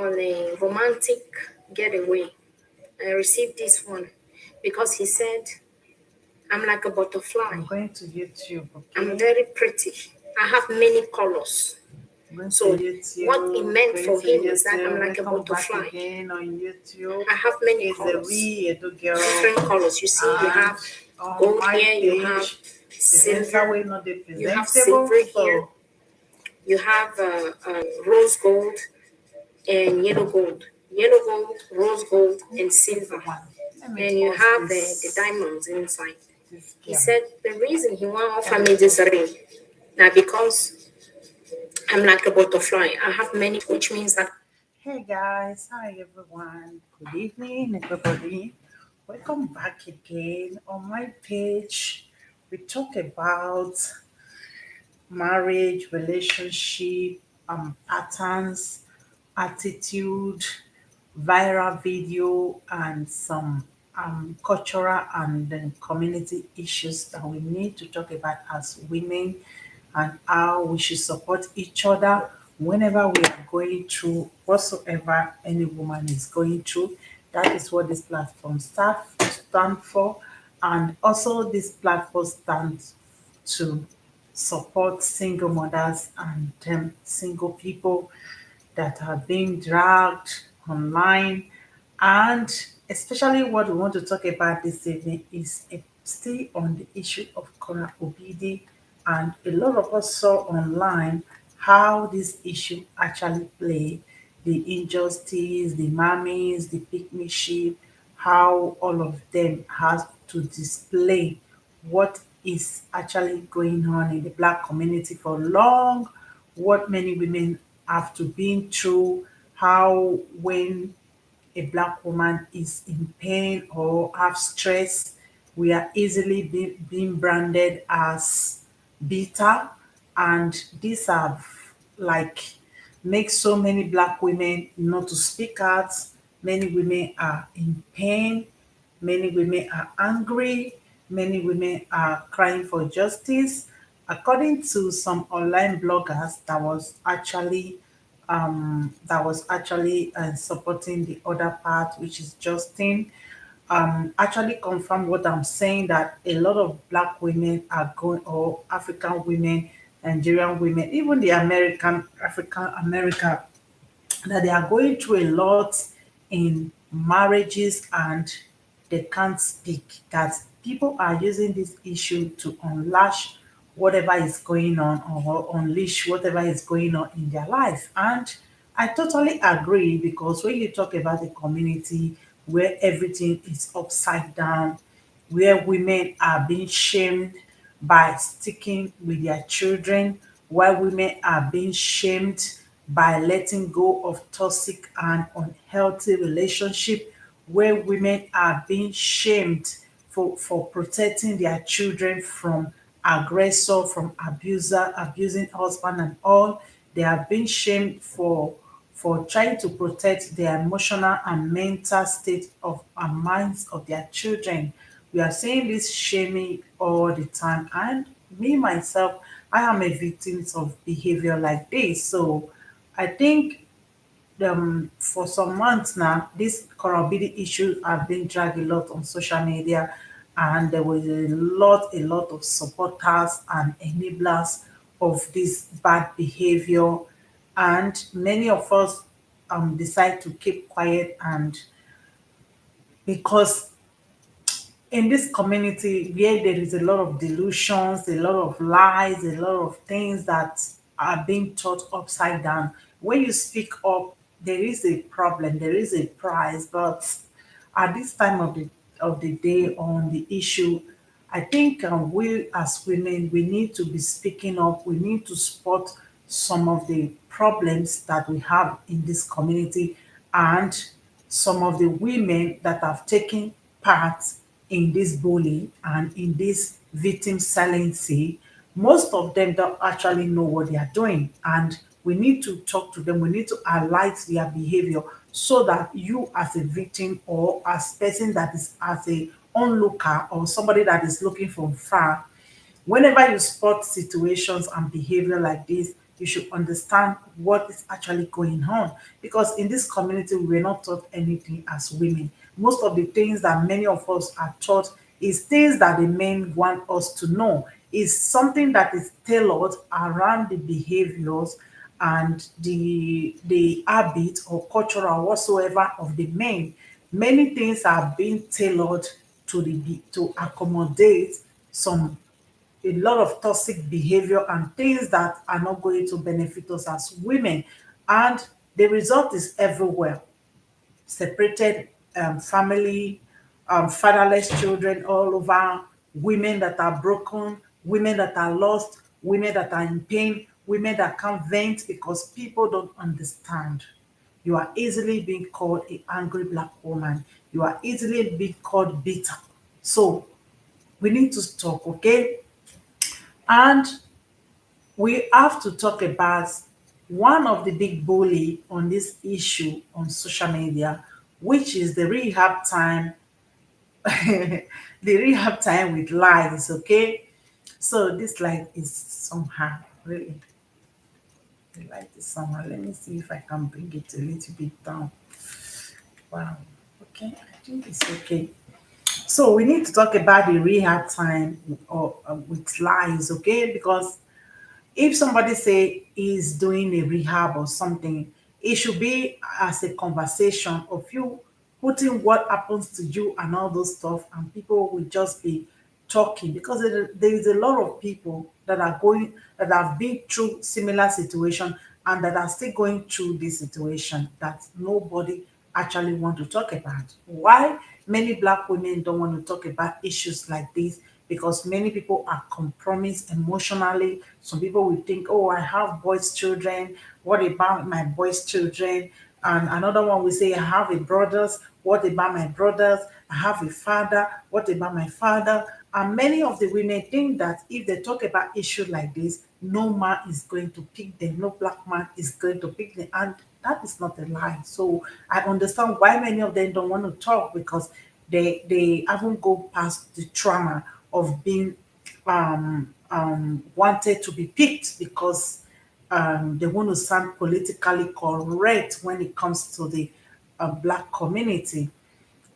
on a romantic getaway. I received this one because he said, I'm like a butterfly. I'm going to YouTube, I'm okay? very pretty. I have many colors. I'm going to So what it YouTube, meant going for to him is that I'm YouTube. like a Welcome back butterfly. again on YouTube. I have many It's the colors, We Edo Girl, different colors. You see, you and have on gold my here, you have page, presenter silver, will not be you have presentable, silver here, so you have rose gold and yellow gold, yellow gold, rose gold, and it's the silver. one. Let me And you pause have the this diamonds inside. this He girl. said the reason he want to offer Let me me this pause ring now because I'm like a butterfly. I have many, which means that Hey guys, hi everyone. Good evening, everybody. Welcome back again on my page. We talk about marriage, relationship, patterns, attitude, viral video, and some cultural and community issues that we need to talk about as women and how we should support each other whenever we are going through whatsoever any woman is going through. That is what this platform stand for. And also this platform stands to support single mothers and single people that are being dragged online. And especially what we want to talk about this evening is still on the issue of korra obidi. And a lot of us saw online how this issue actually play the injustice, the mummies, the picnicship, how all of them have to display what is actually going on in the black community for long, what many women have to been through, how when a black woman is in pain or have stress, we are easily being branded as bitter. And these have like make so many black women not to speak out. Many women are in pain. Many women are angry. Many women are crying for justice. According to some online bloggers, that was actually supporting the other part, which is Justin, actually confirm what I'm saying that a lot of black women are going, or African women, Nigerian women, even the American, African America, that they are going through a lot in marriages and they can't speak, that people are using this issue to unlash whatever is going on or unleash whatever is going on in their life. And I totally agree because when you talk about a community where everything is upside down, where women are being shamed by sticking with their children, while women are being shamed by letting go of toxic and unhealthy relationship, where women are being shamed for protecting their children from aggressor, from abuser, abusing husband and all. They are being shamed for trying to protect their emotional and mental state of and minds of their children. We are seeing this shaming all the time. And me myself, I am a victim of behavior like this. So I think for some months now, this corrupted issue have been dragged a lot on social media, and there was a lot of supporters and enablers of this bad behavior, and many of us decide to keep quiet and because in this community where there is a lot of delusions, a lot of lies, a lot of things that are being taught upside down. When you speak up, there is a problem, there is a price, but at this time of the day on the issue, I think we as women we need to be speaking up. We need to spot some of the problems that we have in this community and some of the women that have taken part in this bullying and in this victim silencing, most of them don't actually know what they are doing. And we need to talk to them, we need to highlight their behavior so that you as a victim or as person that is as a onlooker or somebody that is looking from far, whenever you spot situations and behavior like this, you should understand what is actually going on. Because in this community, we were not taught anything as women. Most of the things that many of us are taught is things that the men want us to know. Is something that is tailored around the behaviors and the habit or cultural whatsoever of the men. Many things are being tailored to accommodate some a lot of toxic behavior and things that are not going to benefit us as women. And the result is everywhere: separated family, fatherless children all over, women that are broken, women that are lost, women that are in pain, women that can't vent because people don't understand. You are easily being called a angry black woman. You are easily being called bitter. So we need to stop, okay? And we have to talk about one of the big bully on this issue on social media, which is the rehab time, the rehab time with lies, okay? So this light is somehow really, the light is somehow. Let me see if I can bring it a little bit down. Wow. Okay, I think it's okay. So we need to talk about the rehab time or with lies, okay? Because if somebody say is doing a rehab or something, it should be as a conversation of you putting what happens to you and all those stuff, and people will just be talking because there is a lot of people that are going that have been through similar situation and that are still going through this situation that nobody actually want to talk about. Why many black women don't want to talk about issues like this? Because many people are compromised emotionally. Some people will think, oh, I have boys' children. What about my boys' children? And another one will say, I have a brothers. What about my brothers? I have a father. What about my father? And many of the women think that if they talk about issues like this, no man is going to pick them, no black man is going to pick them. And that is not a lie. So I understand why many of them don't want to talk because they haven't go past the trauma of being wanted to be picked because they want to sound politically correct when it comes to the black community.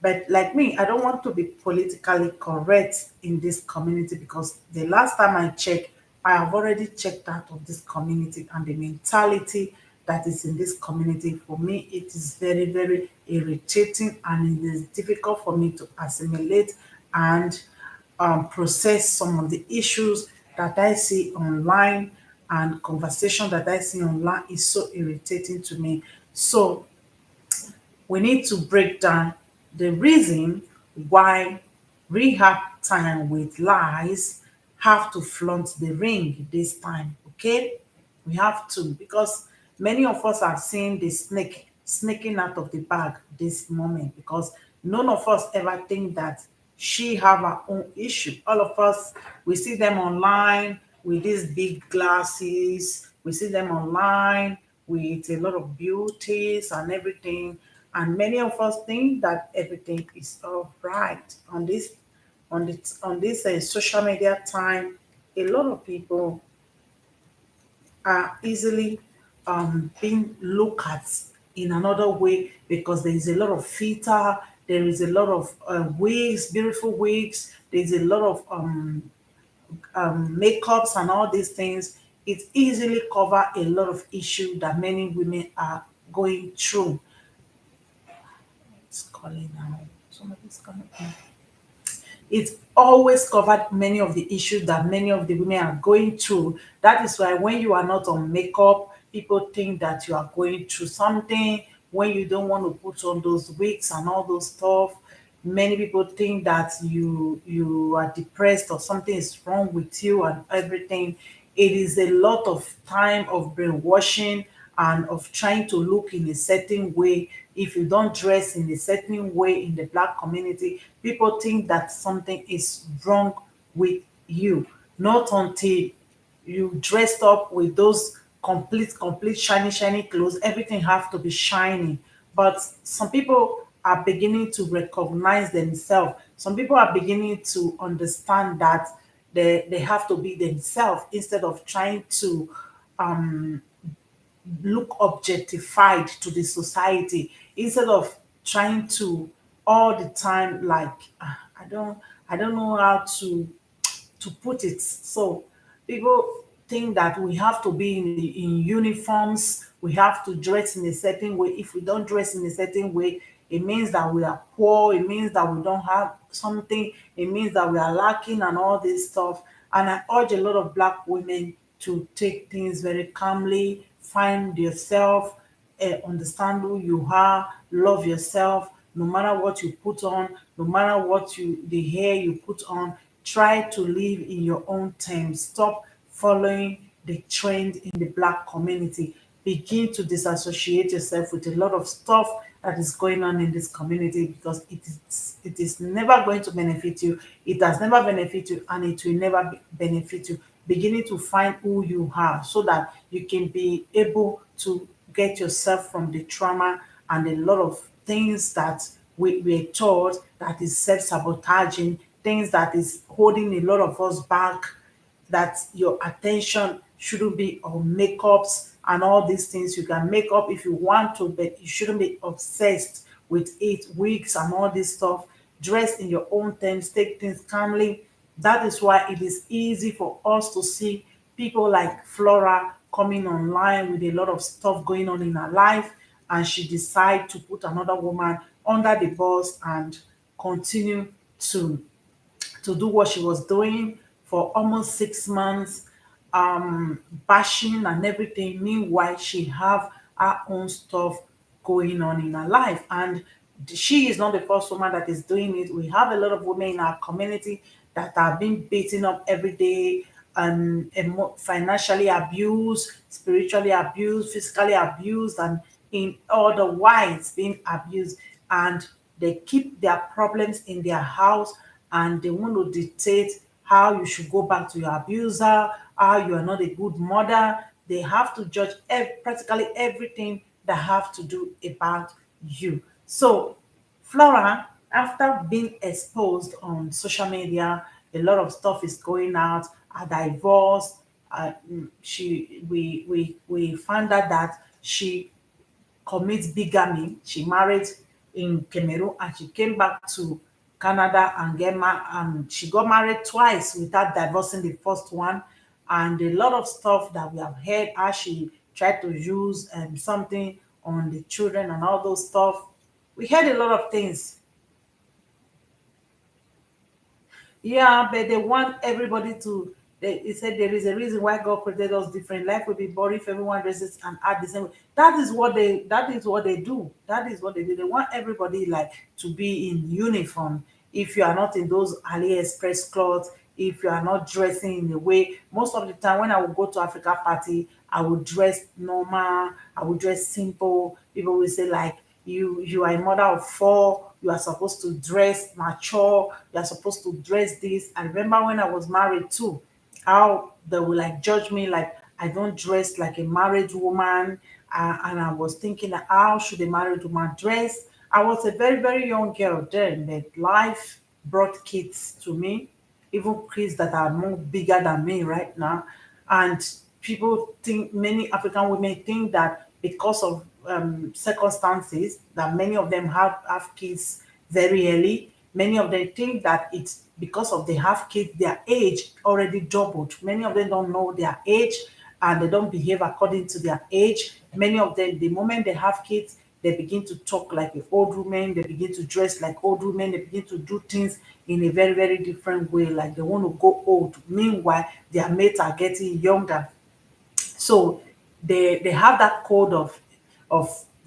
But like me, I don't want to be politically correct in this community because the last time I checked, I have already checked out of this community and the mentality that is in this community. For me, it is very, very irritating and it is difficult for me to assimilate and process some of the issues that I see online and conversation that I see online is so irritating to me. So we need to break down the reason why rehab time with lies have to flaunt the ring this time, okay? We have to because many of us have seen the snake sneaking out of the bag this moment because none of us ever think that she have her own issue. All of us, we see them online with these big glasses, we see them online with a lot of beauties and everything. And many of us think that everything is all right on this social media time. A lot of people are easily being looked at in another way because there is a lot of filter, there is a lot of wigs, beautiful wigs, there's a lot of makeups and all these things. It easily cover a lot of issue that many women are going through. It's calling now. Somebody's calling. It always covered many of the issues that many of the women are going through. That is why when you are not on makeup, people think that you are going through something. When you don't want to put on those wigs and all those stuff, many people think that you are depressed or something is wrong with you and everything. It is a lot of time of brainwashing and of trying to look in a certain way. If you don't dress in a certain way in the black community, people think that something is wrong with you. Not until you dressed up with those complete shiny clothes, everything have to be shiny. But some people are beginning to recognize themselves. Some people are beginning to understand that they have to be themselves instead of trying to look objectified to the society, instead of trying to all the time, like, I don't know how to put it. So people think that we have to be in uniforms, we have to dress in a certain way. If we don't dress in a certain way, it means that we are poor, it means that we don't have something, it means that we are lacking and all this stuff. And I urge a lot of black women to take things very calmly, find yourself, understand who you are, love yourself, no matter what you put on, no matter what the hair you put on, try to live in your own terms. Stop following the trend in the black community. Begin to disassociate yourself with a lot of stuff that is going on in this community, because it is never going to benefit you. It has never benefited you, and it will never benefit you. Beginning to find who you are, so that you can be able to get yourself from the trauma and a lot of things that we're taught that is self-sabotaging, things that is holding a lot of us back, that your attention shouldn't be on makeups and all these things. You can make up if you want to, but you shouldn't be obsessed with it, wigs and all this stuff. Dress in your own terms, take things calmly. That is why it is easy for us to see people like Flora coming online with a lot of stuff going on in her life, and she decide to put another woman under the bus and continue to do what she was doing for almost 6 months, bashing and everything. Meanwhile, she have her own stuff going on in her life, and she is not the first woman that is doing it. We have a lot of women in our community that are being beaten up every day, and financially abused, spiritually abused, physically abused, and in other ways being abused. And they keep their problems in their house, and they want to dictate how you should go back to your abuser, how you are not a good mother. They have to judge practically everything that have to do about you. So Flora, after being exposed on social media, a lot of stuff is going out. A divorce. We found out that she commits bigamy. She married in Cameroon and she came back to Canada and she got married twice without divorcing the first one. And a lot of stuff that we have heard, how she tried to use something on the children and all those stuff. We heard a lot of things. Yeah, but they want everybody to. He said there is a reason why God created us different. Life will be boring if everyone dresses and act the same way. That is what they. That is what they do. That is what they do. They want everybody like to be in uniform. If you are not in those AliExpress clothes, if you are not dressing in a way, most of the time when I would go to Africa party, I would dress normal. I would dress simple. People will say like, you are a mother of four, you are supposed to dress mature, you are supposed to dress this. I remember when I was married too, how they will like judge me like I don't dress like a married woman. And I was thinking that how should a married woman dress? I was a very, very young girl then, but life brought kids to me, even kids that are more bigger than me right now. And people think, many African women think that because of circumstances, that many of them have kids very early. Many of them think that it's because of they have kids, their age already doubled. Many of them don't know their age and they don't behave according to their age. Many of them, the moment they have kids, they begin to talk like an old woman, they begin to dress like old women, they begin to do things in a very, very different way, like they want to go old. Meanwhile, their mates are getting younger. So they have that code of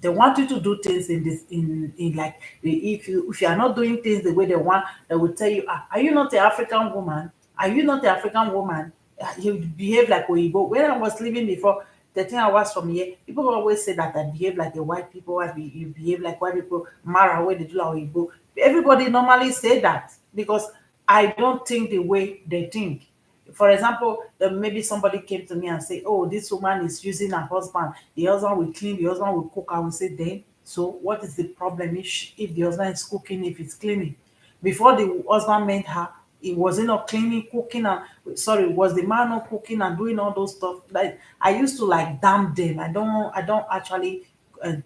they want you to do things in this in like if you are not doing things the way they want, they will tell you, are you not an African woman? Are you not an African woman? You behave like Oyibo. When I was living before 13 hours from here, people always say that I behave like a white people, you behave like white people, Mara, where they do like Oyibo. Everybody normally say that because I don't think the way they think. For example, maybe somebody came to me and say, "Oh, this woman is using her husband. The husband will clean, the husband will cook." I will say, "Then, so what is the problem if the husband is cooking, if it's cleaning?" Before the husband met her, He was not cleaning, cooking, and sorry, was the man not cooking and doing all those stuff? Like I used to like damn them. I don't actually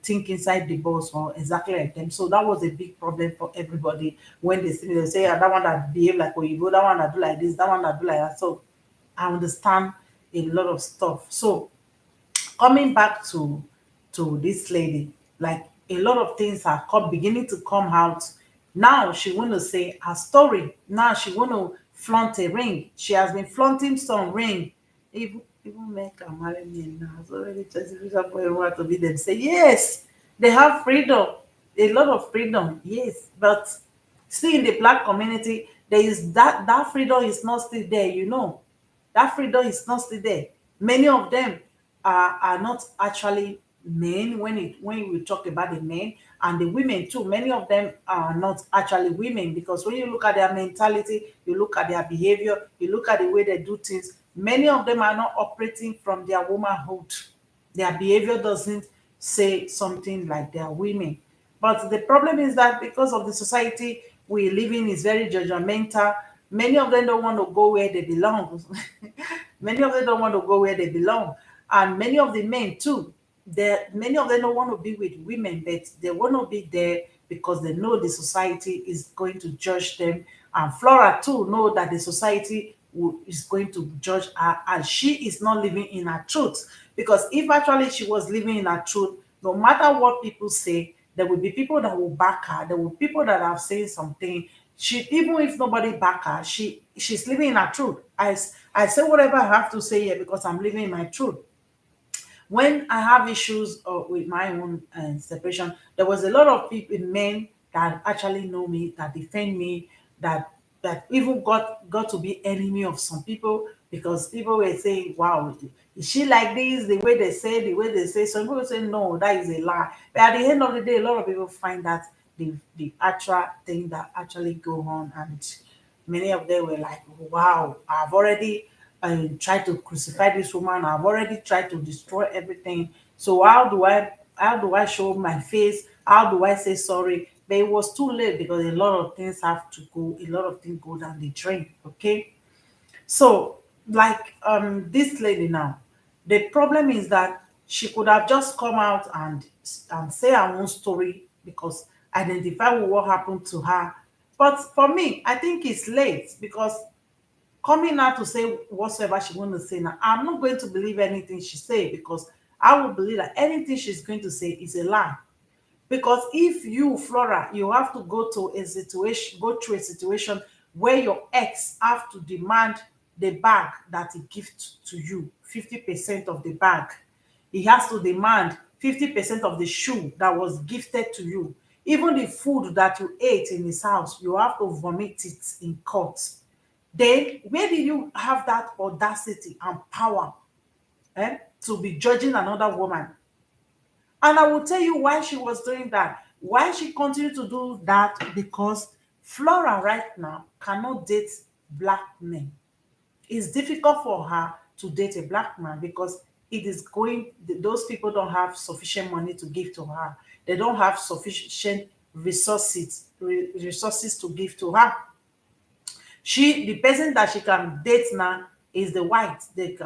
think inside the box or exactly like them. So that was a big problem for everybody when they see me. They say, "Ah, that one that behave like Oyibo, that one that do like this, that one that do like that." So I understand a lot of stuff. So coming back to this lady, like a lot of things are beginning to come out. Now she want to say her story. Now she want to flaunt a ring. She has been flaunting some ring. Even men can marry me now. It's already just for everyone to be them. Say yes, they have freedom, a lot of freedom. Yes, but see in the black community, there is that freedom is not still there. That freedom is not still there. Many of them are not actually men when we talk about the men, and the women too. Many of them are not actually women, because when you look at their mentality, you look at their behavior, you look at the way they do things, many of them are not operating from their womanhood. Their behavior doesn't say something like they are women. But the problem is that because of the society we live in is very judgmental, many of them don't want to go where they belong. Many of them don't want to go where they belong. And many of the men too, many of them don't want to be with women, but they want to be there because they know the society is going to judge them. And Flora too know that the society is going to judge her, and she is not living in her truth. Because if actually she was living in her truth, no matter what people say, there will be people that will back her. There will be people that have said something. She, even if nobody back her, she's living in her truth. I say whatever I have to say here because I'm living in my truth. When I have issues with my own separation, there was a lot of people, men that actually know me, that defend me, that even got to be enemy of some people, because people were saying, "Wow, is she like this?" The way they say. Some people say, "No, that is a lie." But at the end of the day, a lot of people find that the actual thing that actually go on, and many of them were like, "Wow, I've already tried to crucify this woman. I've already tried to destroy everything. So how do I show my face? How do I say sorry?" But it was too late because a lot of things have to go. A lot of things go down the drain. Okay, so, like this lady now, the problem is that she could have just come out and say her own story, because identify with what happened to her. But for me, I think it's late, because coming out to say whatsoever she want to say now, I'm not going to believe anything she say, because I will believe that anything she's going to say is a lie. Because if you, Flora, you have to go through a situation where your ex have to demand the bag that he gift to you, 50% of the bag. He has to demand 50% of the shoe that was gifted to you. Even the food that you ate in his house, you have to vomit it in court. Then where do you have that audacity and power, to be judging another woman? And I will tell you why she was doing that. Why she continued to do that, because Flora right now cannot date black men. It's difficult for her to date a black man, because those people don't have sufficient money to give to her. They don't have sufficient resources to give to her. The person that she can date now is the white. They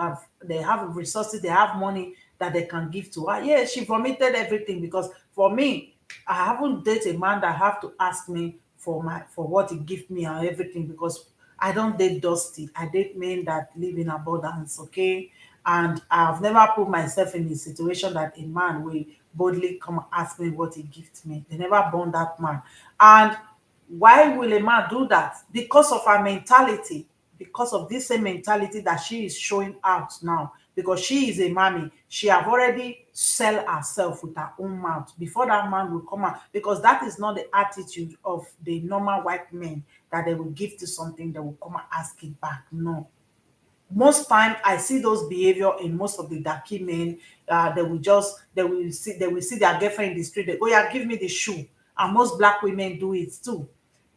have resources, they have money that they can give to her. Yeah, she vomited everything, because for me, I haven't dated a man that have to ask me for what he give me and everything, because I don't date dusty. I date men that live in abundance, okay? And I've never put myself in a situation that a man will boldly come and ask me what he gives me. They never born that man. And why will a man do that? Because of her mentality, because of this same mentality that she is showing out now. Because she is a mommy, she have already sell herself with her own mouth before that man will come out. Because that is not the attitude of the normal white men, that they will give to something, they will come and ask it back. No, most time I see those behavior in most of the darky men. They will see their girlfriend in the street. They go, yeah, give me the shoe. And most black women do it too.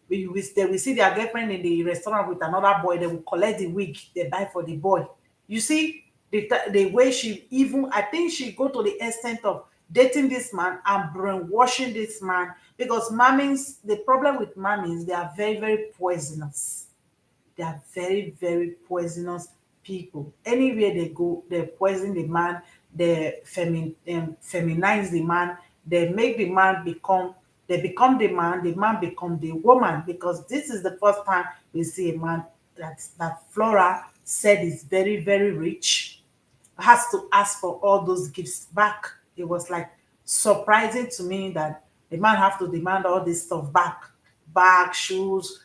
They will see their girlfriend in the restaurant with another boy. They will collect the wig they buy for the boy. You see the way she, even I think she go to the extent of dating this man and brainwashing this man. Because mammies, the problem with mammies, they are very, very poisonous. They are very, very poisonous people. Anywhere they go, they poison the man, they feminize the man, they make the man become, they become the man become the woman, because this is the first time we see a man that Flora said is very, very rich, has to ask for all those gifts back. It was like surprising to me that the man have to demand all this stuff back, bag, shoes,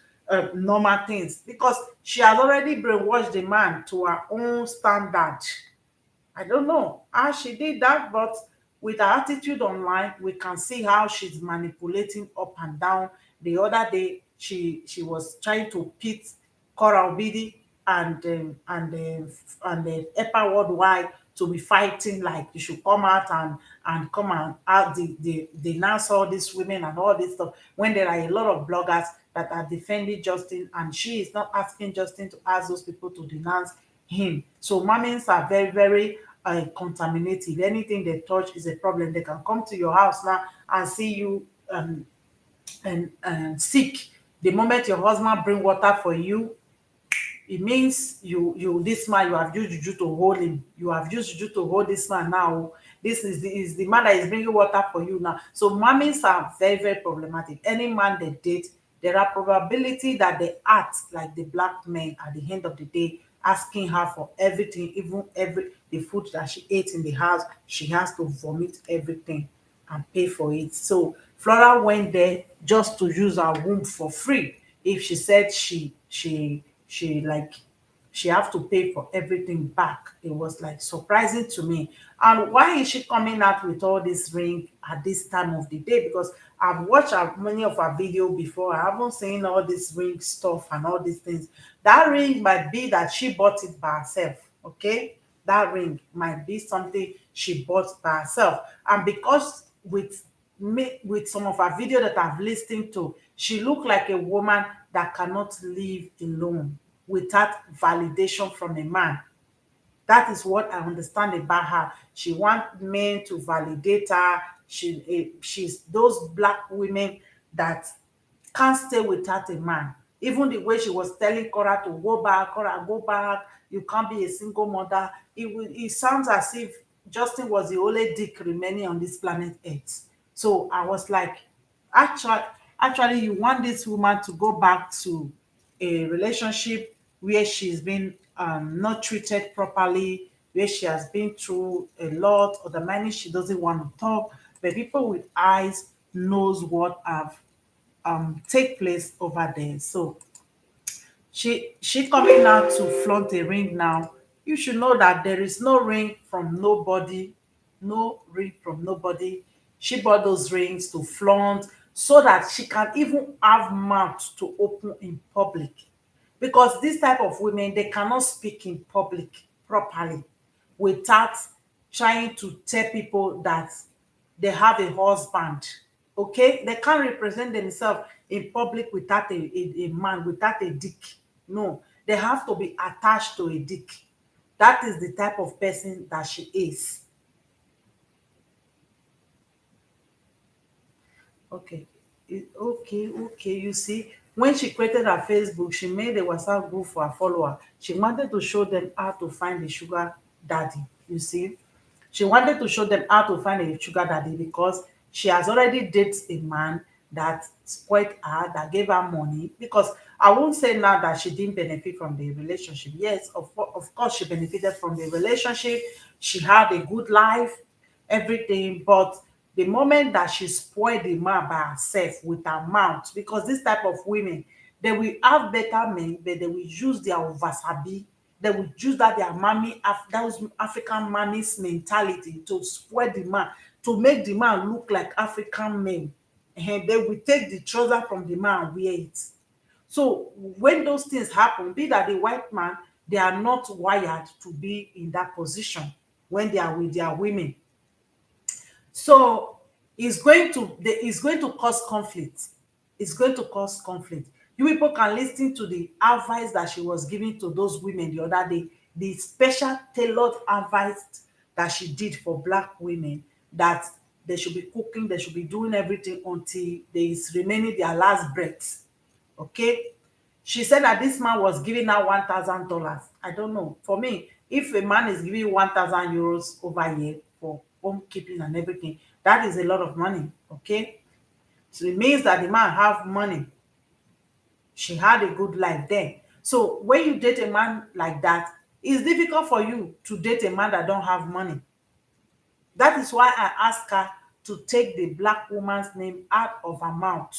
normal things, because she has already brainwashed the man to her own standard. I don't know how she did that, but with her attitude online, we can see how she's manipulating up and down. The other day, she was trying to pit Cora Obidi and the Upper Worldwide to be fighting, like you should come out and come and out the denounce all these women and all this stuff, when there are a lot of bloggers that are defending Justin, and she is not asking Justin to ask those people to denounce him. So Mormons are very, very contaminated. Anything they touch is a problem. They can come to your house now and see you and sick. The moment your husband bring water for you, it means you this man, you have used juju to hold him. You have used juju to hold this man now. This is the man that is bringing water for you now. So mummies are very, very problematic. Any man they date, there are probability that they act like the black men at the end of the day, asking her for everything, even every the food that she ate in the house, she has to vomit everything and pay for it. So Flora went there just to use her womb for free. If she said she like she have to pay for everything back. It was like surprising to me. And why is she coming out with all this ring at this time of the day? Because I've watched many of her video before. I haven't seen all this ring stuff and all these things. That ring might be that she bought it by herself. Okay, that ring might be something she bought by herself. And because with me, with some of her video that I've listened to, she looked like a woman that cannot live alone without validation from a man. That is what I understand about her. She wants men to validate her. She's those black women that can't stay without a man. Even the way she was telling Cora to go back, Cora, go back, you can't be a single mother. It sounds as if Justin was the only dick remaining on this planet Earth. So I was like, actually, actually, you want this woman to go back to a relationship where she's been not treated properly, where she has been through a lot, or the money she doesn't want to talk. But people with eyes knows what have take place over there. So she coming out to flaunt a ring now. You should know that there is no ring from nobody, no ring from nobody. She bought those rings to flaunt so that she can even have mouth to open in public. Because this type of women, they cannot speak in public properly without trying to tell people that they have a husband. Okay, they can't represent themselves in public without a man, without a dick. No, they have to be attached to a dick. That is the type of person that she is. Okay. Okay. You see, when she created her Facebook, she made a WhatsApp group for her follower. She wanted to show them how to find the sugar daddy. You see, she wanted to show them how to find a sugar daddy because she has already dated a man that spoiled her, that gave her money. Because I won't say now that she didn't benefit from the relationship. Yes, of course, she benefited from the relationship. She had a good life, everything. But the moment that she spoiled the man by herself with her mouth, because this type of women, they will have better men, but they will use their oversabi. They will use that their mommy, those African mommy's mentality to spoil the man, to make the man look like African men. And they will take the trouser from the man and wear it. So when those things happen, be that the white man, they are not wired to be in that position when they are with their women. So it's going to cause conflict. It's going to cause conflict. You people can listen to the advice that she was giving to those women the other day, the special tailored advice that she did for black women, that they should be cooking, they should be doing everything until there is remaining their last breath. Okay? She said that this man was giving her $1,000. I don't know. For me, if a man is giving 1,000 euros over a year for homekeeping and everything, that is a lot of money. Okay. So it means that the man have money. She had a good life then. So when you date a man like that, it's difficult for you to date a man that don't have money. That is why I asked her to take the black woman's name out of her mouth,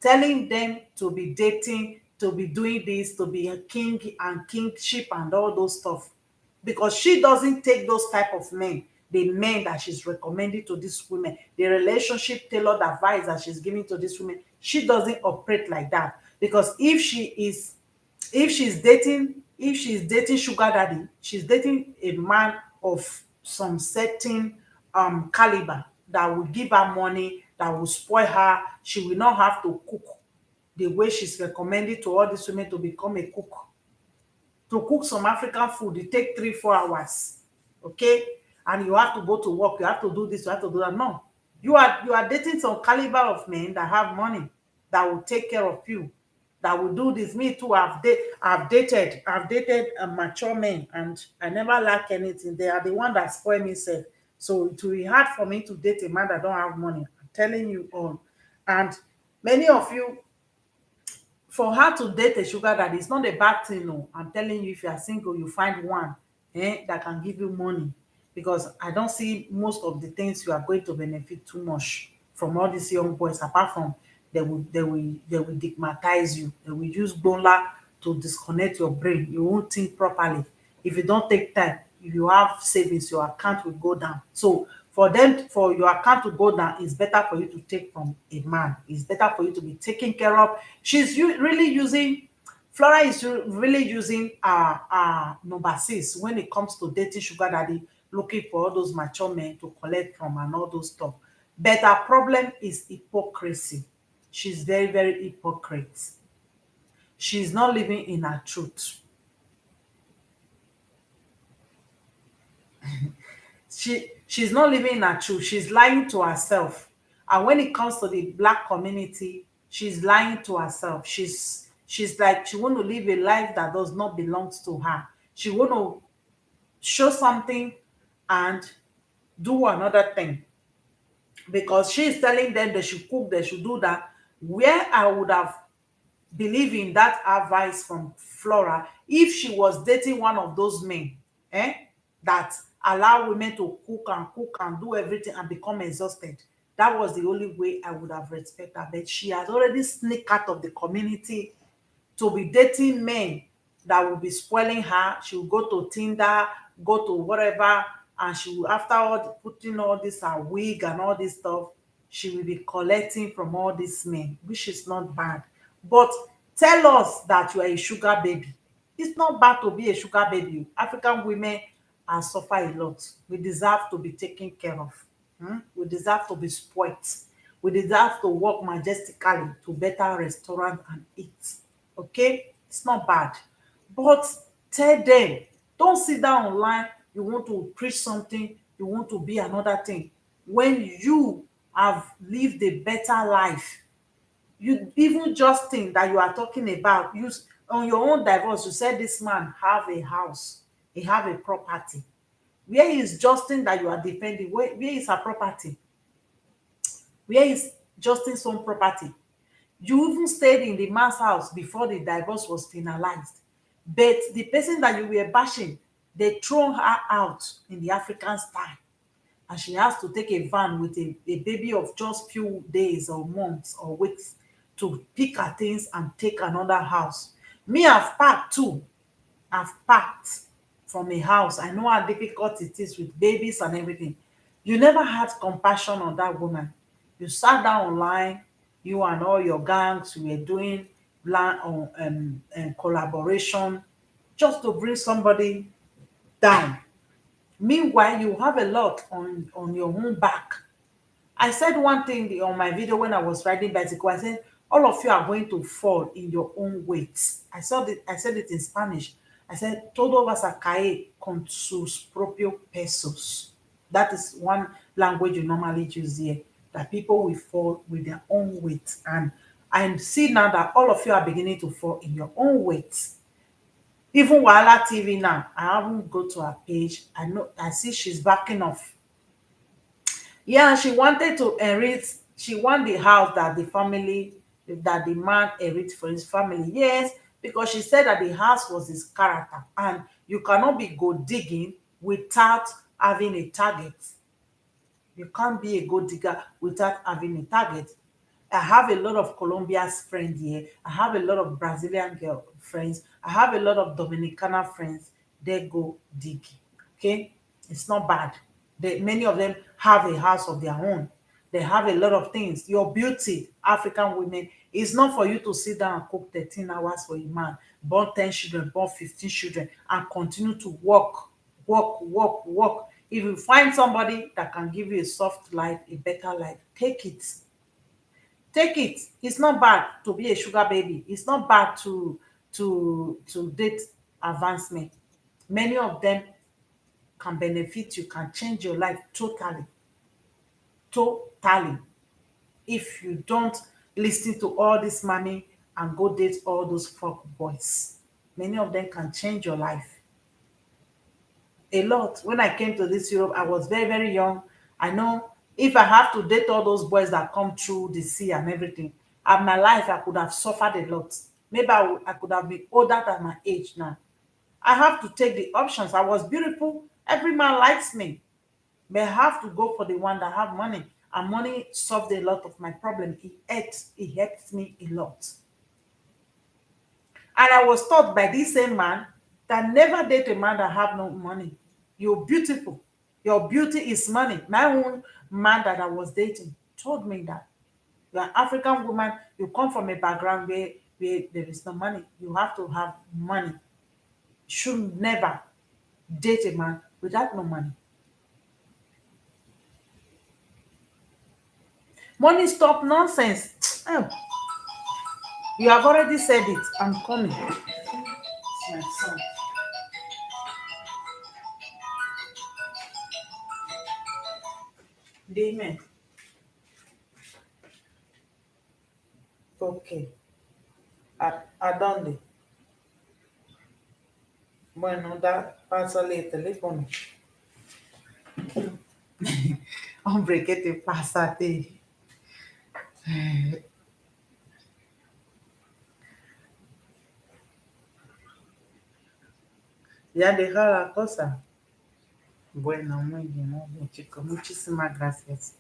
telling them to be dating, to be doing this, to be a king and kingship and all those stuff. Because she doesn't take those type of men, the men that she's recommending to these women, the relationship tailored advice that she's giving to these women. She doesn't operate like that. Because if she's dating sugar daddy, she's dating a man of some certain caliber that will give her money, that will spoil her. She will not have to cook the way she's recommending to all these women to become a cook. To cook some African food, it take 3 4 hours. Okay, and you have to go to work, you have to do this, you have to do that. No, you are dating some caliber of men that have money, that will take care of you, that will do this. Me too, I've dated a mature men, and I never lack anything. They are the one that spoil me self. So it will be hard for me to date a man that don't have money. I'm telling you all. And many of you, for her to date a sugar daddy, it's not a bad thing. No, I'm telling you, if you are single, you find one that can give you money. Because I don't see most of the things you are going to benefit too much from all these young boys, apart from they will stigmatize you. They will use bola to disconnect your brain. You won't think properly. If you don't take time, if you have savings, your account will go down. So for your account to go down, it's better for you to take from a man. It's better for you to be taken care of. Really using Flora is really using number 6 when it comes to dating sugar daddy, looking for all those mature men to collect from and all those stuff. But her problem is hypocrisy. She's very, very hypocrite. She's not living in her truth. She's not living in her truth. She's lying to herself. And when it comes to the black community, she's lying to herself. She's like she want to live a life that does not belong to her. She want to show something and do another thing, because she's telling them they should cook, they should do that. Where I would have believed in that advice from Flora if she was dating one of those men, eh, that allow women to cook and do everything and become exhausted. That was the only way I would have respected her. But she has already sneaked out of the community to be dating men that will be spoiling her. She will go to Tinder, go to whatever, and she will, after putting all this her wig and all this stuff, she will be collecting from all these men, which is not bad. But tell us that you are a sugar baby. It's not bad to be a sugar baby. African women are suffer a lot. We deserve to be taken care of. We deserve to be spoilt. We deserve to walk majestically to better restaurant and eat. Okay? It's not bad. But tell them, don't sit down online, you want to preach something, you want to be another thing. When you have lived a better life, you even Justin that you are talking about, you on your own divorce, you said this man have a house, he have a property. Where is Justin that you are defending? Where is her property? Where is Justin's own property? You even stayed in the man's house before the divorce was finalized. But the person that you were bashing, they throw her out in the African style. And she has to take a van with a baby of just few days or months or weeks to pick her things and take another house. Me, I've packed too. I've packed from a house. I know how difficult it is with babies and everything. You never had compassion on that woman. You sat down online, you and all your gangs, you were doing collaboration just to bring somebody down. Meanwhile, you have a lot on your own back. I said one thing on my video when I was riding bicycle. I said, all of you are going to fall in your own weight. I said it in Spanish. I said, todo vas a caer con sus propios pesos. That is one language you normally use here. That people will fall with their own weight. And And see now that all of you are beginning to fall in your own weight. Even Wahala TV now, I haven't go to her page. I see she's backing off. Yeah, she wanted to inherit, she want the house that the family, that the man inherit for his family. Yes, because she said that the house was his character. And you cannot be gold digging without having a target. You can't be a gold digger without having a target. I have a lot of Colombian friends here. I have a lot of Brazilian girl friends. I have a lot of Dominicana friends. They go digging. Okay, it's not bad. Many of them have a house of their own. They have a lot of things. Your beauty, African women, is not for you to sit down and cook 13 hours for a man, born 10 children, born 15 children, and continue to work, work, work, work. If you find somebody that can give you a soft life, a better life, take it. Take it. It's not bad to be a sugar baby. It's not bad to date advancement. Many of them can benefit you, can change your life totally, totally. If you don't listen to all this money and go date all those fuck boys, many of them can change your life a lot. When I came to this Europe, I was very, very young. I know if I have to date all those boys that come through the sea and everything, and my life, I could have suffered a lot. Maybe I could have been older than my age now. I have to take the options. I was beautiful. Every man likes me. But I have to go for the one that have money. And money solved a lot of my problem. It helped me a lot. And I was taught by this same man that never date a man that have no money. You're beautiful. Your beauty is money. My own man that I was dating told me that you're an African woman, you come from a background where there is no money. You have to have money. You should never date a man without no money. Money stop nonsense. Oh, you have already said it. I'm coming. My son. Amen. Okay. ¿A dónde? Bueno, pásale el teléfono. Hombre, ¿qué te pasa a ti? Ya deja la cosa. Bueno, muy bien, chico. Muchísimas gracias.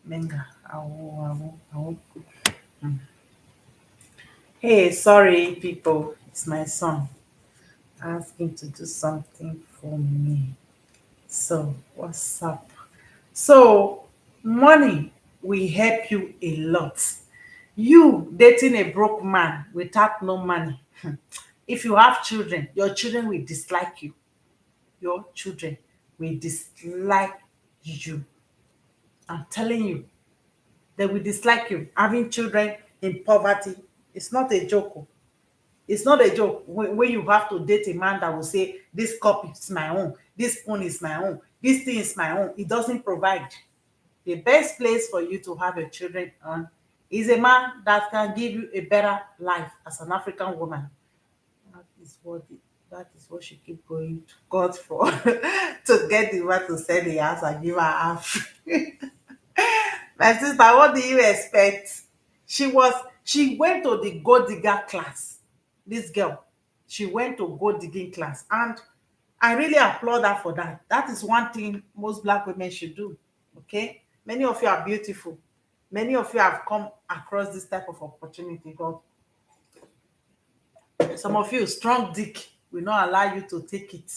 Venga, au. Hey, sorry, people. It's my son asking to do something for me. So, what's up? So, money will help you a lot. You dating a broke man without no money. If you have children, your children will dislike you. Your children will dislike you. I'm telling you, they will dislike you. Having children in poverty, it's not a joke. Oh. It's not a joke when you have to date a man that will say, this cup is my own, this spoon is my own, this thing is my own. It doesn't provide. The best place for you to have your children on is a man that can give you a better life as an African woman. That is what she keep going to God for to get the man to sell the house and give her half. My sister, what do you expect? She went to the gold digger class. This girl, she went to gold digging class, and I really applaud her for that. That is one thing most black women should do. Okay, many of you are beautiful. Many of you have come across this type of opportunity, but some of you strong dick will not allow you to take it.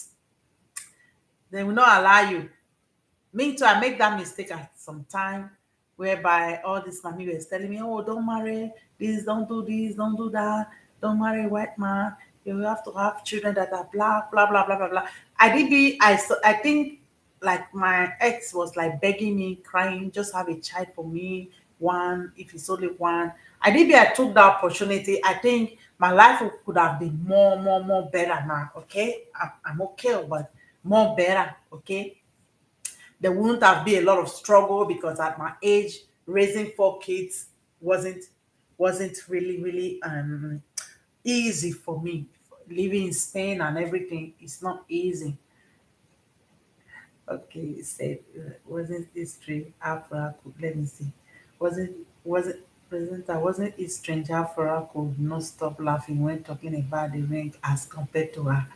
They will not allow you. Me too, I make that mistake at some time whereby all this mommy was telling me, oh, don't marry this, don't do that, don't marry a white man. You have to have children that are black, blah, blah, blah, blah, blah. I think like my ex was like begging me, crying, just have a child for me, one, if it's only one. I took that opportunity. I think my life could have been more better now. Okay. I'm okay, but more better. Okay, there wouldn't have been a lot of struggle because at my age, raising four kids wasn't wasn't really easy for me. Living in Spain and everything is not easy. Okay, you said, wasn't history Afra could, let me see. Was it presenter, wasn't it strange how Farah could not stop laughing when talking about the ring as compared to her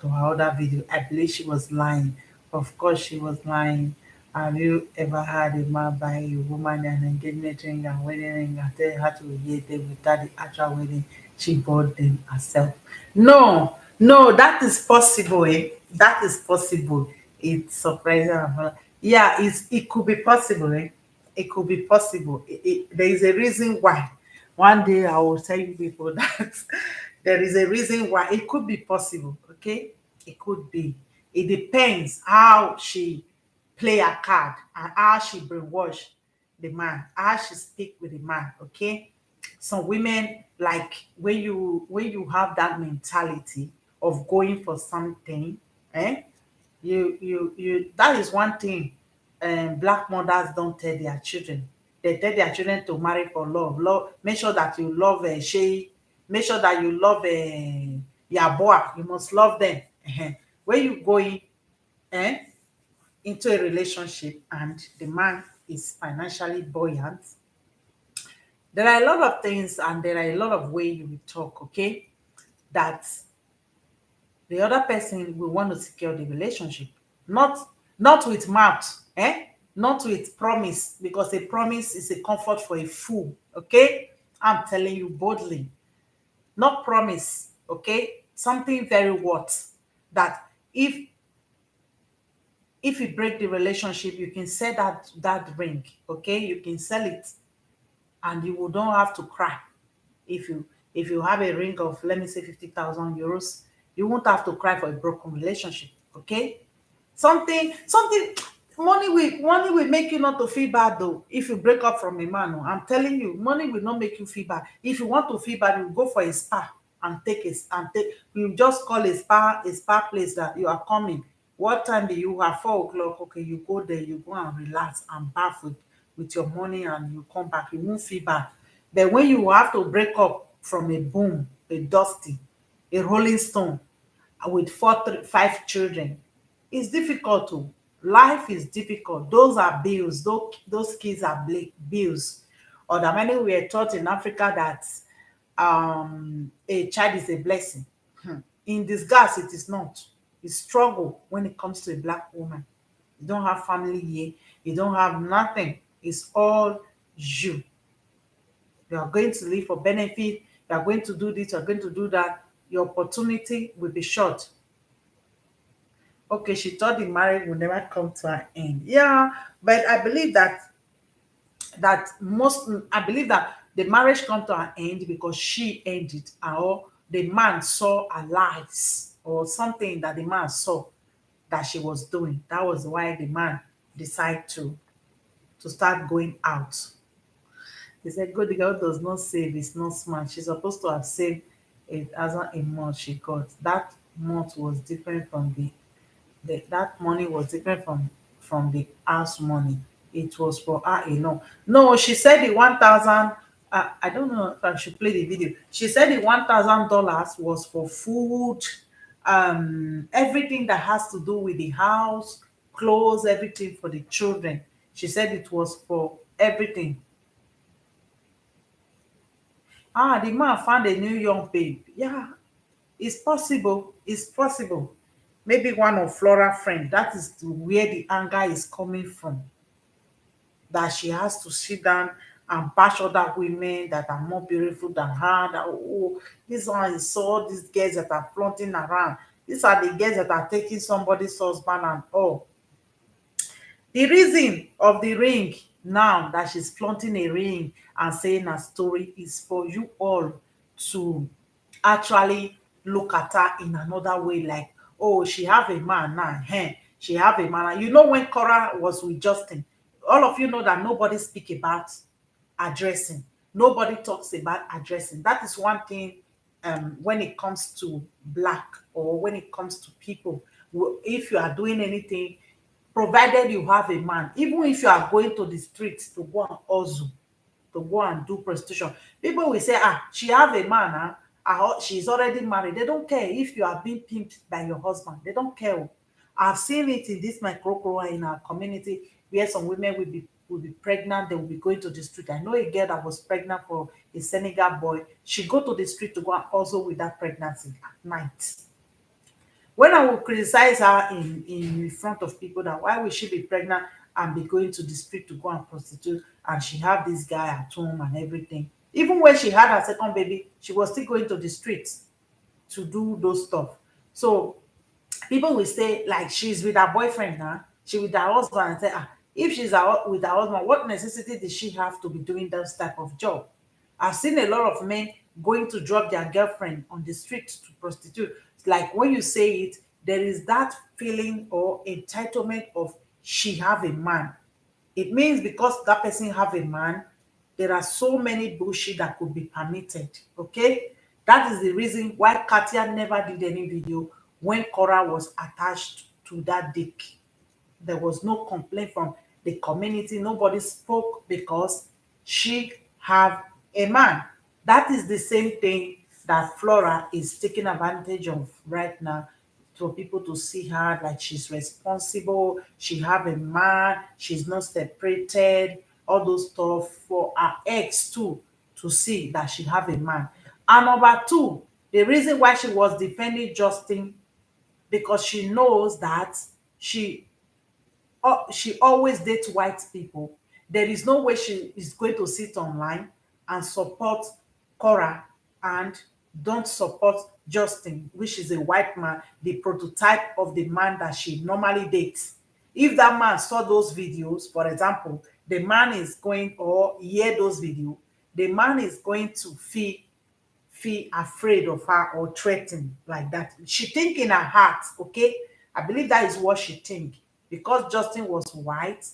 other video? I believe she was lying. Of course she was lying. Have you ever had a man buy a woman an engagement ring and wedding ring and tell her to relate them without the actual wedding? She bought them herself. No, no, that is possible. That is possible. It's surprising. Yeah, it could be possible. It could be possible. There is a reason why. One day I will tell you people that there is a reason why it could be possible. Okay, it could be. It depends how she play a card and how she brainwash the man, how she speak with the man. Okay, some women, like when you have that mentality of going for something, eh? You that is one thing black mothers don't tell their children. They tell their children to marry for love. Love, make sure that you love Shay, make sure that you love your boy. You must love them. When you going eh, into a relationship and the man is financially buoyant, there are a lot of things and there are a lot of ways you will talk, okay, that the other person will want to secure the relationship. Not with mouth, not with promise, because a promise is a comfort for a fool. Okay, I'm telling you boldly, not promise. Okay, something very what, that if you break the relationship, you can sell that ring. Okay, you can sell it and you will don't have to cry. If you have a ring of, let me say, 50,000 euros, you won't have to cry for a broken relationship. Okay, something money will make you not to feel bad though. If you break up from a man, oh, I'm telling you, money will not make you feel bad. If you want to feel bad, you go for a spa and take you just call a spa place that you are coming. What time do you have? 4 o'clock. Okay, you go there, you go and relax and bath with your money and you come back, you won't feel bad. But when you have to break up from a boom, a dusty, a rolling stone, with five children, it's difficult to. Life is difficult. Those are bills. Those kids are bills. Or the many we are taught in Africa that a child is a blessing. In disguise, it is not. It's struggle when it comes to a black woman. You don't have family here. You don't have nothing. It's all you. You are going to live for benefit. You are going to do this. You are going to do that. Your opportunity will be short. Okay, she thought the marriage would never come to an end. Yeah, but I believe that the marriage come to an end because she ended, or the man saw her lies or something that the man saw that she was doing. That was why the man decided to start going out. He said, "Good girl does not save, is not smart. She's supposed to have saved it as a month she got. That month was different from that money was different from the house money. It was for her alone." No, she said the 1,000. I don't know if I should play the video. She said the $1,000 was for food, everything that has to do with the house, clothes, everything for the children. She said it was for everything. The man found a new young babe. Yeah, it's possible. It's possible. Maybe one of Flora friend. That is where the anger is coming from. That she has to sit down and bash other women that are more beautiful than her. That, oh, this one is so, these girls that are flaunting around. These are the girls that are taking somebody's husband and all. The reason of the ring now that she's flaunting a ring and saying a story is for you all to actually look at her in another way, like, oh, she have a man now, she have a man. You know, when Korra was with Justin, all of you know that nobody speak about addressing. Nobody talks about addressing. That is one thing when it comes to black, or when it comes to people. If you are doing anything, provided you have a man, even if you are going to the streets to go and hustle, to go and do prostitution. People will say, ah, she have a man, she's already married. They don't care if you are being pimped by your husband. They don't care. I've seen it in this microcora in our community where some women will be pregnant, they will be going to the street. I know a girl that was pregnant for a Senegal boy. She go to the street to go and also with that pregnancy at night. When I will criticize her in front of people that why will she be pregnant and be going to the street to go and prostitute and she have this guy at home and everything. Even when she had her second baby, she was still going to the streets to do those stuff. So people will say like she's with her boyfriend now, she with her husband and say, if she's with her husband, what necessity does she have to be doing that type of job? I've seen a lot of men going to drop their girlfriend on the street to prostitute. It's like when you say it, there is that feeling or entitlement of she have a man. It means because that person have a man, there are so many bullshit that could be permitted. Okay, that is the reason why Katia never did any video when Cora was attached to that dick. There was no complaint from the community. Nobody spoke because she have a man. That is the same thing that Flora is taking advantage of right now, for people to see her like she's responsible, she have a man, she's not separated, all those stuff for her ex too to see that she have a man. And number two, the reason why she was defending Justin because she knows that she she always dates white people. There is no way she is going to sit online and support Cora and don't support Justin, which is a white man, the prototype of the man that she normally dates. If that man saw those videos, for example, the man is going or hear those videos, the man is going to feel afraid of her or threatened like that. She think in her heart, okay? I believe that is what she think. Because Justin was white,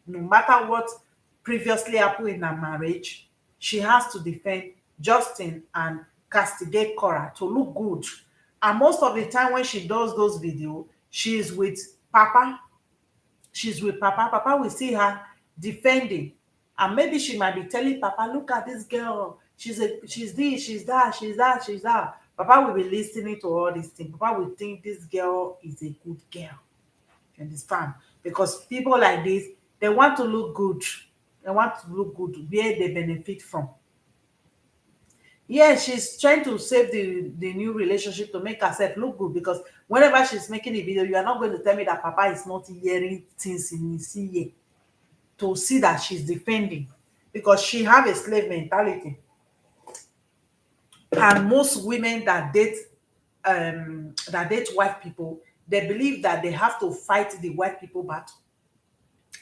no matter what previously happened in her marriage, she has to defend Justin and castigate Cora to look good. And most of the time when she does those videos, she is with Papa, she's with Papa. Papa will see her defending. And maybe she might be telling Papa, look at this girl. She's this, she's that, she's that, she's that. Papa will be listening to all these things. Papa will think this girl is a good girl. You understand? Because people like this, they want to look good. They want to look good where they benefit from. Yeah, she's trying to save the new relationship to make herself look good because whenever she's making a video, you are not going to tell me that Papa is not hearing things in his ear to see that she's defending because she have a slave mentality. And most women that date white people, they believe that they have to fight the white people battle.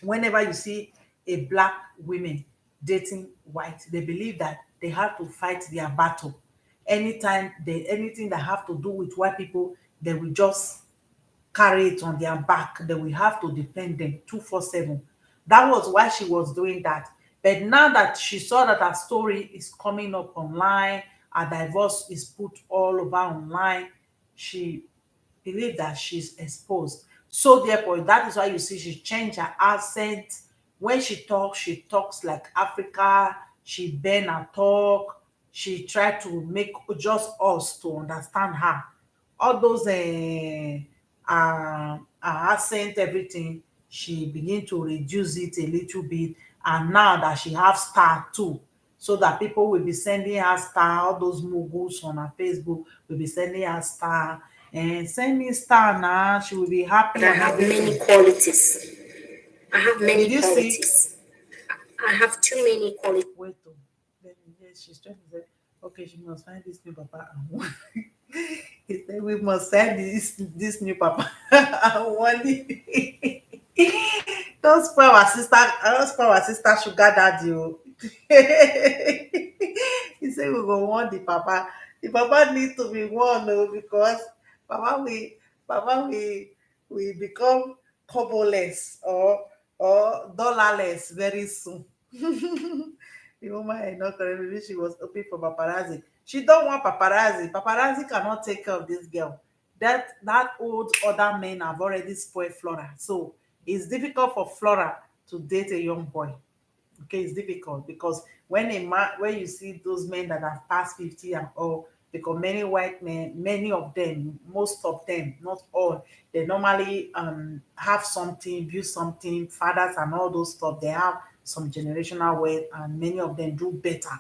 Whenever you see a black women dating white, they believe that they have to fight their battle. Anytime they anything that have to do with white people, they will just carry it on their back. They will have to defend them 247. That was why she was doing that. But now that she saw that her story is coming up online, her divorce is put all over online, she believe that she's exposed. So therefore, that is why you see she changed her accent. When she talks like Africa. She bend her talk. She tried to make just us to understand her. All those her accent, everything, she begin to reduce it a little bit. And now that she have star too, so that people will be sending her star, all those moguls on her Facebook will be sending her star and send me star now. She will be But happy I and have many everything. qualities. I have Did many you see? qualities. I have too many qualities. Wait, oh, then yes, she's trying to say, okay, she must find this new papa and one. He said we must find this new papa and one. Don't spoil our sister. Don't spoil our sister sugar daddy. Oh. He said we go want the papa. The papa need to be one, oh, because papa we become koboless or dollarless very soon. The woman is not correct. Maybe she was hoping for paparazzi. She don't want paparazzi. Paparazzi cannot take care of this girl. That old other men have already spoiled Flora. So it's difficult for Flora to date a young boy. Okay, it's difficult because when a man, when you see those men that have passed 50 and all, because many white men, many of them, most of them, not all, they normally have something, build something, fathers and all those stuff. They have some generational wealth, and many of them do better.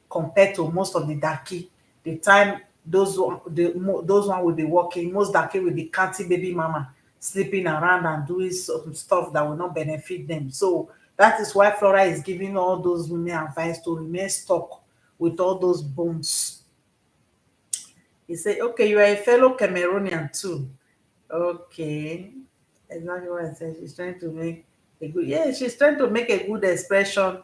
Compared to most of the darky, the time those one will be working, most darky will be counting baby mama, sleeping around and doing some stuff that will not benefit them. So that is why Flora is giving all those women advice to remain stuck with all those bones. He said, okay, you are a fellow Cameroonian too. Okay. Exactly what I said. She's trying to make a good, yeah, she's trying to make a good expression,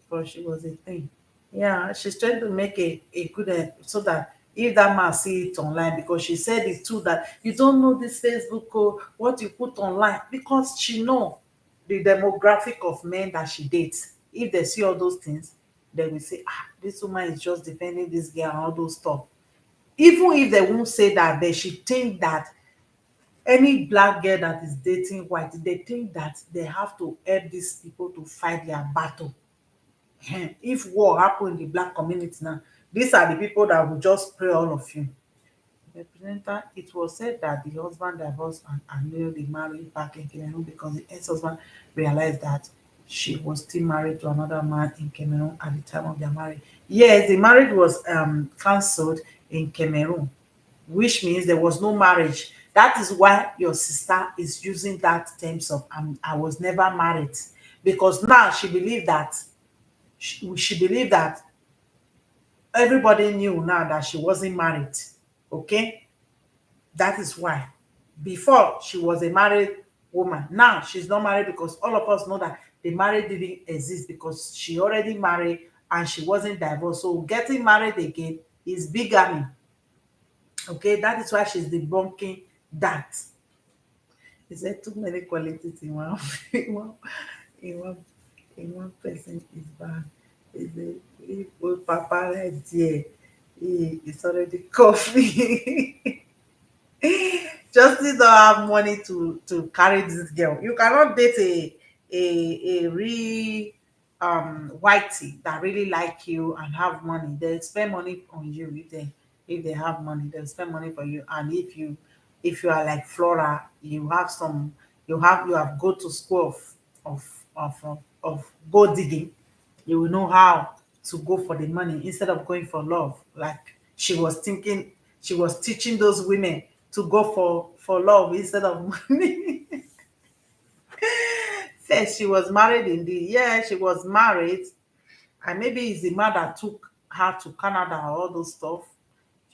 but she was a thing. Yeah, she's trying to make a good so that if that man see it online, because she said it too that you don't know this Facebook or what you put online, because she know the demographic of men that she dates. If they see all those things, they will say, ah, this woman is just defending this girl and all those stuff. Even if they won't say that, they should think that any black girl that is dating white, they think that they have to help these people to fight their battle. If war happen in the black community now, these are the people that will just spray all of you. Representative, it was said that the husband divorced and newly married back in Cameroon because the ex-husband realized that she was still married to another man in Cameroon at the time of their marriage. Yes, the marriage was cancelled in Cameroon, which means there was no marriage. That is why your sister is using that terms of I was never married, because now she believed that she believed that everybody knew now that she wasn't married. Okay, that is why. Before she was a married woman, now she's not married, because all of us know that the marriage didn't exist because she already married and she wasn't divorced. So getting married again is bigamy. Okay, that is why she's debunking that. Is there too many qualities in one in one in one in one person is bad? Is a if old papa right there, he is already coughing. Justice don't have money to carry this girl. You cannot date a real whitey that really like you and have money. They spend money on you if they have money. They'll spend money for you. And if you are like Flora, you have some you have go to school of gold digging. You will know how to go for the money instead of going for love. Like she was thinking, she was teaching those women to go for love instead of money. First, she was married indeed. Yeah, she was married, and maybe it's the man that took her to Canada, all those stuff.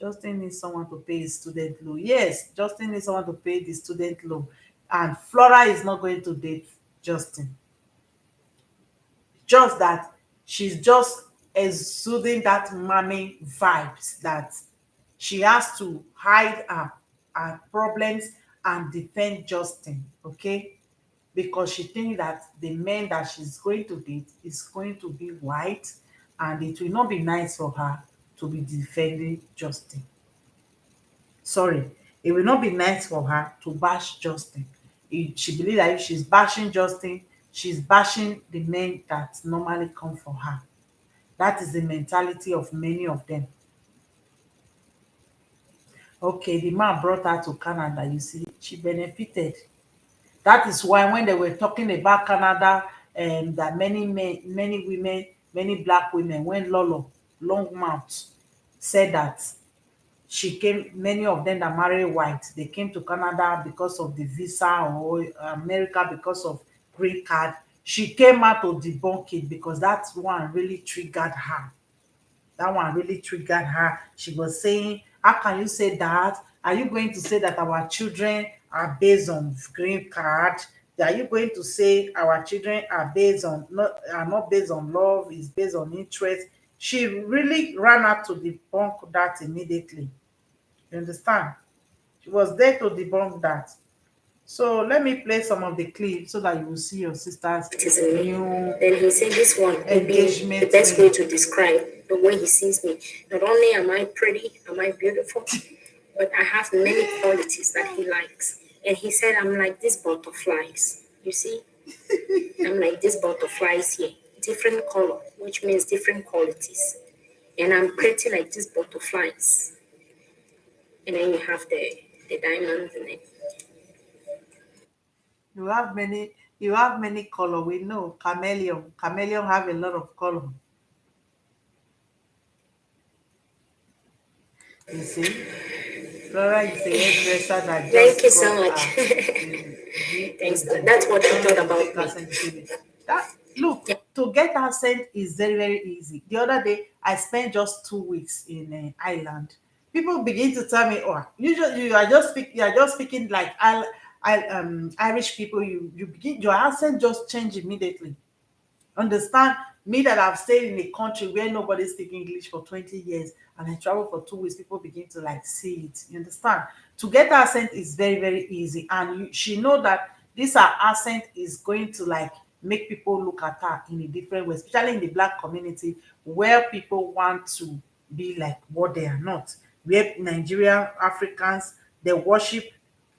Justin needs someone to pay his student loan. Yes, Justin needs someone to pay the student loan. And Flora is not going to date Justin. Just that she's just exuding that mommy vibes that she has to hide her problems and defend Justin, okay? Because she thinks that the man that she's going to date is going to be white, and it will not be nice for her to be defending Justin. Sorry, it will not be nice for her to bash Justin. She believes that if she's bashing Justin, she's bashing the men that normally come for her. That is the mentality of many of them. Okay, the man brought her to Canada, you see, she benefited. That is why when they were talking about Canada, that many men, many women, many black women, when Lolo Longmouth said that she came, many of them that marry white, they came to Canada because of the visa, or America because of green card. She came out to debunk it because that one really triggered her. That one really triggered her. She was saying, how can you say that? Are you going to say that our children are based on green card? Are you going to say our children are based on not based on love, is based on interest? She really ran out to debunk that immediately. You understand? She was there to debunk that. So let me play some of the clips so that you will see your sister's It is in me. new Then he said this one will be the engagement best way ring. to describe the way he sees me. Not only am I pretty, am I beautiful, but I have many qualities that he likes. And he said I'm like these butterflies. You see? I'm like these butterflies here, different color, which means different qualities. And I'm pretty like these butterflies. And then you have the diamonds in it. You have many color. We know chameleon. Chameleon have a lot of color. You see? Flora is a hairdresser that Thank you just so got much. a Thanks. GED. That's what you Don't let thought them about take me. accent deceiving. That look, Yeah. to get accent is very, very easy. The other day I spent just 2 weeks in Ireland. People begin to tell me, "Oh, you are just speaking like Irish people. You begin your accent just change immediately." Understand me that I've stayed in a country where nobody speak English for 20 years and I travel for 2 weeks, people begin to like see it. You understand? To get accent is very, very easy. And she know that this her accent is going to like make people look at her in a different way, especially in the black community where people want to be like what they are not. Where Nigerian Africans they worship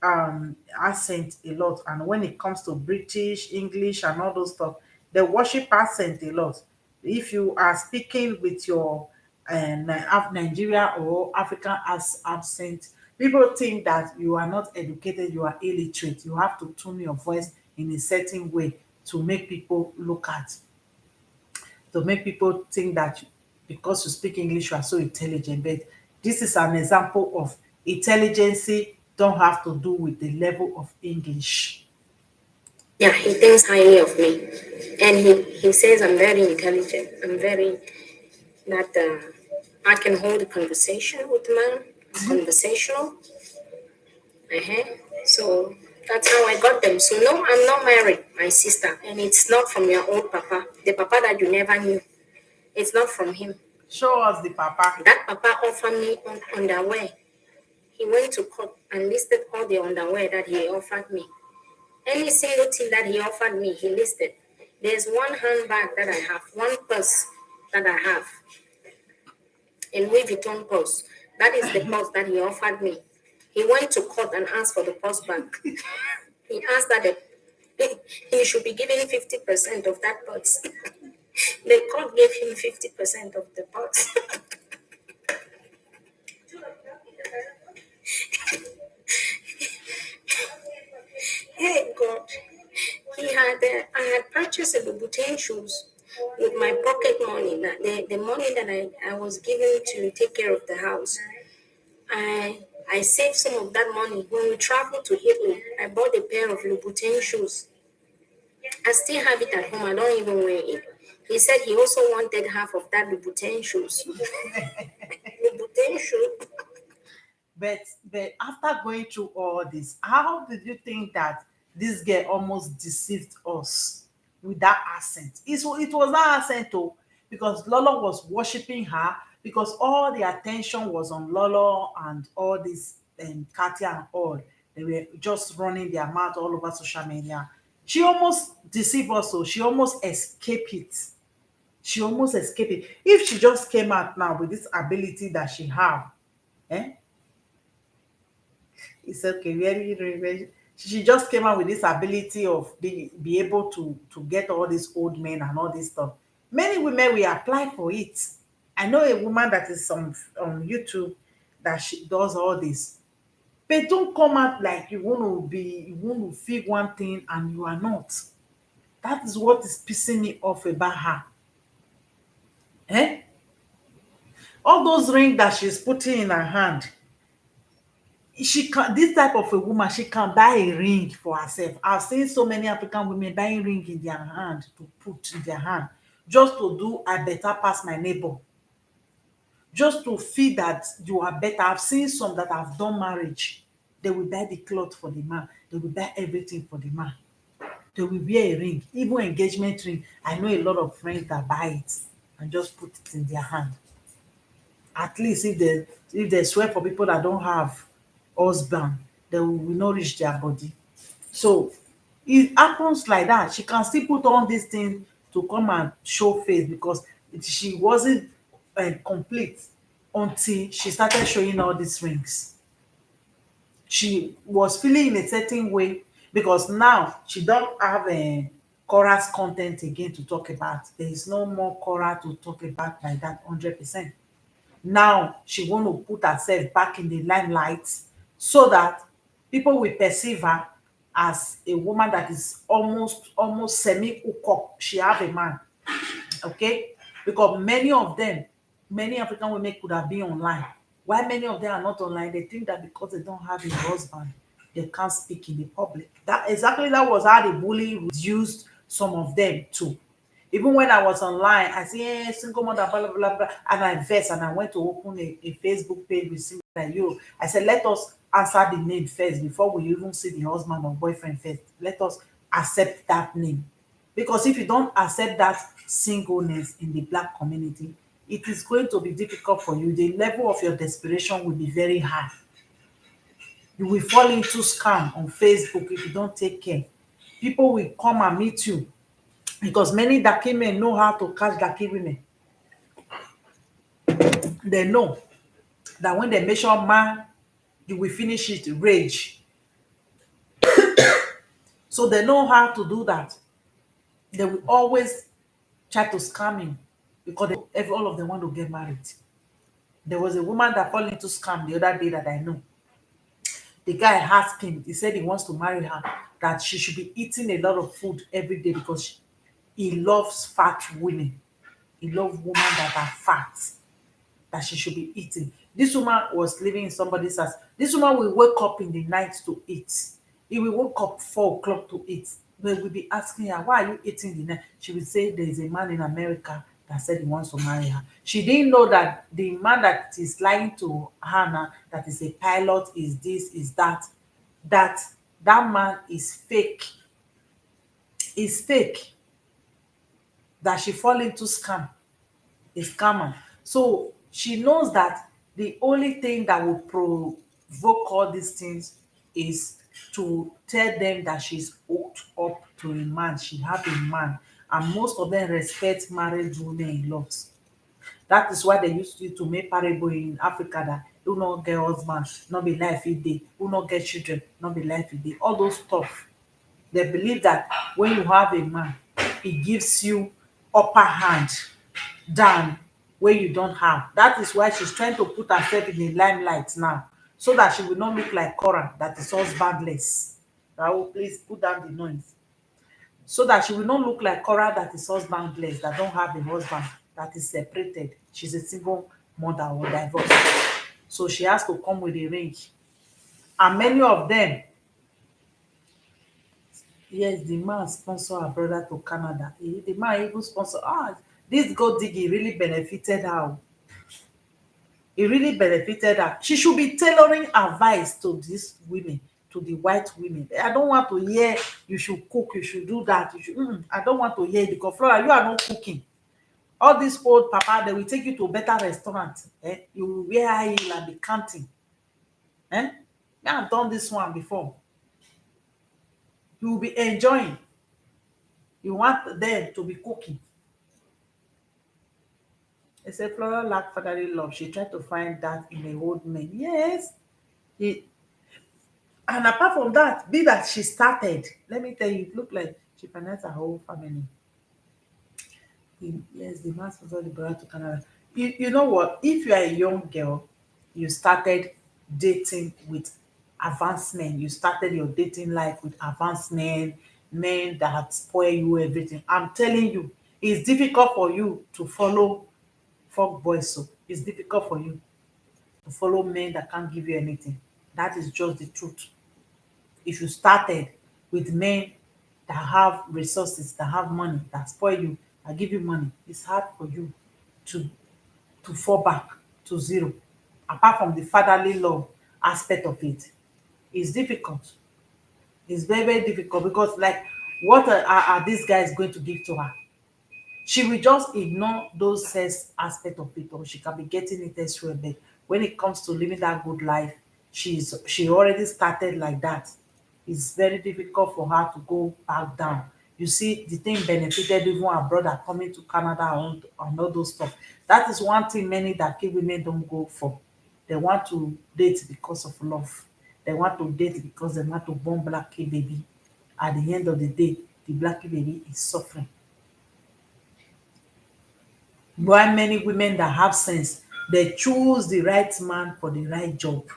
accent a lot, and when it comes to British English and all those stuff they worship accent a lot. If you are speaking with your Nigeria or African accent, people think that you are not educated, you are illiterate. You have to tune your voice in a certain way to make people look at, to make people think that because you speak English, you are so intelligent. But this is an example of intelligence don't have to do with the level of English. Yeah, he thinks highly of me. And he says I'm very intelligent. I'm very, that I can hold a conversation with a man. I'm conversational. Uh-huh. So that's how I got them. So no, I'm not married, my sister. And it's not from your old papa. The papa that you never knew. It's not from him. Show us the papa. That papa offered me underwear. He went to court and listed all the underwear that he offered me. Any single thing that he offered me, he listed. There's one handbag that I have, one purse that I have, a Louis Vuitton purse. That is the purse that he offered me. He went to court and asked for the purse back. He asked that he should be given 50% of that purse. The court gave him 50% of the purse. Hey God, I had purchased a Louboutin shoes with my pocket money, the money that I was given to take care of the house. I saved some of that money. When we traveled to Italy, I bought a pair of Louboutin shoes. I still have it at home. I don't even wear it. He said he also wanted half of that Louboutin shoes. Louboutin shoe. But after going through all this, how did you think that this girl almost deceived us with that accent? It was that accent oh, because Lolo was worshiping her because all the attention was on Lolo and all this Katia and all. They were just running their mouth all over social media. She almost deceived us, so she almost escaped it. She almost escaped it. If she just came out now with this ability that she have, eh? It's okay. Very, very, very. She just came out with this ability of be able to get all these old men and all this stuff. Many women will apply for it. I know a woman that is on YouTube that she does all this. But don't come out like you want to feel one thing and you are not. That is what is pissing me off about her. Eh? All those rings that she's putting in her hand, she can this type of a woman she can buy a ring for herself. I've seen so many African women buying ring in their hand to put in their hand just to do I better pass my neighbor, just to feel that you are better. I've seen some that have done marriage, they will buy the cloth for the man, they will buy everything for the man, they will wear a ring, even engagement ring. I know a lot of friends that buy it and just put it in their hand. At least if they swear for people that don't have husband, they will not reach their body. So it happens like that. She can still put on this thing to come and show face because she wasn't complete until she started showing all these rings. She was feeling in a certain way. because now she don't have a Korra's content again to talk about. There is no more Korra to talk about like that 100%. Now she want to put herself back in the limelight so that people will perceive her as a woman that is almost semi hook up. She have a man, okay? Because many of them, many African women could have been online. Why many of them are not online? They think that because they don't have a husband, they can't speak in the public. That was how the bully reduced some of them too. Even when I was online, I say, hey, single mother, blah, blah, blah, blah, and I versed and I went to open a Facebook page with single like you. I said, let us answer the name first before we even see the husband or boyfriend first. Let us accept that name. Because if you don't accept that singleness in the black community, it is going to be difficult for you. The level of your desperation will be very high. You will fall into scam on Facebook if you don't take care. People will come and meet you because many Daki men know how to catch Daki women. They know that when they measure man, you will finish it rage. So they know how to do that. They will always try to scam him because all of them want to get married. There was a woman that fell into scam the other day that I know. The guy asked him, he said he wants to marry her, that she should be eating a lot of food every day because he loves fat women. He loves women that are fat, that she should be eating. This woman was living in somebody's house. This woman will wake up in the night to eat. He will wake up 4 o'clock to eat. They will be asking her, why are you eating the night? She will say there is a man in America that said he wants to marry her. She didn't know that the man that is lying to her now, that is a pilot, is this, is that, that that man is fake. Is fake. That she fall into scam. A scammer. So she knows that the only thing that will provoke all these things is to tell them that she's hooked up to a man. She have a man. And most of them respect married women a lot. That is why they used to make parable in Africa that who not get husband, not be life a day, who not get children, not be life a day. All those stuff. They believe that when you have a man, it gives you upper hand than when you don't have. That is why she's trying to put herself in the limelight now, so that she will not look like Korra, that is husbandless. Rahul, please put down the noise. So that she will not look like Korra, that is husbandless, that don't have a husband, that is separated. She's a single mother or divorced. So she has to come with a range. And many of them, yes, the man sponsor her brother to Canada. The man even sponsor, this gold digging really benefited her. It really benefited her. She should be tailoring advice to these women, to the white women. I don't want to hear you should cook, you should do that. You should, I don't want to hear it because Flora, you are not cooking. All this old papa, they will take you to a better restaurant. You will wear high heel and be counting. Eh? I have done this one before. You will be enjoying. You want them to be cooking. They say Flora lack fatherly love. She tried to find that in a old man. Yes. He, and apart from that, be that she started, let me tell you, it looked like she financed her whole family. Yes, the man sponsored the brother to Canada. You know what? If you are a young girl, you started dating with advancement, you started your dating life with advancement, men that spoil you everything. I'm telling you, it's difficult for you to follow fuck boys. So it's difficult for you to follow men that can't give you anything. That is just the truth. If you started with men that have resources, that have money, that spoil you, that give you money, it's hard for you to fall back to zero. Apart from the fatherly love aspect of it, it's difficult. It's very, very difficult because, like, what are these guys going to give to her? She will just ignore those sex aspect of it, or she can be getting it elsewhere. But when it comes to living that good life, she already started like that. It's very difficult for her to go back down. You see, the thing benefited even her brother coming to Canada and all those stuff. That is one thing many that women don't go for. They want to date because of love. They want to date because they want to born black baby. At the end of the day, the black baby is suffering. Why many women that have sense, they choose the right man for the right job.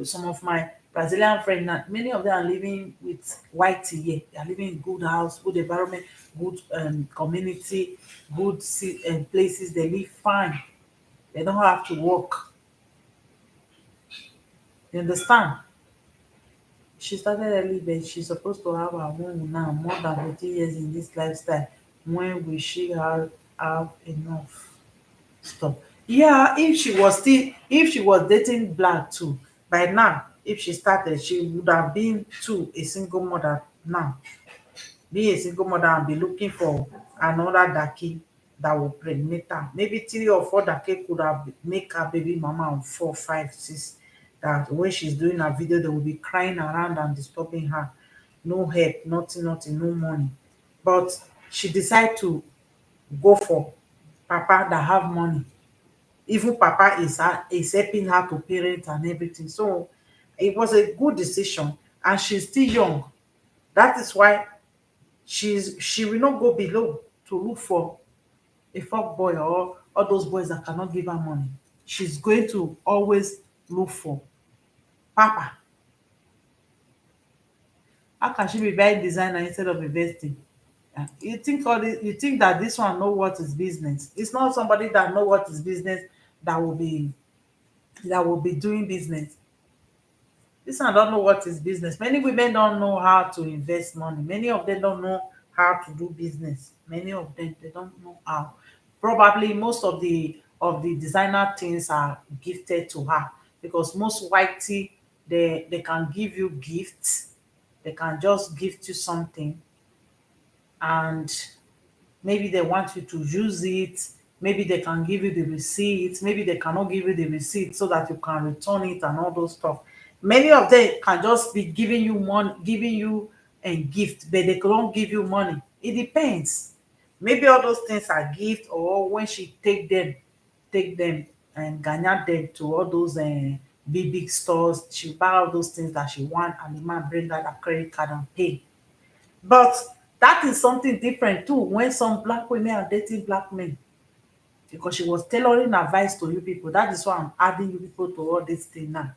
Some of my Brazilian friends now, many of them are living with white here. They are living in good house, good environment, good community, good places. They live fine. They don't have to work. You understand? She started early, but she's supposed to have her own now, more than 40 years in this lifestyle. When will she have enough? Stop. Yeah, if she was dating black too, by now, if she started, she would have been too a single mother now. Be a single mother and be looking for another daki that will pregnate her. Maybe 3 or 4 daki could have make her baby mama of 4, 5, 6. That when she's doing her video, they will be crying around and disturbing her. No help, nothing, nothing, no money. But she decided to go for papa that have money. Even papa is helping her to parent and everything. So it was a good decision, and she's still young. That is why she will not go below to look for a fuck boy or all those boys that cannot give her money. She's going to always look for papa. How can she be buying designer instead of investing? You think that this one know what is business? It's not somebody that know what is business that will be doing business. This one don't know what is business. Many women don't know how to invest money. Many of them don't know how to do business. Many of them they don't know how. Probably most of the designer things are gifted to her because most whitey they can give you gifts. They can just gift you something and maybe they want you to use it, maybe they can give you the receipt, maybe they cannot give you the receipt so that you can return it and all those stuff. Many of them can just be giving you money, giving you a gift, but they can't give you money. It depends. Maybe all those things are gift, or when she take them and ganya them to all those big stores, she buy all those things that she want and the man bring out a credit card and pay. But that is something different too when some black women are dating black men, because she was tailoring advice to you people. That is why I'm adding you people to all this thing now.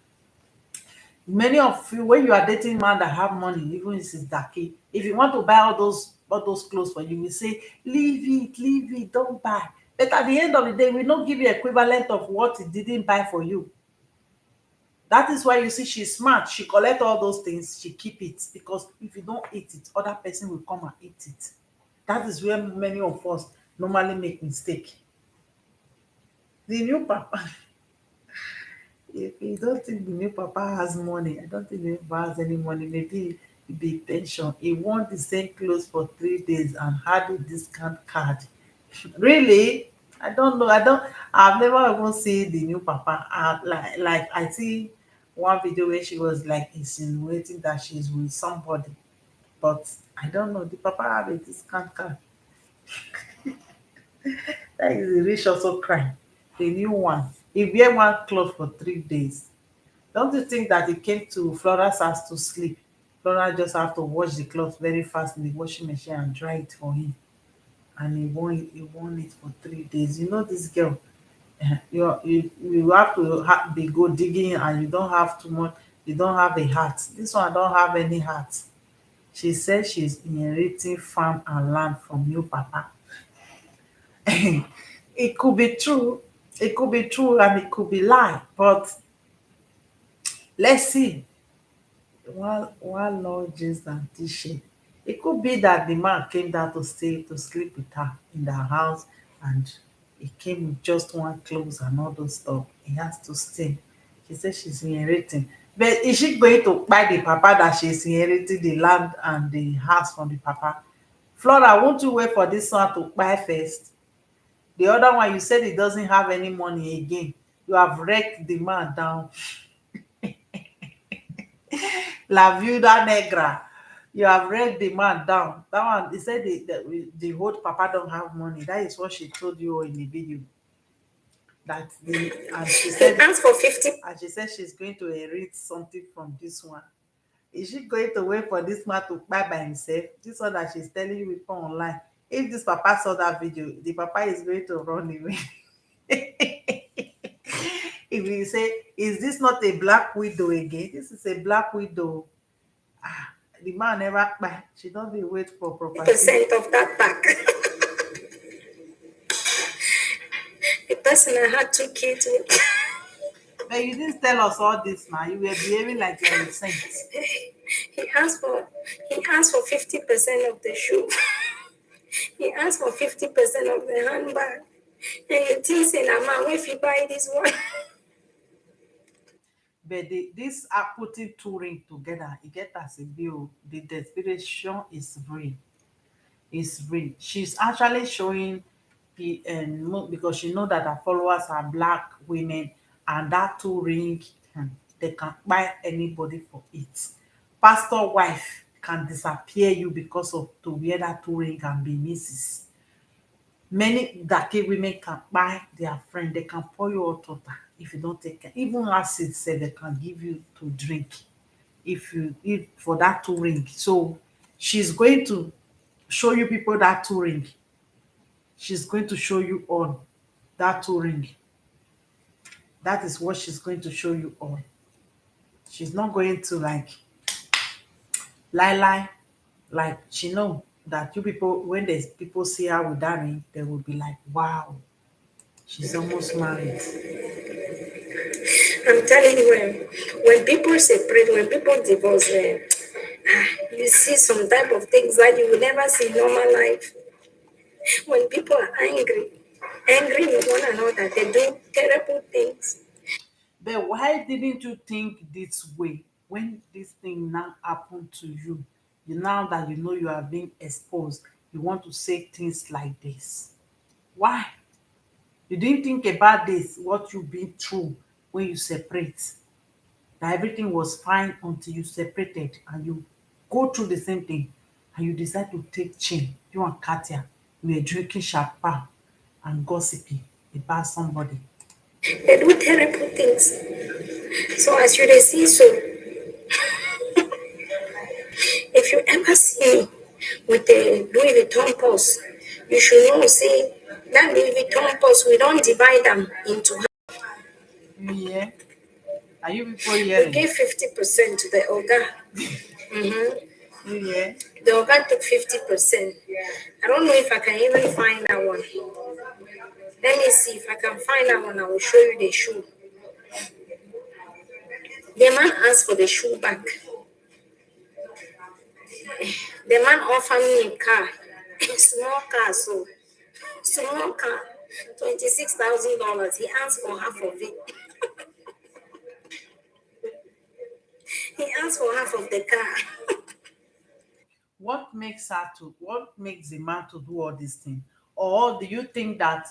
Many of you, when you are dating man that have money, even if it's daki, if you want to buy all those clothes for you, we say, leave it, don't buy. But at the end of the day, we don't give you equivalent of what he didn't buy for you. That is why you see she's smart. She collect all those things, she keep it. Because if you don't eat it, other person will come and eat it. That is where many of us normally make mistake. The new papa, if you don't think the new papa has money, I don't think the new papa has any money. Maybe it be pension. He want the same clothes for 3 days and had a discount card. Really? I don't know. I've never even seen the new papa. Like I see one video where she was like insinuating that she's with somebody. But I don't know. The papa have a discount card. That is a rich also crime. The new one. He wear one cloth for 3 days. Don't you think that he came to Flora's house to sleep? Flora just have to wash the cloth very fast in the washing machine and dry it for him. And he won it for 3 days. You know this girl. You have to be go digging and you don't have too much. You don't have a heart. This one don't have any heart. She said she's inheriting farm and land from new papa. It could be true. It could be true and it could be lie. But let's see. One lodges and t-shirt. It could be that the man came down to stay to sleep with her in the house and he came with just one clothes and all those stuff. He has to stay. She said she's inheriting. But is she going to buy the papa that she's inheriting the land and the house from the papa? Flora, won't you wait for this one to buy first? The other one, you said he doesn't have any money again. You have wrecked the man down. La Viuda Negra. You have read the man down. That one, he said the whole papa don't have money. That is what she told you in the video. That the He asked for 50. and she said she's going to inherit something from this one. Is she going to wait for this man to buy by himself? This one that she's telling you people online. If this papa saw that video, the papa is going to run away. If you say, is this not a black widow again? This is a black widow. Ah, the man never buy. She don't be wait for property. percent of that back. The person I had 2 kids with. But you didn't tell us all this now. You were behaving like you're a saint. He asked for he asked for 50% of the shoe. He asked for 50% of the handbag. And you think say na man if you buy this one. But this are putting two rings together. It get as a bill. The desperation is real. It's real. She's actually showing because she know that her followers are black women, and that two ring, they can buy anybody for it. Pastor wife can disappear you because of to wear that two ring and be missus. Many Dake women can buy their friend, they can pour you hot water if you don't take care. Even acid say they can give you to drink if you if for that two ring. So she's going to show you people that two ring. She's going to show you all that two ring. That is what she's going to show you all. She's not going to like lie. Like she know that you people when there's people see her with that ring, they will be like, wow, she's almost married. I'm telling you, when people separate, when people divorce, you see some type of things that you will never see in normal life. When people are angry with one another, they do terrible things. But why didn't you think this way when this thing now happened to you? You now that you know you are being exposed, you want to say things like this. Why? You didn't think about this, what you've been through when you separate. That everything was fine until you separated and you go through the same thing and you decide to take chain. You and Katia, you were drinking champagne and gossiping about somebody. They do terrible things. So as you dey see so, if you ever see me with a Louis Vuitton purse, you should know say that Louis Vuitton purse we don't divide them into half. You hear? Are you people We hearing? gave 50% to the Oga. You hear? The Oga took 50%. I don't know if I can even find that one. Let me see if I can find that one. I will show you the shoe. The man asked for the shoe back. The man offered me a car, a small car, so small car, $26,000. He asked for half of it. He asked for half of the car. What makes the man to do all these things? Or do you think that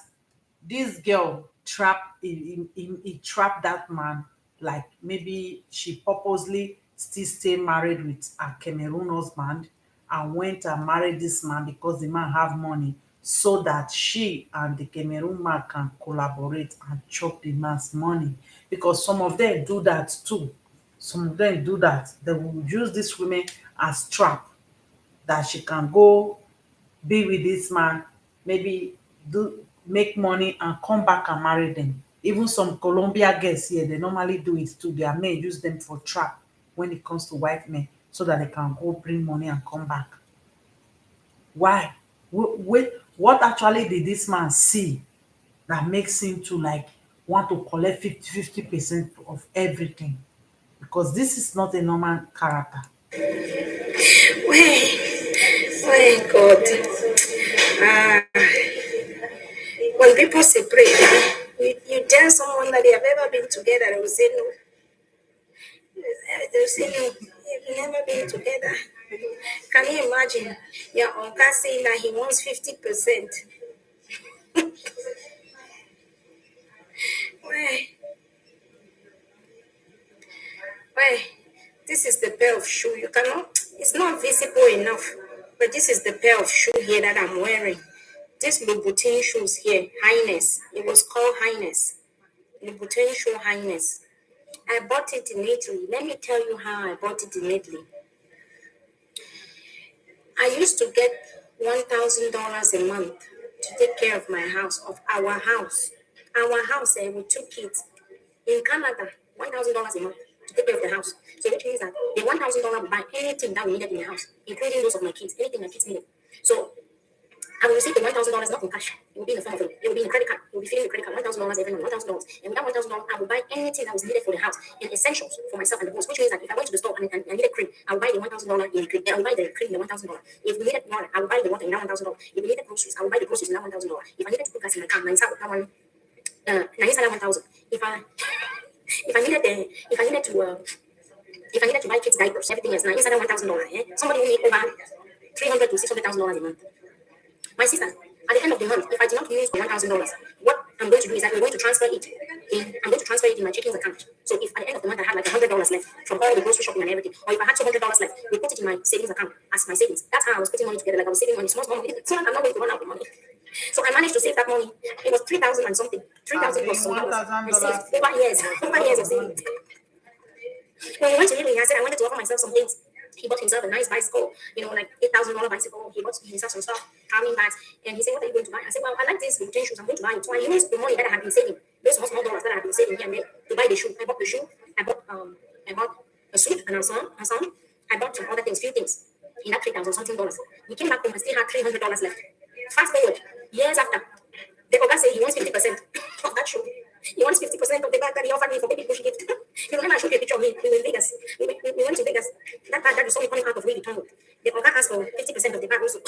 this girl he trapped that man, like maybe she purposely still stay married with a Cameroon husband and went and married this man because the man have money so that she and the Cameroon man can collaborate and chop the man's money, because some of them do that too. Some of them do that. They will use these women as trap that she can go be with this man, maybe do make money and come back and marry them. Even some Colombia girls here, they normally do it too. Their men use them for trap when it comes to white men so that they can go bring money and come back. Why? What actually did this man see that makes him to like want to collect 50% of everything? Because this is not a normal character. Why God? Ah, when people separate, you tell someone that they have ever been together, they will say no. They will say no. You've never been together. Can you imagine your uncle saying that he wants 50%? Why? Why? This is the pair of shoe. You cannot, it's not visible enough. But this is the pair of shoe here that I'm wearing. This Louboutin shoes here, Highness. It was called Highness. Louboutin shoe Highness. I bought it in Italy. Let me tell you how I bought it in Italy. I used to get $1,000 a month to take care of my house, of our house. Our house with two kids in Canada, $1,000 a month to take care of the house. So which means that the $1,000 will buy anything that we needed in the house, including those of my kids, anything my kids needed. So I will receive the $1,000 not in cash. It will be in the form of it will be in a credit card. It will be filling the credit card $1,000 every month, $1,000. And with that $1,000, I will buy anything that was needed for the house and essentials for myself and the boys. Which means that if I went to the store and I needed cream, I will buy the $1,000 in cream. I will buy the cream in the $1,000. If we needed water, I will buy the water in that $1,000. If we needed groceries, I will buy the groceries in that $1,000. If I needed to put gas in my car, that one, that 1,000. If I needed to if I needed to buy kids diapers, everything else, now inside that $1,000, somebody will make over $300 to $600,000 a month. My sister, at the end of the month, if I do not use the $1,000, what I'm going to do is that I'm going to transfer it. I'm going to transfer it in my checking account. So if at the end of the month I had like $100 left from all the grocery shopping and everything, or if I had $200 left, we put it in my savings account as my savings. That's how I was putting money together. Like I was saving money, small, small money, so that I'm not going to run out of money. So I managed to save that money. It was 3,000 and something, 3,000 plus Having some one dollars. thousand I saved dollars over years of saving. When we went to Italy, I said I wanted to offer myself some things. He bought himself a nice bicycle, like $8,000 bicycle. He bought himself some stuff, traveling bags. And he said, "What are you going to buy?" I said, "Well, I like these Louboutin shoes. I'm going to buy it." So I used the money that I had been saving, those small dollars that I had been saving here and there, to buy the shoe. I bought the shoe. I bought a suit and a song. I bought some other things, few things in that 3,000 something dollars. We came back home. I still had $300 left. Fast forward years after, the Oga said he wants 50% of that shoe. He wants 50% of the bag that he offered me for baby push gift. You remember I showed you a picture of me. We were in Vegas. We went to Vegas. That bag that you saw me coming out of Louis Vuitton. The Oga asked for 50% of the bag also.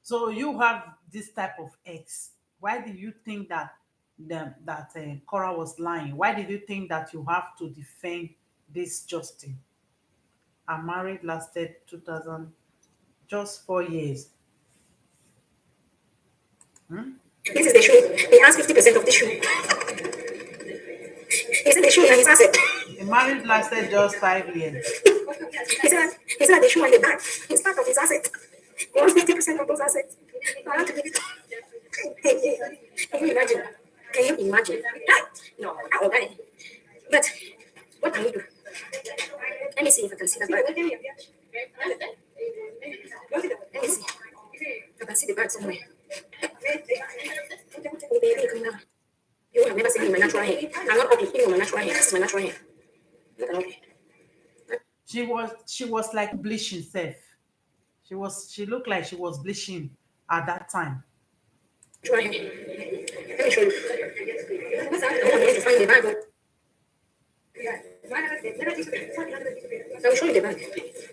So you have this type of ex. Why did you think that Cora was lying? Why did you think that you have to defend this Justin? Our marriage lasted 2000, just 4 years. This is the shoe. He asked 50% of the shoe. He said the shoe and his asset. The marriage lasted just 5 years. He said the shoe and the bag is part of his asset. He wants 50% of those assets. I have to give it. Can you imagine? Can you imagine? No, okay. But what can we do? Let me see if I can see the bird. Let me see. I can see the bird somewhere. Oh, baby, come down. You have never seen me in my natural hair. I'm not ugly, even with my natural hair. This is my natural hair. Look at ugly. She was like bleaching self. She looked like she was bleaching at that time. Natural hair. Let me show you. I'm going to find the bag. I will show you the bag.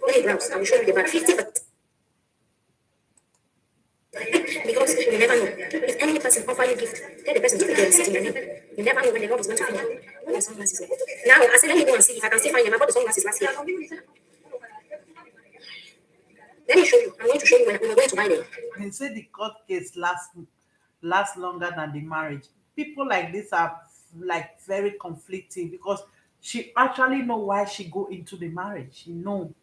Let me browse. I will show you the bag. 50%. Because you never know. If any person offer you gift, tell the person to put the receipt in your name. You never know when the Lord is going to find you. What are sunglasses here? Now, I said, let me go and see if I can still find them. I bought the sunglasses last year. Let me show you. I'm going to show you when we're going to buy them. They say the court case lasts longer than the marriage. People like this are like very conflicting because she actually know why she go into the marriage. She know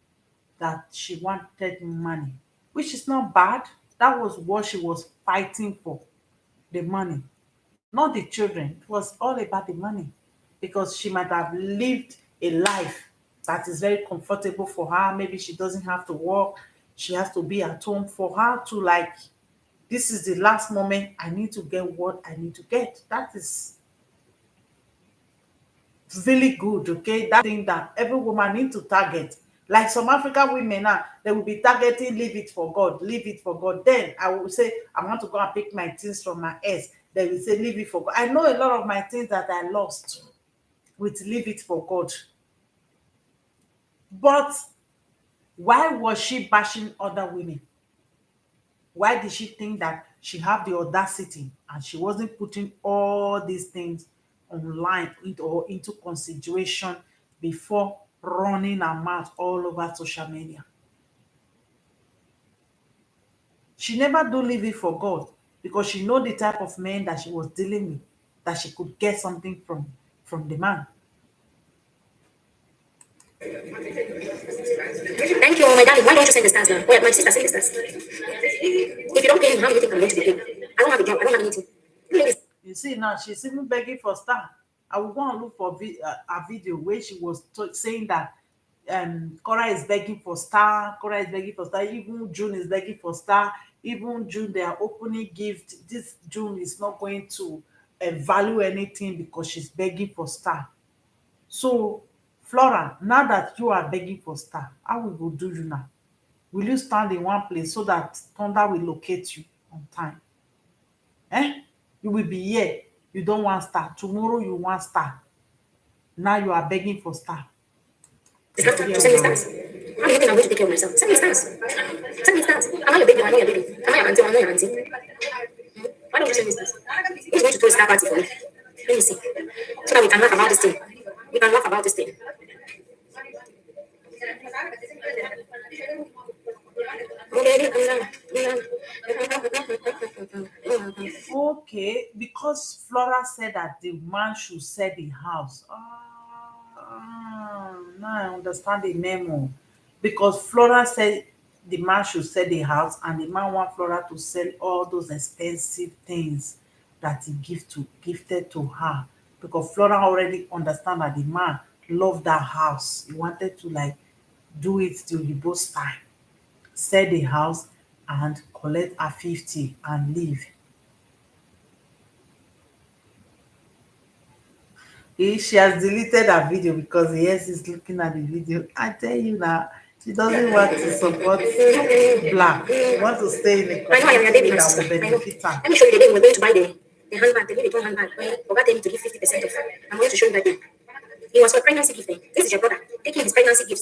that she wanted money, which is not bad. That was what she was fighting for, the money, not the children. It was all about the money because she might have lived a life that is very comfortable for her. Maybe she doesn't have to work. She has to be at home for her to like, this is the last moment I need to get what I need to get. That is really good, okay? That thing that every woman need to target. Like some African women now, they will be targeting, leave it for God, leave it for God. Then I will say, I want to go and pick my things from my ex. They will say, leave it for God. I know a lot of my things that I lost with leave it for God. But why was she bashing other women? Why did she think that she had the audacity and she wasn't putting all these things online or into consideration before running her mouth all over social media? She never do leave it for God because she know the type of men that she was dealing with, that she could get something from the man. Thank you, my darling. Why don't you send the stars now? Well, my sister, send the stars. If you don't pay me, how do you think I'm going to be paid? I don't have a job. I don't have anything. Please. You see now, she's even begging for star. I will go and look for a video where she was saying that Korra is begging for star, Korra is begging for star, even June is begging for star, even June they are opening gift. This June is not going to value anything because she's begging for star. So Flora, now that you are begging for star, how we go do you now? Will you stand in one place so that thunder will locate you on time? You will be here, you don't want star, tomorrow you want star, now you are begging for star. It's not time to send me stars. How do you think I'm going to take care of myself? Send me stars. Send me stars. Am I your baby? Am I your baby? Am I your auntie? Am I your auntie? Why don't you send me stars? Who's going to throw a star party for me? Let me see. So that we can laugh about this thing. We can laugh about this thing. Oh, baby, Okay, because Flora said that the man should sell the house. Now I understand the memo. Because Flora said the man should sell the house, and the man want Flora to sell all those expensive things that he gifted to her. Because Flora already understand that the man loved that house. He wanted to like do it the Oyibo style, sell the house and collect her 50 and leave. She has deleted her video because yes, he's looking at the video. I tell you now, she doesn't want to support black. She wants to stay in a I know I am your baby, community my that sister. will I know. benefit her. Let me show you the day we're going to buy the handbag, the Louis Vuitton handbag. Where Oga tell me to give 50% off. I'm going to show you that day. It was for pregnancy gift. This is your brother taking his pregnancy gifts.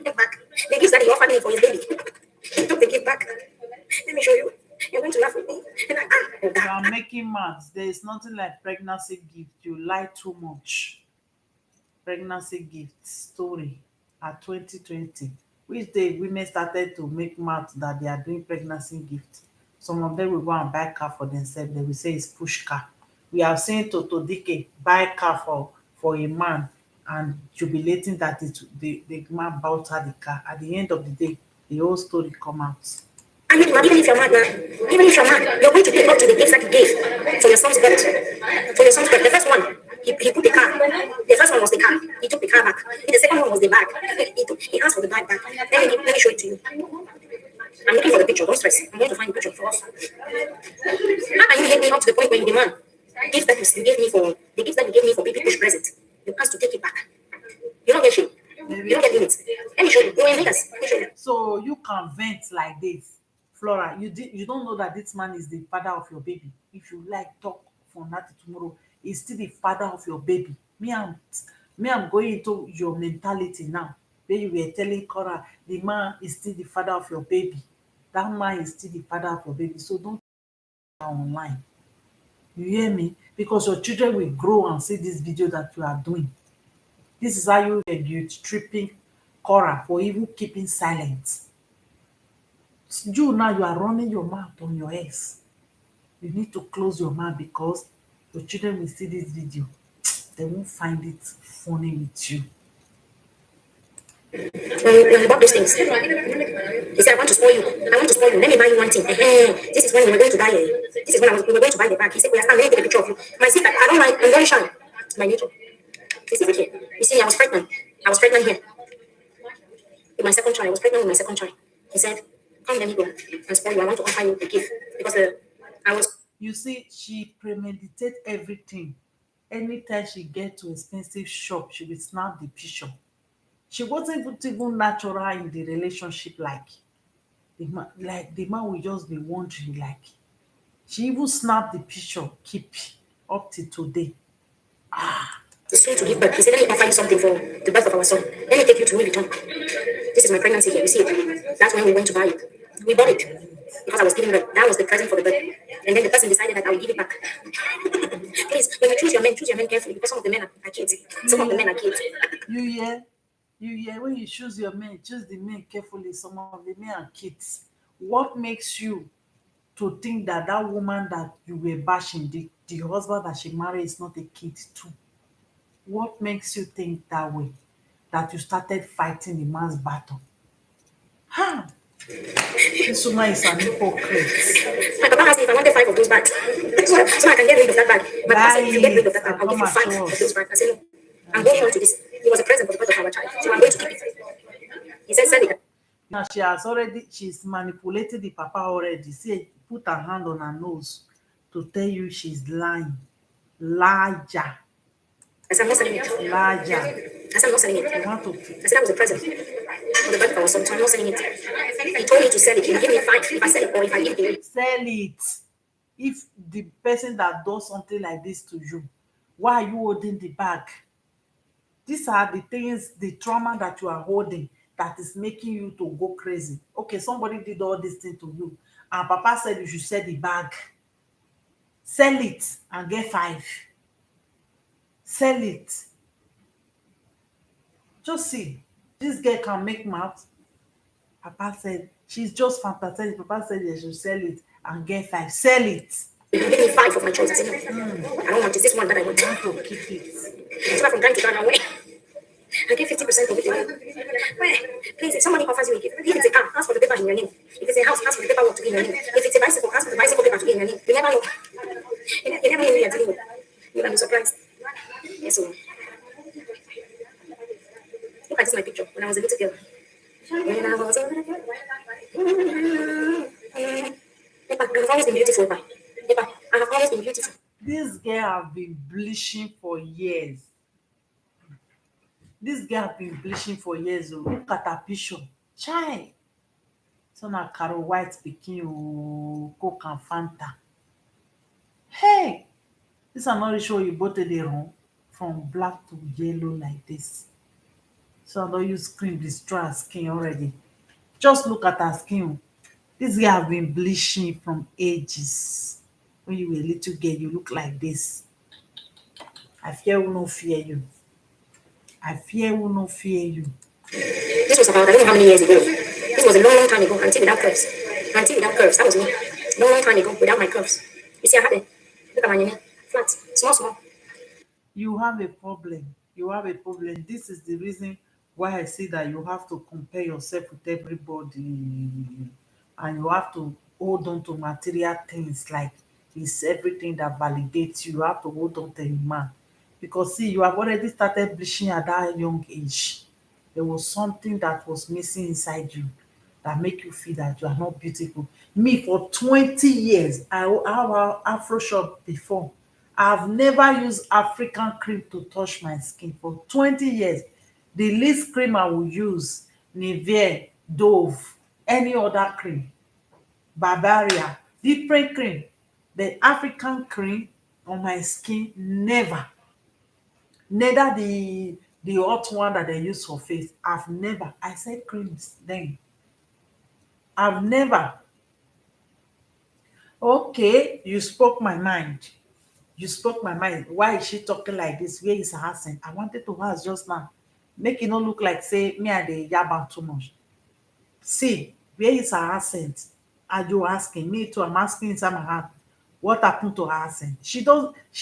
Take back. The gifts that he offered me for his baby. He took the gift back. Let me show you. You're going to laugh with me. And I, You Oga. are making mad. There is nothing like pregnancy gift. You lie too much. Pregnancy gift story at 2020, which day women started to make mouth that they are doing pregnancy gift. Some of them will go and buy car for themselves. They will say it's push car. We have seen Toto Dike buy car for a man and jubilating that the man bought her the car. At the end of the day, the whole story come out. And you, even if you're mad now, even if you're mad, you're going to live up to the gifts that he gave for your son's birth. For your son's birth. The first one, he put the car. The first one was the car. He took the car back. The second one was the bag. He asked for the bag back. Let me show it to you. I'm looking for the picture. Don't stress. I'm going to find the picture for us. How can you hate me up to the point where you demand gifts that you gave me for the gifts that you gave me for baby push present? You asked to take it back. You don't get shit. You don't get limits. Let me show you. You are in Vegas. Let me show you. So you can vent like this. Flora, you don't know that this man is the father of your baby. If you like talk from now to tomorrow, he's still the father of your baby. Me, I'm going into your mentality now. Where you were telling Cora the man is still the father of your baby. That man is still the father of your baby. So don't online. You hear me? Because your children will grow and see this video that you are doing. This is how you get guilt tripping Cora for even keeping silent. You now you are running your mouth on your ex. You need to close your mouth because your children will see this video. They won't find it funny with you. When you bought those things, he said, I want to spoil you. I want to spoil you. Let me buy you one thing. This is when we were going to buy this is when we were going to buy the bag. He said, we are standing, let me take a picture of you. My sister, I don't like, I'm very shy. It's my nature. This is it here. You see, I was pregnant. I was pregnant here. With my second child. I was pregnant with my second child. He said, come, let me go and spoil you. I want to offer you a gift. Because I was You see, she premeditate everything. Anytime she get to expensive shop, she will snap the picture. She wasn't even natural in the relationship the man will just be wondering like she even snapped the picture, keep up till today. soon to give birth. He said, let me offer you something for the birth of our son. Let me take you to Louis Vuitton. This is my pregnancy here. You see it? That's when we went to buy it. We bought it because I was giving birth. That was the present for the birth. And then the person decided that I will give it back. Please, when you choose your men carefully because some of the men are kids. Some You of the hear? men are kids. You hear? You hear? When you choose your men, choose the men carefully. Some of the men are kids. What makes you to think that that woman that you were bashing, the husband that she married is not a kid too? What makes you think that way? That you started fighting the man's battle? Ha! This woman is an hypocrite. My papa asked me if I wanted five of those bags. So I can get rid of that bag. My papa Buy said, if you get rid of it that bag, and I'll give come you and five show of those us. bags. I said, no. I'm holding on to this. It was a present for the birth of our child. So I'm going to keep it. He said, sell it. Now she's manipulated the papa already. See, put her hand on her nose to tell you she's lying. Liar. I said, I'm not selling it. Liar. I said, I'm not selling it. You want to I said, that was a present. For the birthday I was sold, so I'm not selling it. He told me to sell it. He will give me 5 if I sell it or if I give it. sell it. If the person that does something like this to you, why are you holding the bag? These are the things, the trauma that you are holding that is making you to go crazy. Okay, somebody did all this thing to you, and papa said you should sell the bag. Sell it and get 5. Sell it. Just see, this girl can make mouth. Papa said she's just fantasizing. Papa said they should sell it and get 5. Sell it. He will give me 5 of my choice. I said, no. I don't want this. This one that I want. You want to keep it. So from time to time, I wait. I get 50% of it. Where? Please, if somebody offers you a gift, if it's a car, ask for the paper in your name. If it's a house, ask for the paperwork to be in your name. If it's a bicycle, ask for the bicycle paper to be in your name. You never know. You never know who you're dealing with. You can be surprised. Yes, so. Look at this, my picture when I was a little girl. When I was a little girl. Peppa, I've always been beautiful, Peppa. Peppa, I have always been beautiful. This girl have been bleaching for years. This girl have been bleaching for years. Oh. Look at her picture. Chai. So na Carol White pikin o, Coke and Fanta. Hey, this are not show you both dey run from black to yellow like this. So I don use cream destroy her skin already. Just look at her skin. This girl have been bleaching from ages. When you were a little girl, you look like this. I fear who no fear you. I fear who no fear you. This was about, I don't know how many years ago. This was a long, long time ago. Auntie without curves. Auntie without curves. That was me. Long, long time ago without my curves. You see, I had it. Look at my name. Flat. Small, small. You have a problem. You have a problem. This is the reason why I say that you have to compare yourself with everybody, and you have to hold on to material things like it's everything that validates you. You have to hold on to a man. Because see, you have already started bleaching at that young age. There was something that was missing inside you that make you feel that you are not beautiful. Me, for 20 years, I have a Afro shop before. I've never used African cream to touch my skin for 20 years. The least cream I will use, Nivea, Dove, any other cream, Barbaria, different cream. The African cream on my skin, never. Neither the hot one that they use for face. I've never. I said creams then. I've never. Okay, you spoke my mind. You spoke my mind. Why is she talking like this? Where is her accent? I wanted to ask just now. Make it not look like say me and the yabba too much. See, where is her accent? Are you asking me too? I'm asking inside my heart. What happened to her accent? She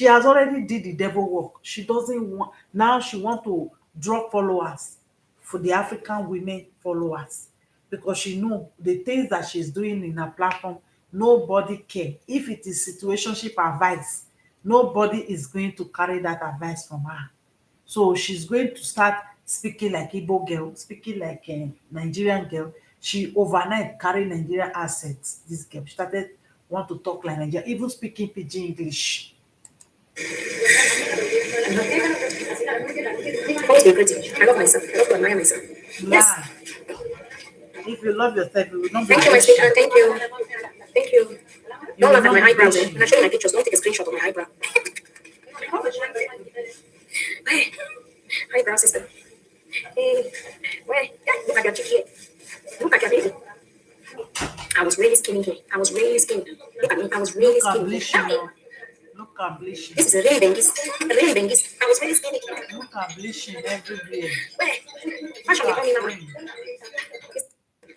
has already did the devil work. She doesn't want now she want to draw followers for the African women followers because she know the things that she's doing in her platform, nobody care. If it is situationship advice, nobody is going to carry that advice from her. So she's going to start speaking like Igbo girl, speaking like a Nigerian girl. She overnight carry Nigerian accents. This girl she started want to talk like Nigeria, even speaking pidgin English. Always be pretty. I love myself. I love to admire myself. Yes. Lie. If you love yourself, you will not be Thank you, my blushing. sweetheart. Thank you. Thank you. You Don't will laugh at not my be eyebrows. blushing. When I show you my pictures, don't take a screenshot of my eyebrow. Hey, eyebrow sister. Hey, where? Look at your cheek here. Look at your baby. I was really skinny here. I was really skinny. Look at me. I was really Look at skinny. bleaching now. Look at bleaching. This is a really bengis. A really bengis. I was really skinny. Look at bleaching everywhere. Where? Look Fashion before me at now. cream.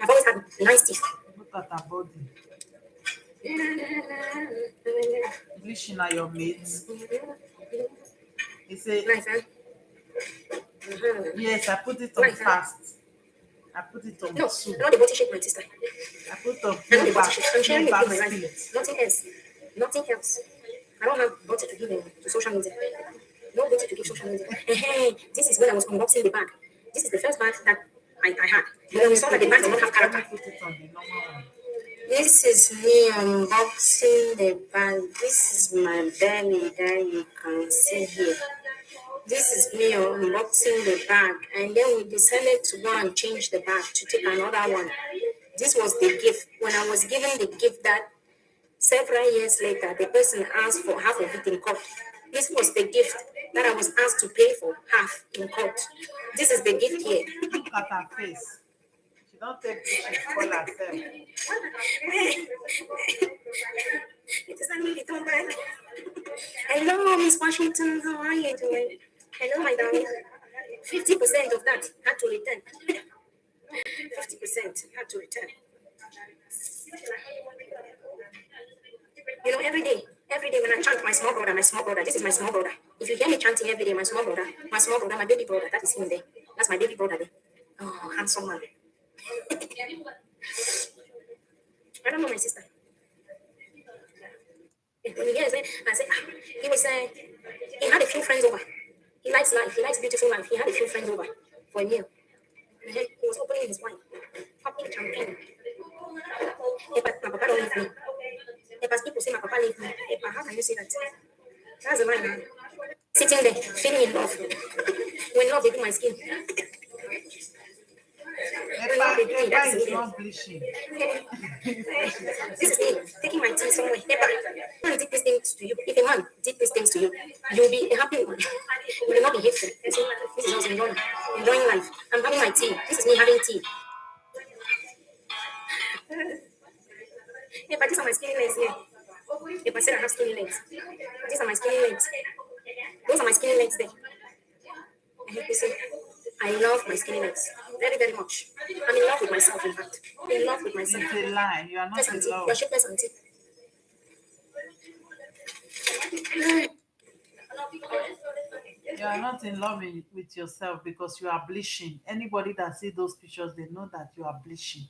I've always had nice teeth. Look at her body. Bleaching are your mates. He say, Nice, huh? yes, I put it on Nice, huh? fast. I put it on No, two. not the body shape, my sister. I put on I know the playback, body shape. I'm sharing with you my playback life. speed. Nothing else. Nothing else. I don't have body to give to social media. No body to give social media. Hey, this is when I was unboxing the bag. This is the first bag that I had. We saw that the bag did not have let me character. put it on the normal one. This is me unboxing the bag. This is my belly that you can see here. This is me unboxing the bag, and then we decided to go and change the bag to take another one. This was the gift. When I was given the gift that several years later, the person asked for half of it in court. This was the gift that I was asked to pay for half in court. This is the gift here. Look at her face. She don't take bleaching spoil herself. It is a little bag. Hello, Miss Washington. How are you doing? Hello, my darling. 50% of that had to return. 50% had to return. Every day when I chant my small brother, this is my small brother. If you hear me chanting every day, my small brother, my baby brother, that is him there. That's my baby brother there. Oh, handsome man. I don't know my sister. When he hears it, I say, he was he had a few friends over. He likes life. He likes beautiful life. He had a few friends over for a meal. And then he was opening his wine, popping champagne. Hey, but my papa don't leave me. Hey, but people say my papa leave me. Hey, but how can you say that? That's the line, man. Sitting there, feeling in love. When love, they do my skin. When love, they do me. Epa That is is me. not bleaching. This is me taking my tea somewhere. Hey, but man did these things to you. If a man did these things to you, you'll be a happy one. You will not be hateful. This is us enjoying life. I'm having my tea. This is me having tea. Yeah, but these are my skinny legs here. If I said I have skinny legs, these are my skinny legs. Those are my skinny legs there. I hope you see. I love my skinny legs very, very much. I'm in love with myself, in fact. I'm in love with myself. It's a lie. You are not Yes, in auntie. love. You're shapeless, auntie. You are not in love with yourself because you are bleaching. Anybody that see those pictures, they know that you are bleaching.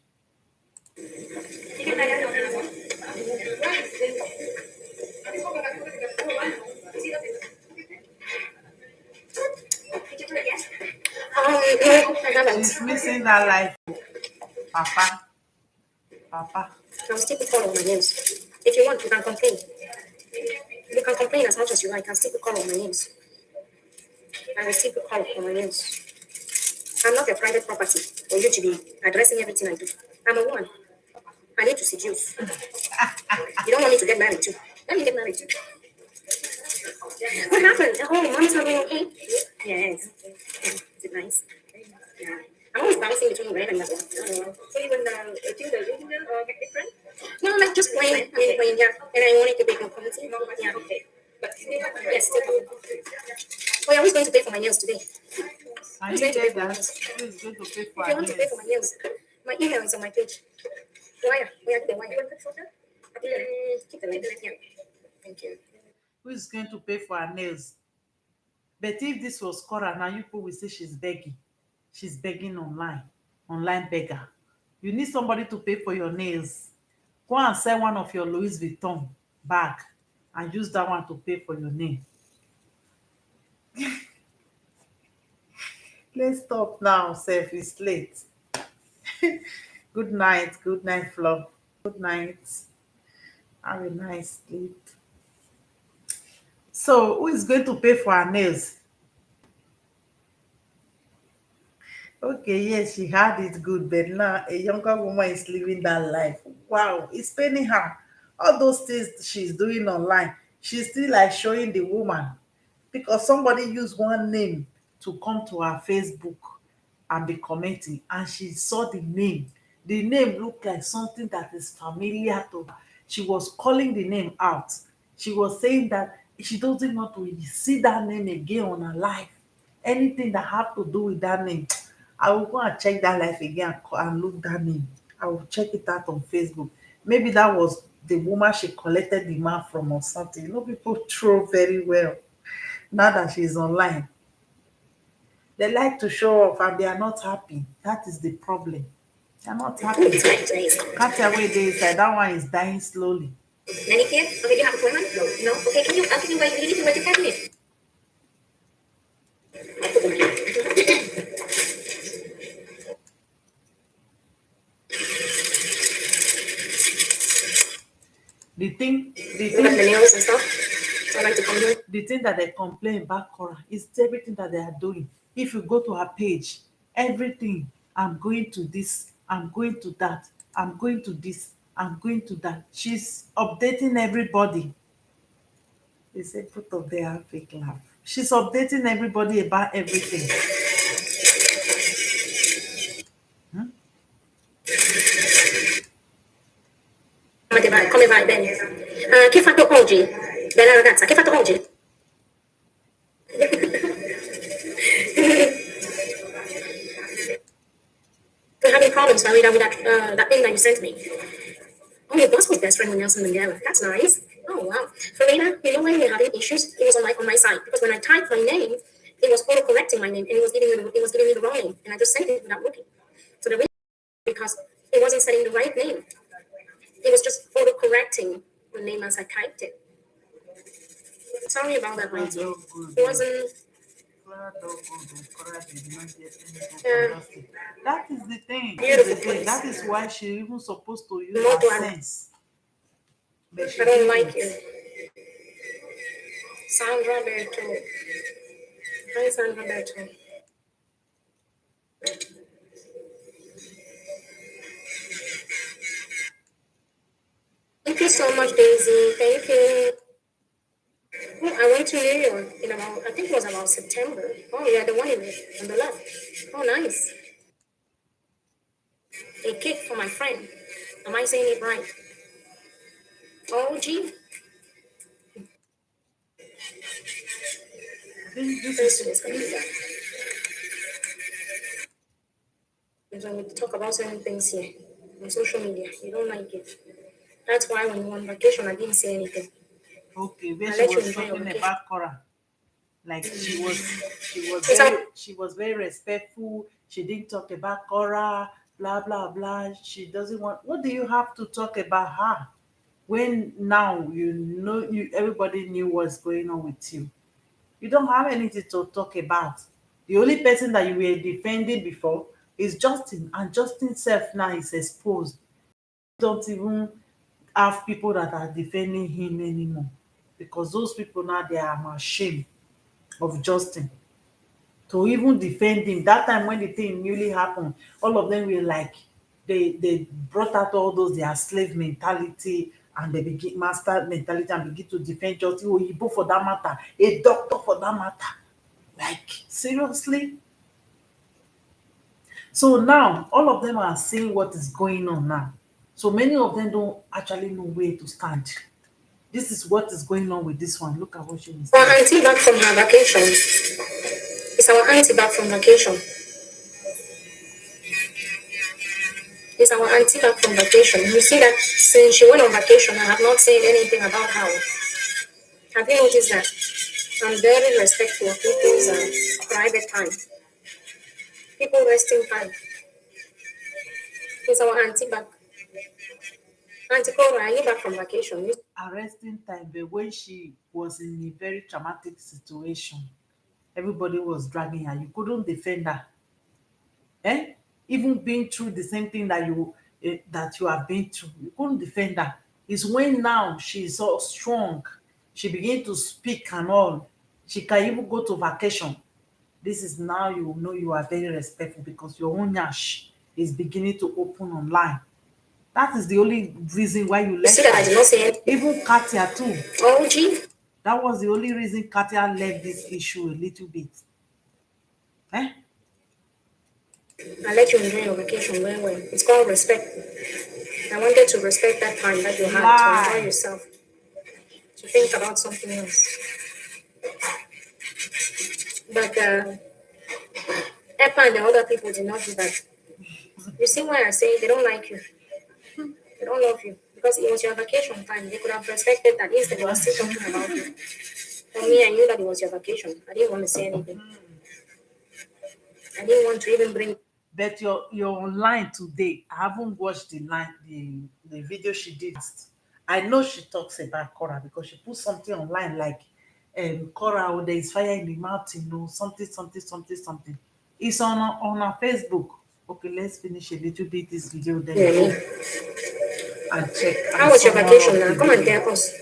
I haven't. She's missing that life. Papa, Papa. I'll still put color on my nails. If you want, you can complain. You can complain as much as you like. I'll still put color on my nails. I will still put color on my nails. I'm not a private property for you to be addressing everything I do. I'm a woman. I need to seduce. You don't want me to get married too. Let me get married too. What happened? Oh, mom's not doing okay. Yes. Is it nice? Yeah. I'm always bouncing between red and yellow. So you will choose the original or make different? No, like just plain. I mean, plain, yeah. And I want it to be comfy. Yeah. Okay. But yes, still comfy. Oh, yeah, who's going to pay for my nails today? And Who's you going to pay get for my that? nails? Who is going to pay If for you our want to pay for my nails? nails, my email is on my page. Wire. We are the wire. Keep the link. Yeah. Thank you. Who is going to pay for our nails? But if this was Cora, now you people will say she's begging. She's begging online. Online beggar. You need somebody to pay for your nails. Go and sell one of your Louis Vuitton bag and use that one to pay for your nail. Let's stop now, Seth. It's late. Good night. Good night, Flo. Good night. Have a nice sleep. So, who is going to pay for our nails? Okay, yes, she had it good, but now a younger woman is living that life. Wow, it's paining her. All those things she's doing online, she's still like showing the woman because somebody used one name to come to her Facebook and be commenting, and she saw the name. The name looked like something that is familiar to her. She was calling the name out. She was saying that she doesn't want to see that name again on her life. Anything that have to do with that name, I will go and check that life again and look that name. I will check it out on Facebook. Maybe that was the woman she collected the man from or something. You know, people throw very well now that she's online. They like to show off and they are not happy. That is the problem. They're not happy. Katia way they inside, that one is dying slowly. Manicure? Okay, do you have appointment? No. No? Okay, I'll give you wait. You need to wait 5 minutes. I like to come here. The thing that they complain about Cora is everything that they are doing. If you go to her page, everything, I'm going to this, I'm going to that, I'm going to this, I'm going to that. She's updating everybody. They say put up there fake laugh. She's updating everybody about everything. Hmm? Come vai bene. Che fatto oggi? Bella ragazza, che fatto oggi? We're having problems, Marita, with that thing that you sent me. Oh, your boss was best friend with Nelson Mandela. That's nice. Oh wow. Farina, you know when we're having issues, it was on my side because when I typed my name, it was auto correcting my name and it was giving me the wrong name and I just sent it without looking. So the reason because it wasn't setting the right name. It was just auto correcting the name as I typed it. Sorry about that, my Cora dear. dog good. It wasn't Cora dog good. Cora did not get anything uh, fantastic. That is the thing. That is the beautiful thing. place. That is why she even supposed to use More her to add. sense, but I she don't like you. didn't. Sandra Berto. Hi, Sandra Berto. Thank you so much, Daisy. Thank you. Oh, I went to New York in about, I think it was about September. Oh, yeah, the one on the left. Oh, nice. A cake for my friend. Am I saying it right? Oh, gee. I think this Very is soon it's going to be this. that. Because when we talk about certain things here on social media, you don't like it. That's why when you were on vacation, I didn't say anything. Okay, where I she let you was enjoy your talking vacation. about Cora, like It's our, she was very respectful. She didn't talk about Cora, blah blah blah. She doesn't want. What do you have to talk about her when now you know you everybody knew what's going on with you? You don't have anything to talk about. The only person that you were defending before is Justin, and Justin self now is exposed. Don't even have people that are defending him anymore because those people now they are ashamed of Justin to even defend him. That time when the thing newly happened, all of them were like they brought out all those their slave mentality and they begin master mentality and begin to defend Justin. Oyibo for that matter, a doctor for that matter. Like seriously. So now all of them are seeing what is going on now. So many of them don't actually know where to stand. This is what is going on with this one. Look at what she was our saying. auntie back from her vacation. It's our auntie back from vacation. It's our auntie back from vacation. You see that since she went on vacation, I have not said anything about her. Have you noticed that? I'm very respectful of people's private time. People resting time. It's our auntie back. Auntie Cora, are you back from vacation? Arresting time, but when she was in a very traumatic situation, everybody was dragging her. You couldn't defend her. Eh? Even being through the same thing that you have been through, you couldn't defend her. It's when now she's so strong, she begin to speak and all. She can even go to vacation. This is now you know you are very respectful because your own yash is beginning to open online. That is the only reason why you You see left that I her. did not say anything. Even Katia too. Oh, gee. That was the only reason Katia left this issue a little bit. Eh? I let you enjoy your vacation very well. It's called respect. I wanted to respect that time that you had to enjoy Lie. yourself, to think about something else. But Epa and the other people did not do that. You see why I say they don't like you, they don't love you, because it was your vacation time. They could have respected that instead they were still talking about you. For me, I knew that it was your vacation. I didn't want to say anything. I didn't want to even bring. But you're online today. I haven't watched the video she did. I know she talks about Cora because she put something online like Cora, oh, there is fire in the mountain, no, something, something, something, something. It's on her Facebook. Okay, let's finish a little bit this video, then go Really. and check How and was your summary vacation up now? the Come and video. tell us.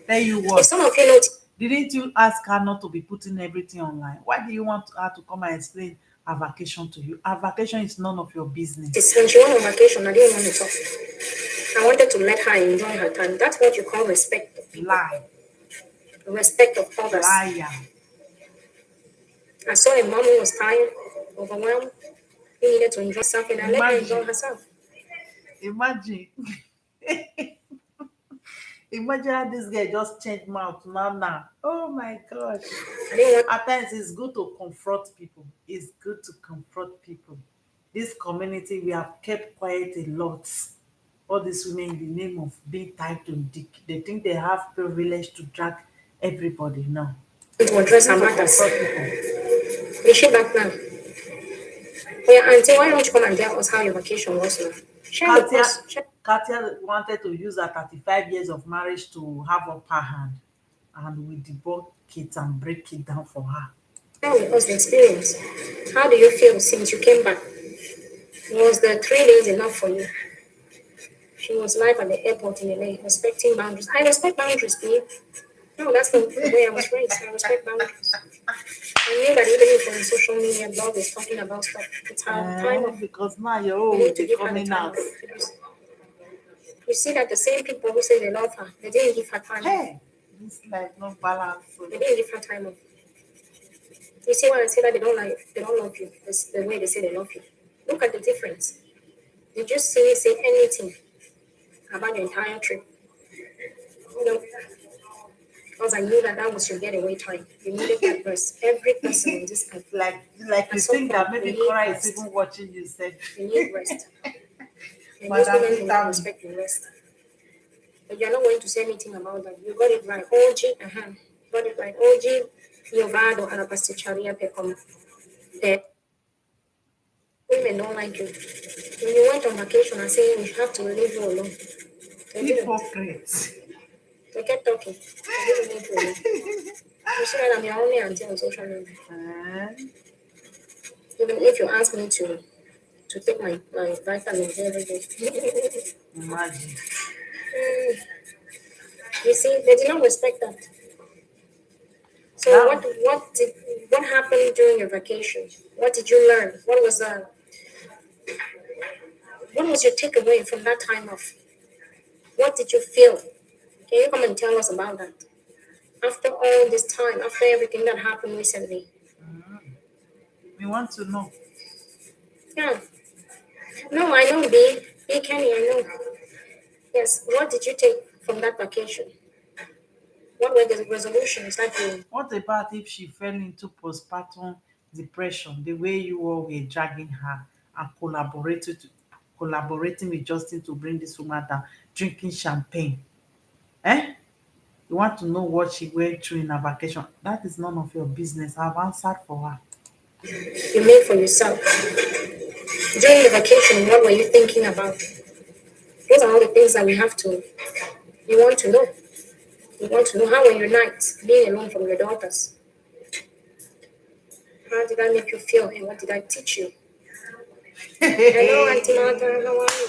Tell you If what, some of you know Didn't you ask her not to be putting everything online? Why do you want her to come and explain her vacation to you? Her vacation is none of your business. When she went on vacation, I didn't want to talk. I wanted to let her enjoy her time. That's what you call respect of people, Lie, respect of others. liar. I saw a mom who was tired, overwhelmed, who needed to enjoy herself, and I let her enjoy Imagine, herself. imagine, imagine how this girl just changed mouth now. Oh my gosh. I didn't want At times it's good to confront people. It's good to confront people. This community, we have kept quiet a lot. All these women in the name of being tied to dick. They think they have privilege to drag everybody. No. to It's address good her to matters. confront people. Is she back now? Oh, yeah, auntie, why don't you come and tell us how your vacation was now? Share with Katia, us. Share Katia wanted to use her 35 years of marriage to have upper hand. And we debunk it and break it down for her. with us the experience. How do you feel since you came back? Was the 3 days enough for you? She was live at the airport in LA, respecting boundaries. I respect boundaries, babe. No, that's the way I was raised. I respect boundaries. I knew that even if on social media, blog is talking about stuff, it's her time off. Because now your We own will need to be give her the coming time out. off. Because you see that the same people who say they love her, they didn't give her time off. Hey, this life no balance. So They didn't give her time off. You see why I say that they don't love you. It's the way they say they love you. Look at the difference. Did you say anything about your entire trip? You know, because I knew that that was your getaway time. You needed that rest. Every person in this country, like at you some think point, that we maybe need Cora is rest. even watching you say, We need rest. And most Madam, women please do not tell me. respect your rest. But you're not going to say anything about that. You got it right. OG, got it right. OG, Yovado, Alapasticharia, Pecom. That women don't like you. When you went on vacation and saying you have to leave you alone, they didn't. Hypocrite. They kept talking. They didn't leave you alone. You see that I'm your only auntie on social media. Eh, Even if you ask me to take my vitamins every day. imagine. Mm, you see, they did not respect that. So That what happened during your vacation? What did you learn? What was your takeaway from that time off? What did you feel? Can you come and tell us about that? After all this time, after everything that happened recently. we want to know. Yeah. No, I know, B. Kenny, I know. Yes. What did you take from that vacation? What were the resolutions that you What about if she fell into postpartum depression the way you all were dragging her and collaborating with Justin to bring this woman down, drinking champagne? Eh? You want to know what she went through in her vacation? That is none of your business. I've answered for her. you made for yourself? During the vacation, what were you thinking about? Those are all the things that we have to you want to know. You want to know how were your nights being alone from your daughters? How did I make you feel and what did I teach you? Hello, Auntie Martha, how are you?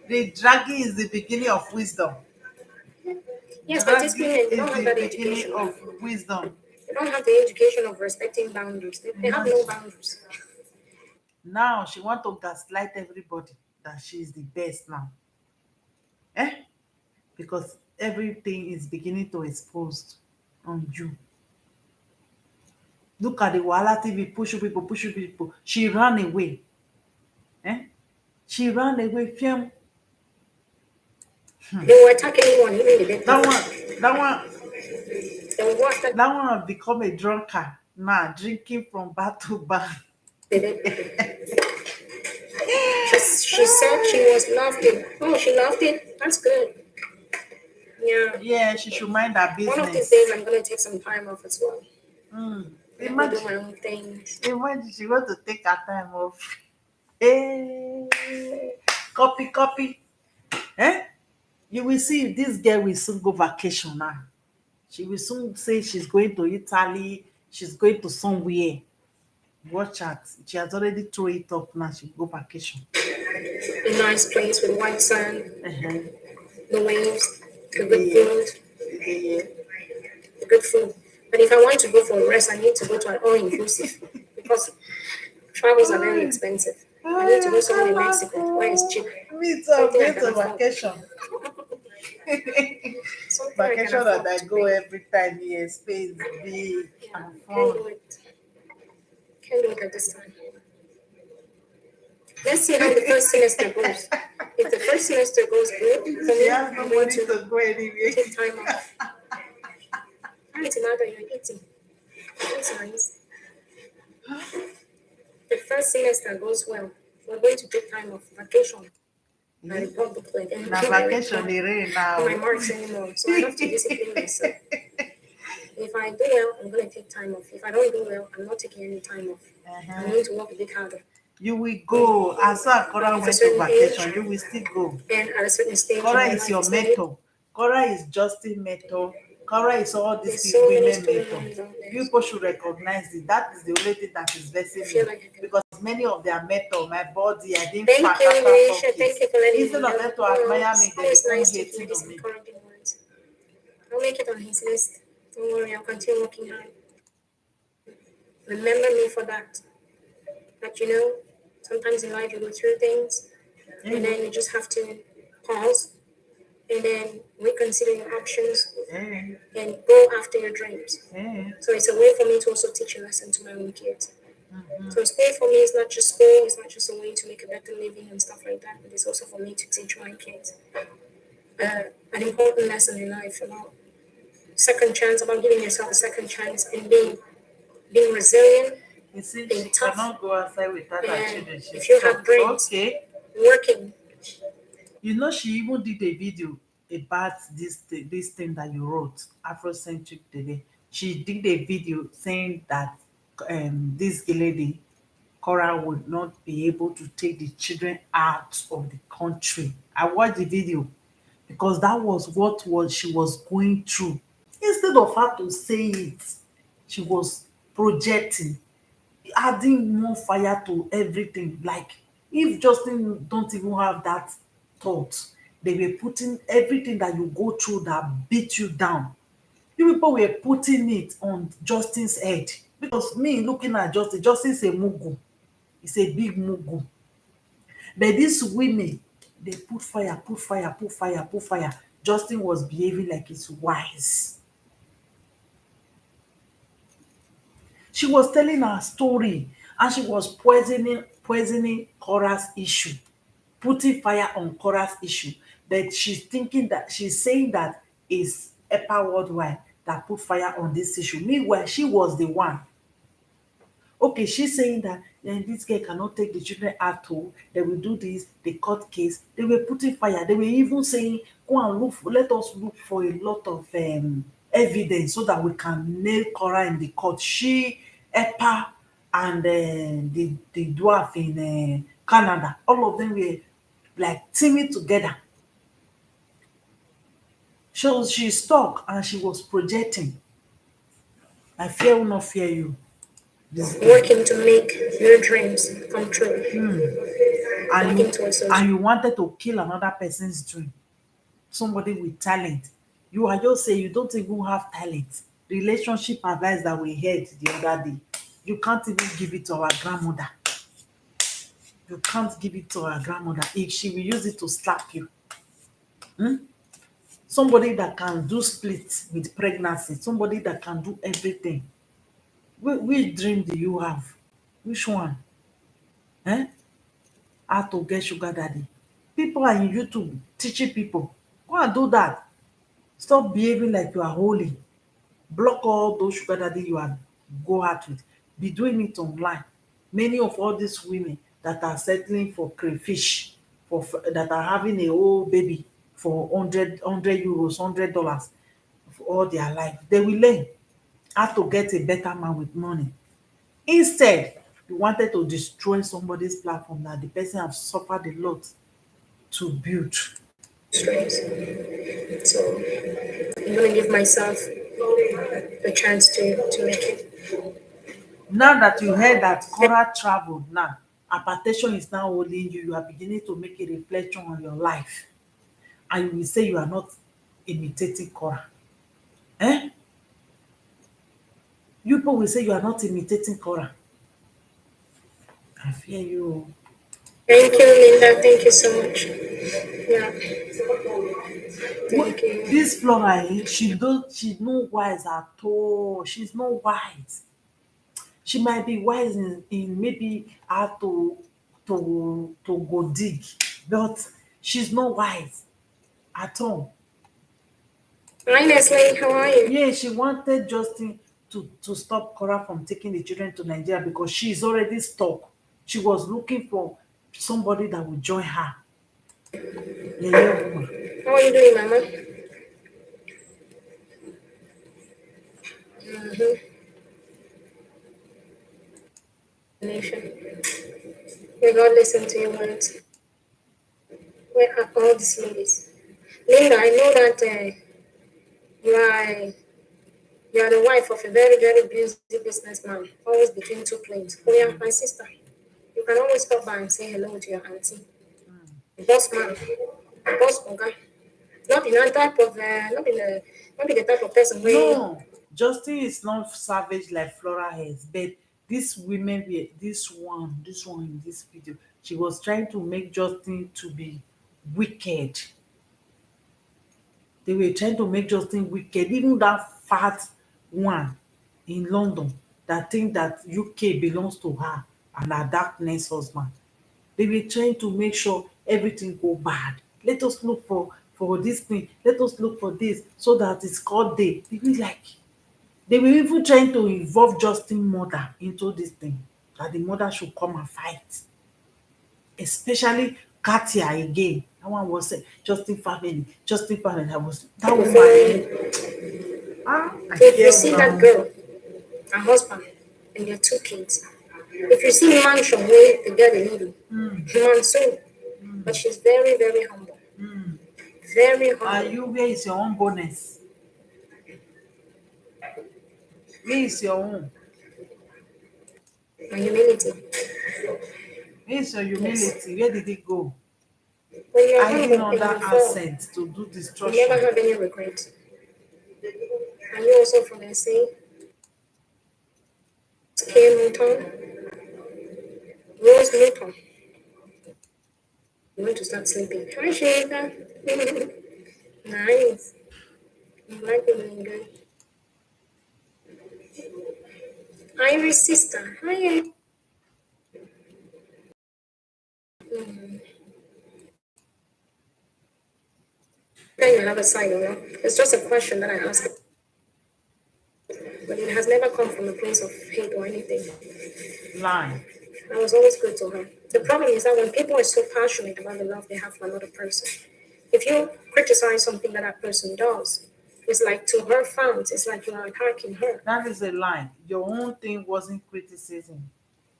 The dragging is the beginning of wisdom. Yes, but these Dragging women they is don't have the that beginning education. of wisdom. They don't have the education of respecting boundaries. They have no Imagine. boundaries. Now she want to gaslight everybody that she is the best now. Eh? Because everything is beginning to expose on you. Look at the Wahala TV pushing people. She ran away. Eh? She ran away. Film. They were attacking anyone, even the dead That people. one, that one, They would go after that one have become a drunkard now, drinking from bar to bar. the dead people. She said she was loved it. Oh, she loved it. That's good. Yeah. Yeah, she should mind her One of these days business. I'm gonna take some time off as well. Let me do Imagine, my own things. imagine she want to take her time off. Hey, copy. Eh? You will see this girl will soon go vacation now. She will soon say she's going to Italy, she's going to somewhere. Watch out. She has already thrown it up now. She go vacation. A nice place with white sand, Uh-huh. the waves, the The good food, the good food. But if I want to go for a rest, I need to go to an all inclusive because travels are very Ay, expensive. I need to go ay, somewhere in cannot Mexico where it's cheap, go. Me too, I'm something I going can to afford, vacation. something I can Vacation that afford I to go pay. every time here, space big Yeah, and can't fun. do it. Can't do it at this time. Let's see how the first semester goes. If the first semester goes good for She me, has no I'm going money to to go anywhere. take time off. Hi, Tomato, you're eating. It's nice. The first semester goes well. We're going to take time off vacation. My Eh? report booklet and Na my vacation report dey rain and my now. marks anymore. So I have to discipline myself. If I do well, I'm going to take time off. If I don't do well, I'm not taking any time off. I'm Uh-huh. going to work a bit harder. You will And go. As far as Cora of a went to certain age vacation, you will still go. and at a certain stage in Cora my is life, your it's needed. mentor. Cora is Justin mentor. Cora is all these There's so many women mentor. storylines out there. You people should recognize it. That is the only thing that is I vexing feel me. like I can. Because many of their mentor, my body, I didn't Thank fat you, after four Marisha. Thank kids. you for letting me Instead of know. them to Oh, admire me, it's they always become nice to hear hating these on me. encouraging words. I'll make it on his list. Don't worry, I'll continue working hard. Remember me for that. But sometimes in life you go through things and Eh, then you just have to pause and then reconsider your options eh, and go after your dreams. eh. So it's a way for me to also teach a lesson to my own kids. Mhm. So school for me is not just school, it's not just a way to make a better living and stuff like that, but it's also for me to teach my kids an important lesson in life about second chance, about giving yourself a second chance and being resilient, You see, being she tough, cannot go outside without her and children. She's if you have stuck. dreams, Okay. working. You know, she even did a video about this thing that you wrote, Afrocentric today. She did a video saying that this lady, Cora, would not be able to take the children out of the country. I watched the video because that was what was she was going through. Instead of her to say it, she was projecting, adding more fire to everything. Like if Justin don't even have that thought, they were putting everything that you go through that beat you down. You people were putting it on Justin's head. Because me looking at Justin is a mugu. He's a big mugu. But these women, they put fire, put fire, put fire, put fire. Justin was behaving like he's wise. She was telling her story and she was poisoning Cora's issue, putting fire on Cora's issue. But she's thinking that she's saying that it's EPA Worldwide that put fire on this issue. Meanwhile, she was the one. Okay, she's saying that this girl cannot take the children out too. They will do this, the court case. They were putting fire. They were even saying, go and look for, let us look for a lot of evidence so that we can nail Cora in the court. She, EPA, and the dwarf in Canada, all of them were like teaming together. So she stuck and she was projecting. I fear will not fear you, this girl. Working to make your dreams come true. and Working you towards those. and you wanted to kill another person's dream, somebody with talent. You are just saying you don't even have talent. Relationship advice that we heard the other day, you can't even give it to our grandmother. You can't give it to our grandmother. If she will use it to slap you. Somebody that can do split with pregnancy, somebody that can do everything. Which dream do you have? Which one? Eh? How to get sugar daddy? People are in YouTube teaching people. Go and do that. Stop behaving like you are holy. Block all those sugar daddy you are go out with. Be doing it online. Many of all these women that are settling for crayfish, that are having a whole baby for hundred euros, $100 for all their life, they will learn how to get a better man with money. Instead, you wanted to destroy somebody's platform that the person have suffered a lot to build. Dreams. So I'm gonna give myself a chance to make it. Now that you heard that Cora traveled now, hypertension is now holding you, you are beginning to make a reflection on your life. And you will say you are not imitating Cora. Eh? You people will say you are not imitating Cora. I fear you. Thank you, Linda. Thank you so much. Yeah, What thank you. this Flora, she's no wise at all. She's not wise. She might be wise in maybe how to go dig, but she's not wise at all. Hi, Nestle. How are you? Yeah, she wanted Justin to stop Cora from taking the children to Nigeria because she is already stuck. She was looking for somebody that would join her. Yeah, yeah, woman. How are you doing, Mama? Mm-hmm. Nation. May God listen to your words. Where are all these ladies? Linda, I know that you are you are the wife of a very, very busy businessman, always between two planes. Oh yeah, my sister. You can always stop by and say hello to your auntie. Boss man, boss oga. Not in a type of not be the type of person where No, Justin is not savage like Flora is, but these women were this one in this video, she was trying to make Justin to be wicked. They were trying to make Justin wicked. Even that fat one in London that think that UK belongs to her and her darkness husband. They were trying to make sure everything go bad. Let us look for this thing. Let us look for this so that it's called day. They be like they were even trying to involve Justin mother into this thing, that the mother should come and fight, especially Katia again. That one was say Justin family, Justin family. I was that people woman follow eh, you. I So if you fear see that una. girl, her husband, and their two kids, if you see mansion where the girl is living, man so, but she's very, very humble. Very Are humble. you where is your own bonus? Where is your own? And humility. Where is your Yes. humility? Where did it go? When you're Hiding humble and under you fall, accent to do you never destruction. have any regret. Are you also from SA? K. Newton? Rose Newton. You want to start sleeping. Hi, Sharika. Nice. I'm glad you're doing good. Iris sister. Hi. Then you have a side, you know. It's just a question that I ask, but it has never come from a place of hate or anything. Line. I was always good to her. The problem is that when people are so passionate about the love they have for another person, if you criticize something that that person does, it's like to her fans, it's like you're attacking her. That is a lie. Your own thing wasn't criticism.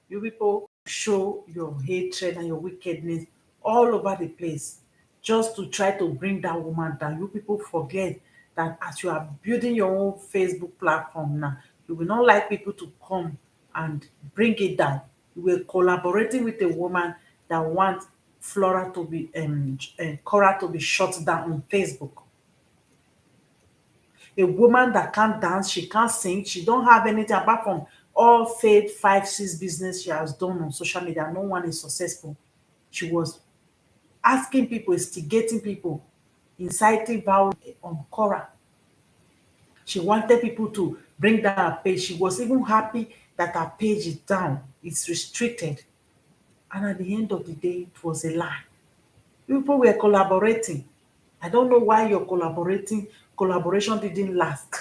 You people show your hatred and your wickedness all over the place just to try to bring that woman down. You people forget that as you are building your own Facebook platform now, you will not like people to come and bring it down. You were collaborating with a woman that wants Flora to be Cora to be shut down on Facebook. A woman that can't dance, she can't sing, she don't have anything apart from all failed 5 6 business she has done on social media. No one is successful. She was asking people, instigating people, inciting violence on Cora. She wanted people to bring down her page. She was even happy that her page is down, it's restricted. And at the end of the day, it was a lie. People were collaborating. I don't know why your collaboration didn't last.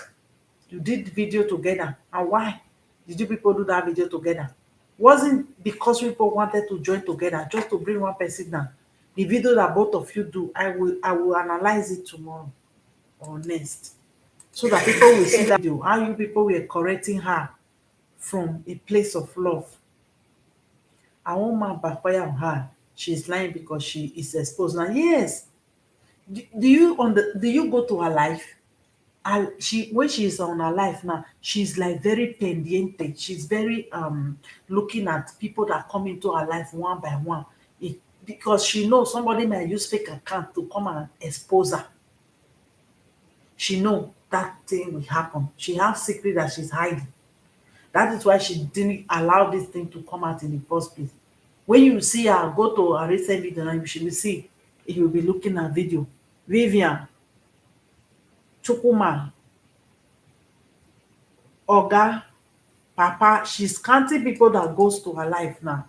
You did video together, and why did you people do that video together? Wasn't because people wanted to join together just to bring one person down. The video that both of you do, I will analyze it tomorrow or next, so that people will see Okay. that video, how you people were correcting her from a place of love. I won't man backfire on her. She's lying because she is exposed now. Yes. Do you go to her life? She when she's on her life now, she's like very pendiente. She's very looking at people that come into her life one by one. Because she knows somebody might use fake account to come and expose her. She know that thing will happen. She has secret that she's hiding. That is why she didn't allow this thing to come out in the first place. When you see her go to her recent video now, you should see, you will be looking at video. Vivian, Chukwuma, Oga, Papa, she's counting people that goes to her life now.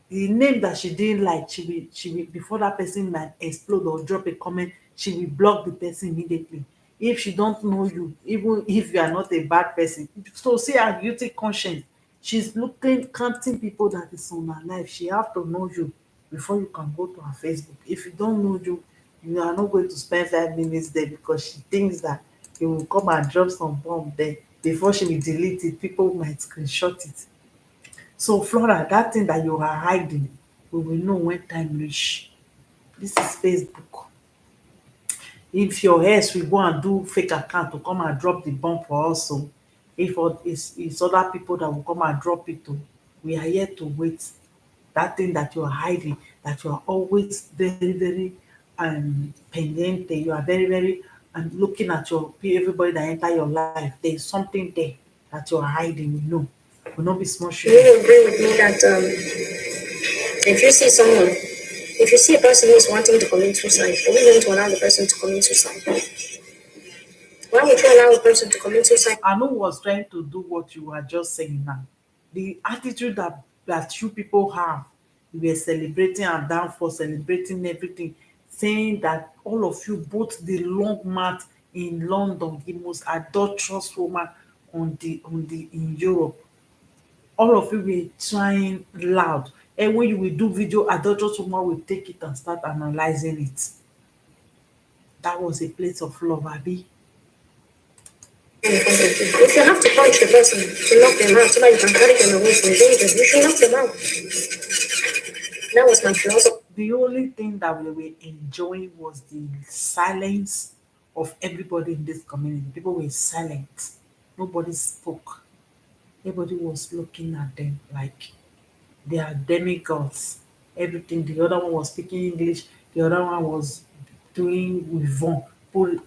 The name that she didn't like, she will before that person might explode or drop a comment, she will block the person immediately. If she don't know you, even if you are not a bad person, so see her guilty conscience. She's looking, counting people that is on her life. She have to know you before you can go to her Facebook. If you don't know you, you are not going to spend 5 minutes there, because she thinks that you will come and drop some bomb there. Before she will delete it, people might screenshot it. So Flora, that thing that you are hiding, we will know when time reach. This is Facebook. If your ex will go and do fake account to come and drop the bomb for us, so if it's other people that will come and drop it too, we are here to wait. That thing that you are hiding, that you are always very, very pendiente, you are very, very looking at your everybody that enter your life. There is something there that you are hiding, we know. Will not be small Do sugar. you agree with me that if you see someone, if you see a person who is wanting to commit suicide, are we going to allow the person to commit suicide? Why would you allow a person to commit suicide? Anu was trying to do what you were just saying now. The attitude that you people have, you were celebrating and down for celebrating everything, saying that all of you, both the long mat in London, the most adulterous woman on the in Europe, all of you were trying loud. And when you will do video, adulterous woman will take it and start analyzing it. That was a place of love, Abi. In front of you? If you have to punch the person to knock them out so that you can carry them away from danger, you should knock them out. That was my philosophy. The only thing that we were enjoying was the silence of everybody in this community. People were silent. Nobody spoke. Everybody was looking at them like they are demigods. Everything. The other one was speaking English. The other one was doing with Von,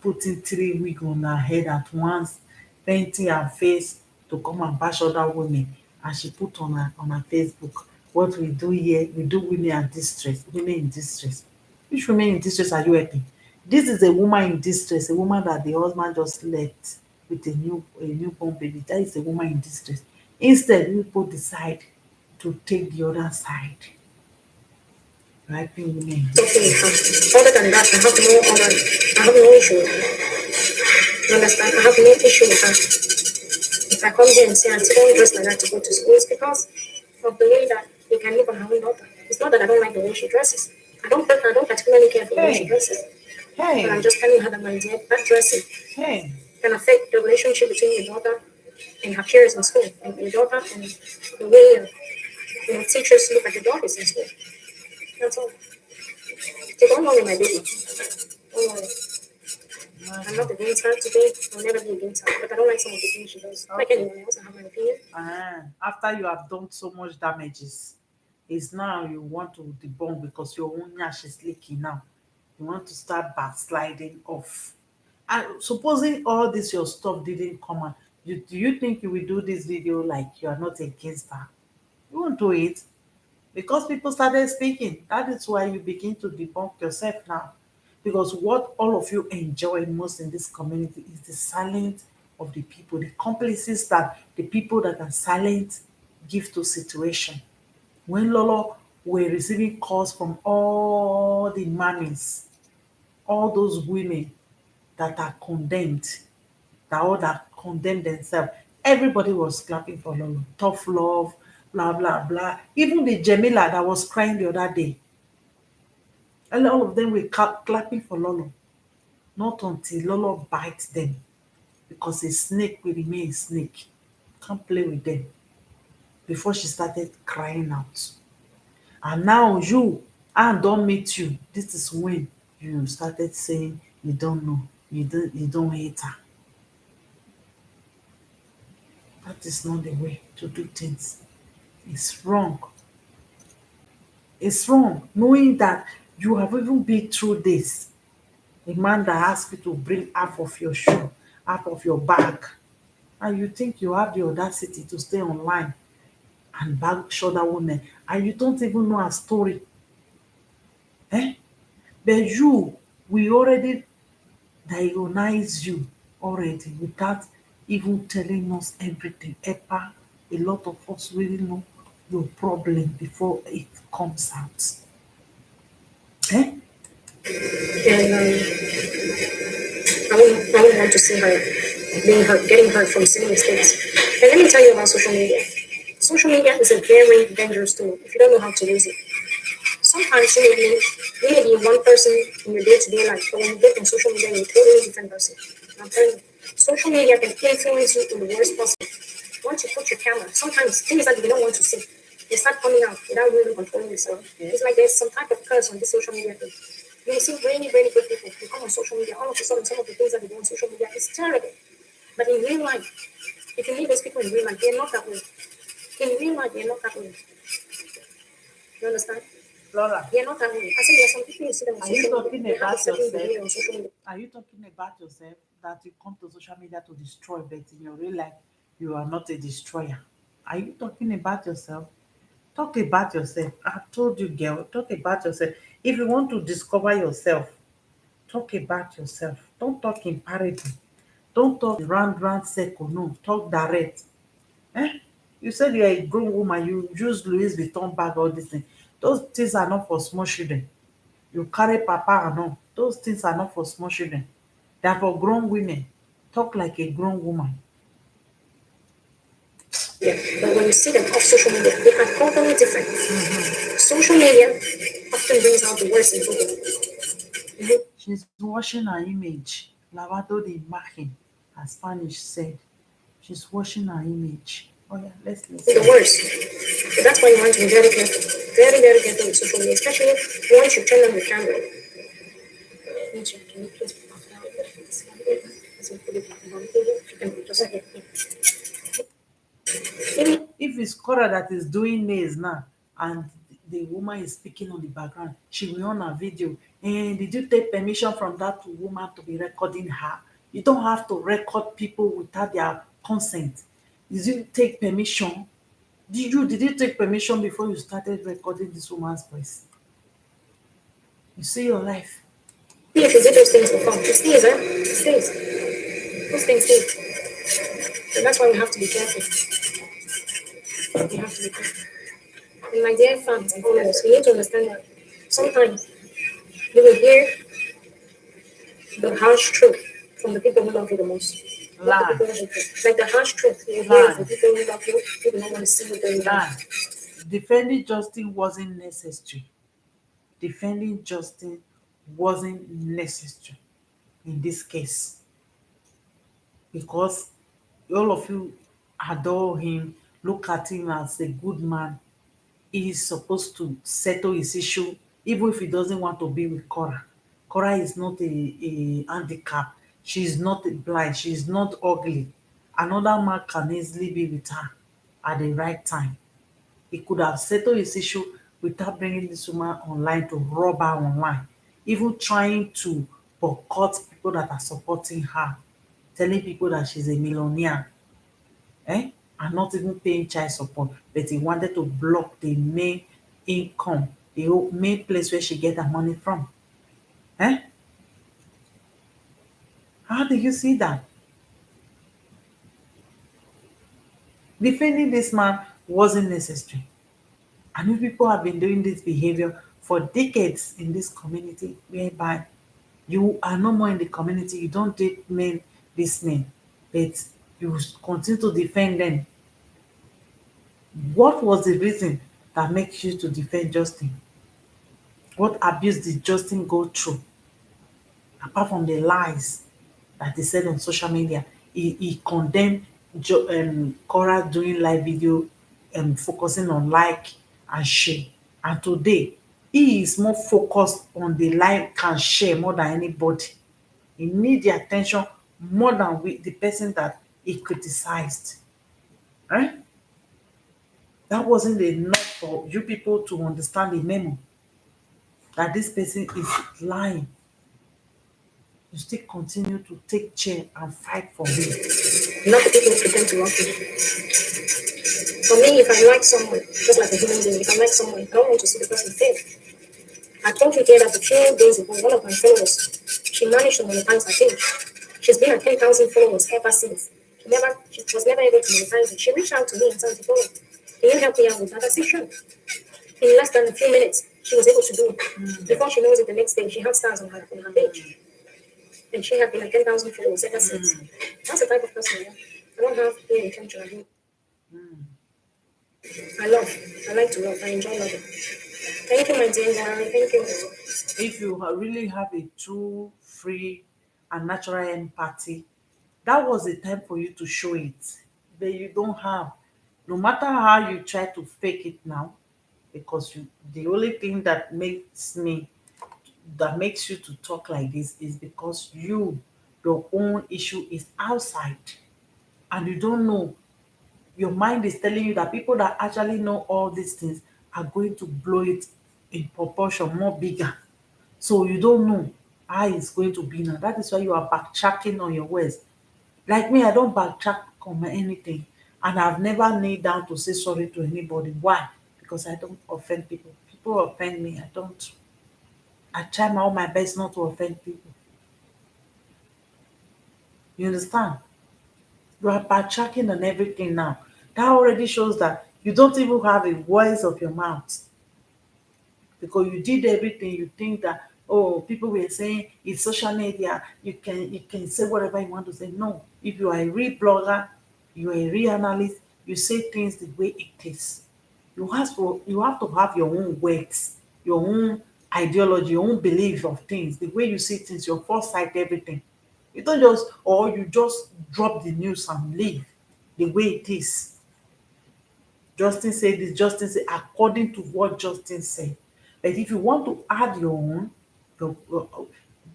putting 3 wig on her head at once, painting her face to come and bash other women. And she put on her Facebook, what we do here, we do women in distress, women in distress. Which women in distress are you helping? This is a woman in distress, a woman that the husband just left with a newborn baby. That is a woman in distress. Instead, people decide to take the other side, helping women in Okay, distress. other than that, I have no issue with that. You understand? I have no issue with that. If I come here and say, Auntie, don't dress like that to go to school, it's because of the way that we can live on our own daughter. It's not that I don't like the way she dresses. I don't particularly care for the way she Hey, dresses. But I'm hey, just telling her that my dear, that dressing hey. can affect the relationship between your daughter and her peers in school, and your daughter and the way teachers look at the daughters in school. That's all. So don't worry, my baby. Don't worry. I'm not Imagine. against her today. I'll never be against her. But I don't like some of the things she does. Like Okay. anyone else, I have my opinion. After you have done so much damages, it's now you want to debunk because your own nyash is leaking now. You want to start backsliding off. And supposing all this your stuff didn't come out, do you think you will do this video like you are not against her? You won't do it because people started speaking. That is why you begin to debunk yourself now. Because what all of you enjoy most in this community is the silence of the people, the complices that the people that are silent give to situation. When Lolo were receiving calls from all the mammies, all those women that are condemned, that all that condemn themselves, everybody was clapping for Lolo. Tough love, blah blah blah. Even the Jamila that was crying the other day, and all of them were clapping for Lolo. Not until Lolo bites them, because a snake will remain a snake. Can't play with them. Before she started crying out. And now you, I don't meet you. This is when you started saying you don't know. You don't hate her. That is not the way to do things. It's wrong. It's wrong. Knowing that you have even been through this. A man that asks you to bring half of your shoe, half of your bag. And you think you have the audacity to stay online and bash other women, and you don't even know her story. Eh? But you, we already diagnose you already without even telling us everything. Epa, a lot of us really know your problem before it comes out. Eh? And I wouldn't want to see her being hurt, getting hurt from silly mistakes. And let me tell you about social media. Social media is a very dangerous tool if you don't know how to use it. Sometimes you may be one person in your day-to-day life, but when you get on social media, you're a totally different person. I'm telling you, social media can influence you in the worst possible. Once you put your camera, sometimes things that you don't want to see, they start coming out without really controlling yourself. It's like there's some type of curse on this social media thing. You will see really, really good people. You come on social media, all of a sudden, some of the things that they do on social media is terrible. But in real life, if you meet those people in real life, they're not that way. In real life, they're not that way. You understand? Flora, They're not that way. I say there's some people you see them on are you social media. talking They have a about certain yourself? behavior on social media. Are you talking about yourself that you come to social media to destroy, but in your real life, you are not a destroyer? Are you talking about yourself? Talk about yourself. I told you, girl, talk about yourself. If you want to discover yourself, talk about yourself. Don't talk in parody. Don't talk round, round circle. No, talk direct. Eh? You said you're a grown woman, you use Louis Vuitton bag, all these things. Those things are not for small children. You carry papa and all. Those things are not for small children. They are for grown women. Talk like a grown woman. Yeah. But when you see them off social media, they are totally different. Social media often brings out the worst in people. Mhm. She's washing her image. Lavado de imagen, as Spanish said. She's washing her image. Oh yeah, let's The listen. worst. So that's why you want to be very careful. Very, very careful with social media, especially once you turn on your camera. Nature, can you please put off now? As we put it on the table, you can just like maybe If it's Cora that is doing nails now and the woman is speaking on the background, she will on a video. And did you take permission from that woman to be recording her? You don't have to record people without their consent. Did you take permission? Did you take permission before you started recording this woman's voice? You see your life. if you did those things before, it stays, huh? It stays. Those things stay. So that's why we have to be careful. We have to be careful. And my dear fans and followers, we need to understand that sometimes you will hear the harsh truth from the people who love you the most. Not the Lie, people who hate you. Like the harsh truth you will hear is lie, the people who love you, who do not want to see you doing bad. lie. Defending Justin wasn't necessary. Defending Justin wasn't necessary in this case because all of you adore him, look at him as a good man. He is supposed to settle his issue, even if he doesn't want to be with Cora. Cora is not a handicap. She is not blind. She is not ugly. Another man can easily be with her at the right time. He could have settled his issue without bringing this woman online to rob her online, even trying to boycott people that are supporting her, telling people that she's a millionaire, eh? And not even paying child support. But he wanted to block the main income, the whole main place where she get her money from. Eh? How do you see that? Defending this man wasn't necessary. And if people have been doing this behavior for decades in this community, whereby you are no more in the community, you don't date men, this men, but you continue to defend them. What was the reason that makes you to defend Justin? What abuse did Justin go through apart from the lies that he said on social media? He condemned Cora doing live video and focusing on like and share. And today, he is more focused on the like and share more than anybody. He need the attention more than the person that he criticized. Right? That wasn't enough for you people to understand the memo that this person is lying. You still continue to take chair and fight for him. not the people who pretend to love you. For me, if I like someone, just like a human being, if I like someone, I don't want to see the person fail. I told you here that a few days ago, one of my followers, she managed to monetize her page. She's been at 10,000 followers ever since. She was never able to monetize it. She reached out to me and said, "Oh, can you help me out with that?" I said, "Sure." In less than a few minutes, she was able to do it. Before she knows it, the next day, she had stars on her page. And she had been at 10,000 followers ever since. That's the type of person I am. I don't have ill intention. I love. I like to love. I enjoy loving. Thank you, my dear Larry. Thank you. If you really have a true, free, and natural empathy, that was the time for you to show it. But you don't have. No matter how you try to fake it now, because the only thing that makes you to talk like this is because your own issue is outside, and you don't know. Your mind is telling you that people that actually know all these things are going to blow it in proportion more bigger. So you don't know how it's going to be now. That is why you are backtracking on your words. Like me, I don't backtrack on anything. And I've never kneeled down to say sorry to anybody. Why? Because I don't offend people. People offend me. I don't. I try all my best not to offend people. You understand? You are backtracking on everything now. That already shows that you don't even have a voice of your mouth, because you did everything. You think that, oh, people were saying it's social media, you can say whatever you want to say. No, if you are a real blogger, you are a real analyst, you say things the way it is. You have to have your own words, your own ideology, your own belief of things, the way you see things, your foresight, everything. You don't just, or you just drop the news and leave the way it is. Justin said this, Justin said according to what Justin said. But if you want to add your own,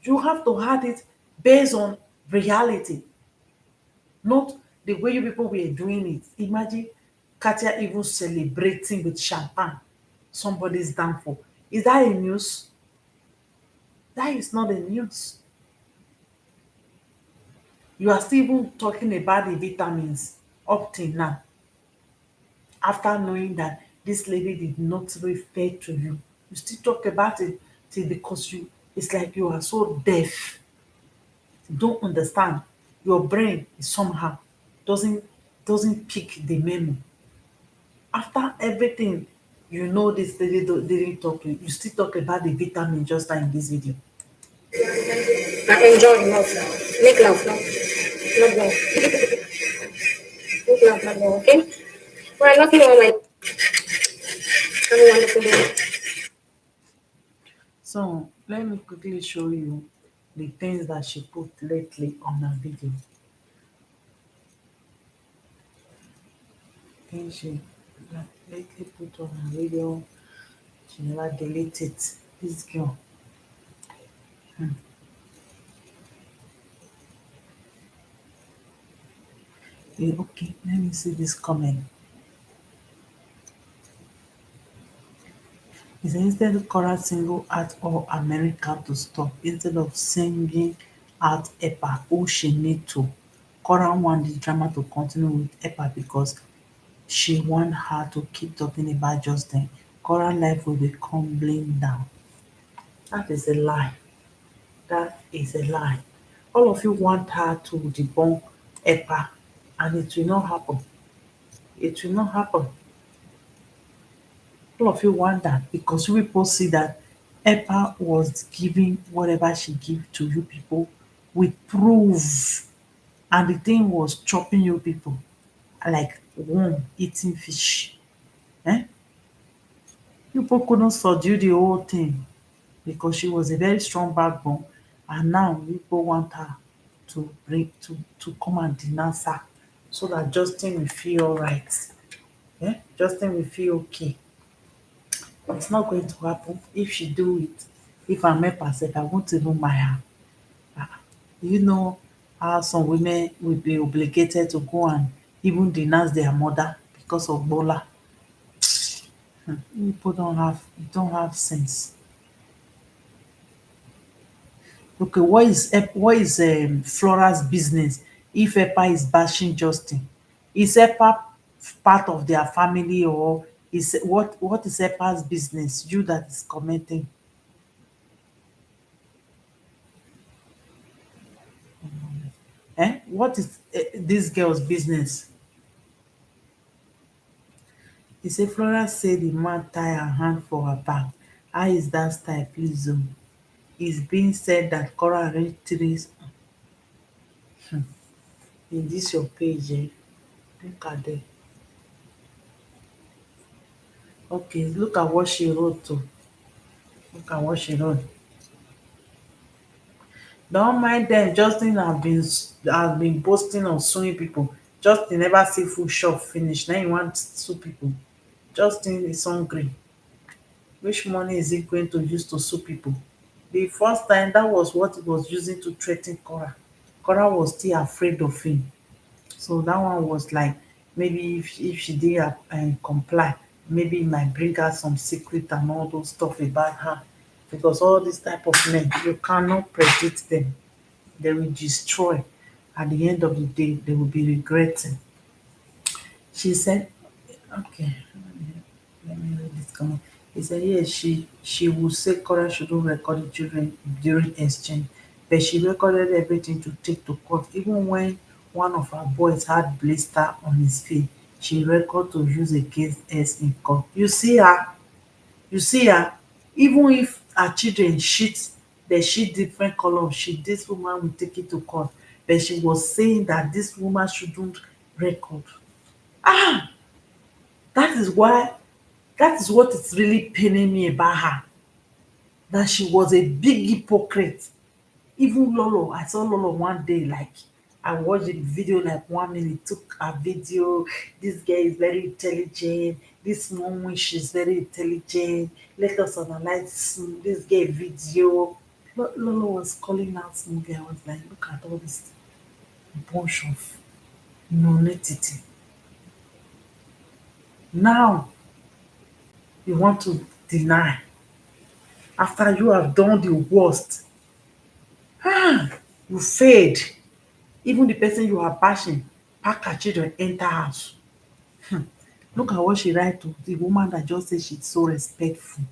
you have to add it based on reality, not the way you people were doing it. Imagine Katia even celebrating with champagne somebody's downfall. Is that a news? That is not a news. You are still even talking about the vitamins up till now, after knowing that this lady did not refer to you. You still talk about it till, because it's like you are so deaf. You don't understand. Your brain is somehow doesn't doesn't pick the memo. After everything, this lady didn't talk to you. You still talk about the vitamin just like in this video. I enjoy love now. Make love now. Not war. Make love, not war. Okay? Well, I love you all. Have a wonderful day. So let me quickly show you the things that she put lately on her video. Things she lately put on her video. She never delete it. This girl. Okay, let me see this comment. He said instead Korra single out all America to stop instead of singing out Epa who she need to. Korra want the drama to continue with Epa because she want her to keep talking about Justin. Korra life will be crumbling down. That is a lie. That is a lie. All of you want her to debunk Epa, and it will not happen. It will not happen. All of you want that because you people see that Epa was giving whatever she give to you people with proof, and the thing was chopping you people like worm eating fish. Eh? You people couldn't subdue the whole thing because she was a very strong backbone, and now you people want her to come and denounce her so that Justin will feel alright. Eh? Justin will feel okay. It's not going to happen. If she do it, if I met herself, I won't even mind her. You know how some women will be obligated to go and even denounce their mother because of Bola. People don't have sense. Okay, what is Flora's business if Epa is bashing Justin? Is Epa part of their family, or is what is Epa's business? You that is commenting. What is this girl's business? He say Flora say the man tie her hand for her back. How is that style, please? It's being said that Cora arranged three in this your page. Look at them. Okay, look at what she wrote too. Look at what she wrote. Don't mind them. Justin have been boasting of suing people. Justin never see food shop finish. Now he want sue people. Justin is hungry. Which money is he going to use to sue people? The first time, that was what he was using to threaten Cora. Cora was still afraid of him. So that one was like, maybe if she didn't comply, maybe it might bring her some secret and all those stuff about her. Because all these type of men, you cannot predict them. They will destroy. At the end of the day, they will be regretting. She said, okay, let me read this comment. He said, yes, she would say Cora shouldn't record it during exchange, but she recorded everything to take to court. Even when one of her boys had blister on his face, she recorded to use against us in court. You see her, even if her children shit, they shit different color of shit, this woman will take it to court. But she was saying that this woman shouldn't record. Ah, that is why, that is what is really paining me about her, that she was a big hypocrite. Even Lolo, I saw Lolo one day, like I watched the video like 1 minute, took a video. This girl is very intelligent. This woman, she's very intelligent. Let us analyze this girl video. Lolo was calling out some girl. I was like, look at all this bunch of non-entity. Now you want to deny after you have done the worst. You failed. Even the person you are bashing pack her children enter house. Look at what she write to the woman that just say she's so respectful.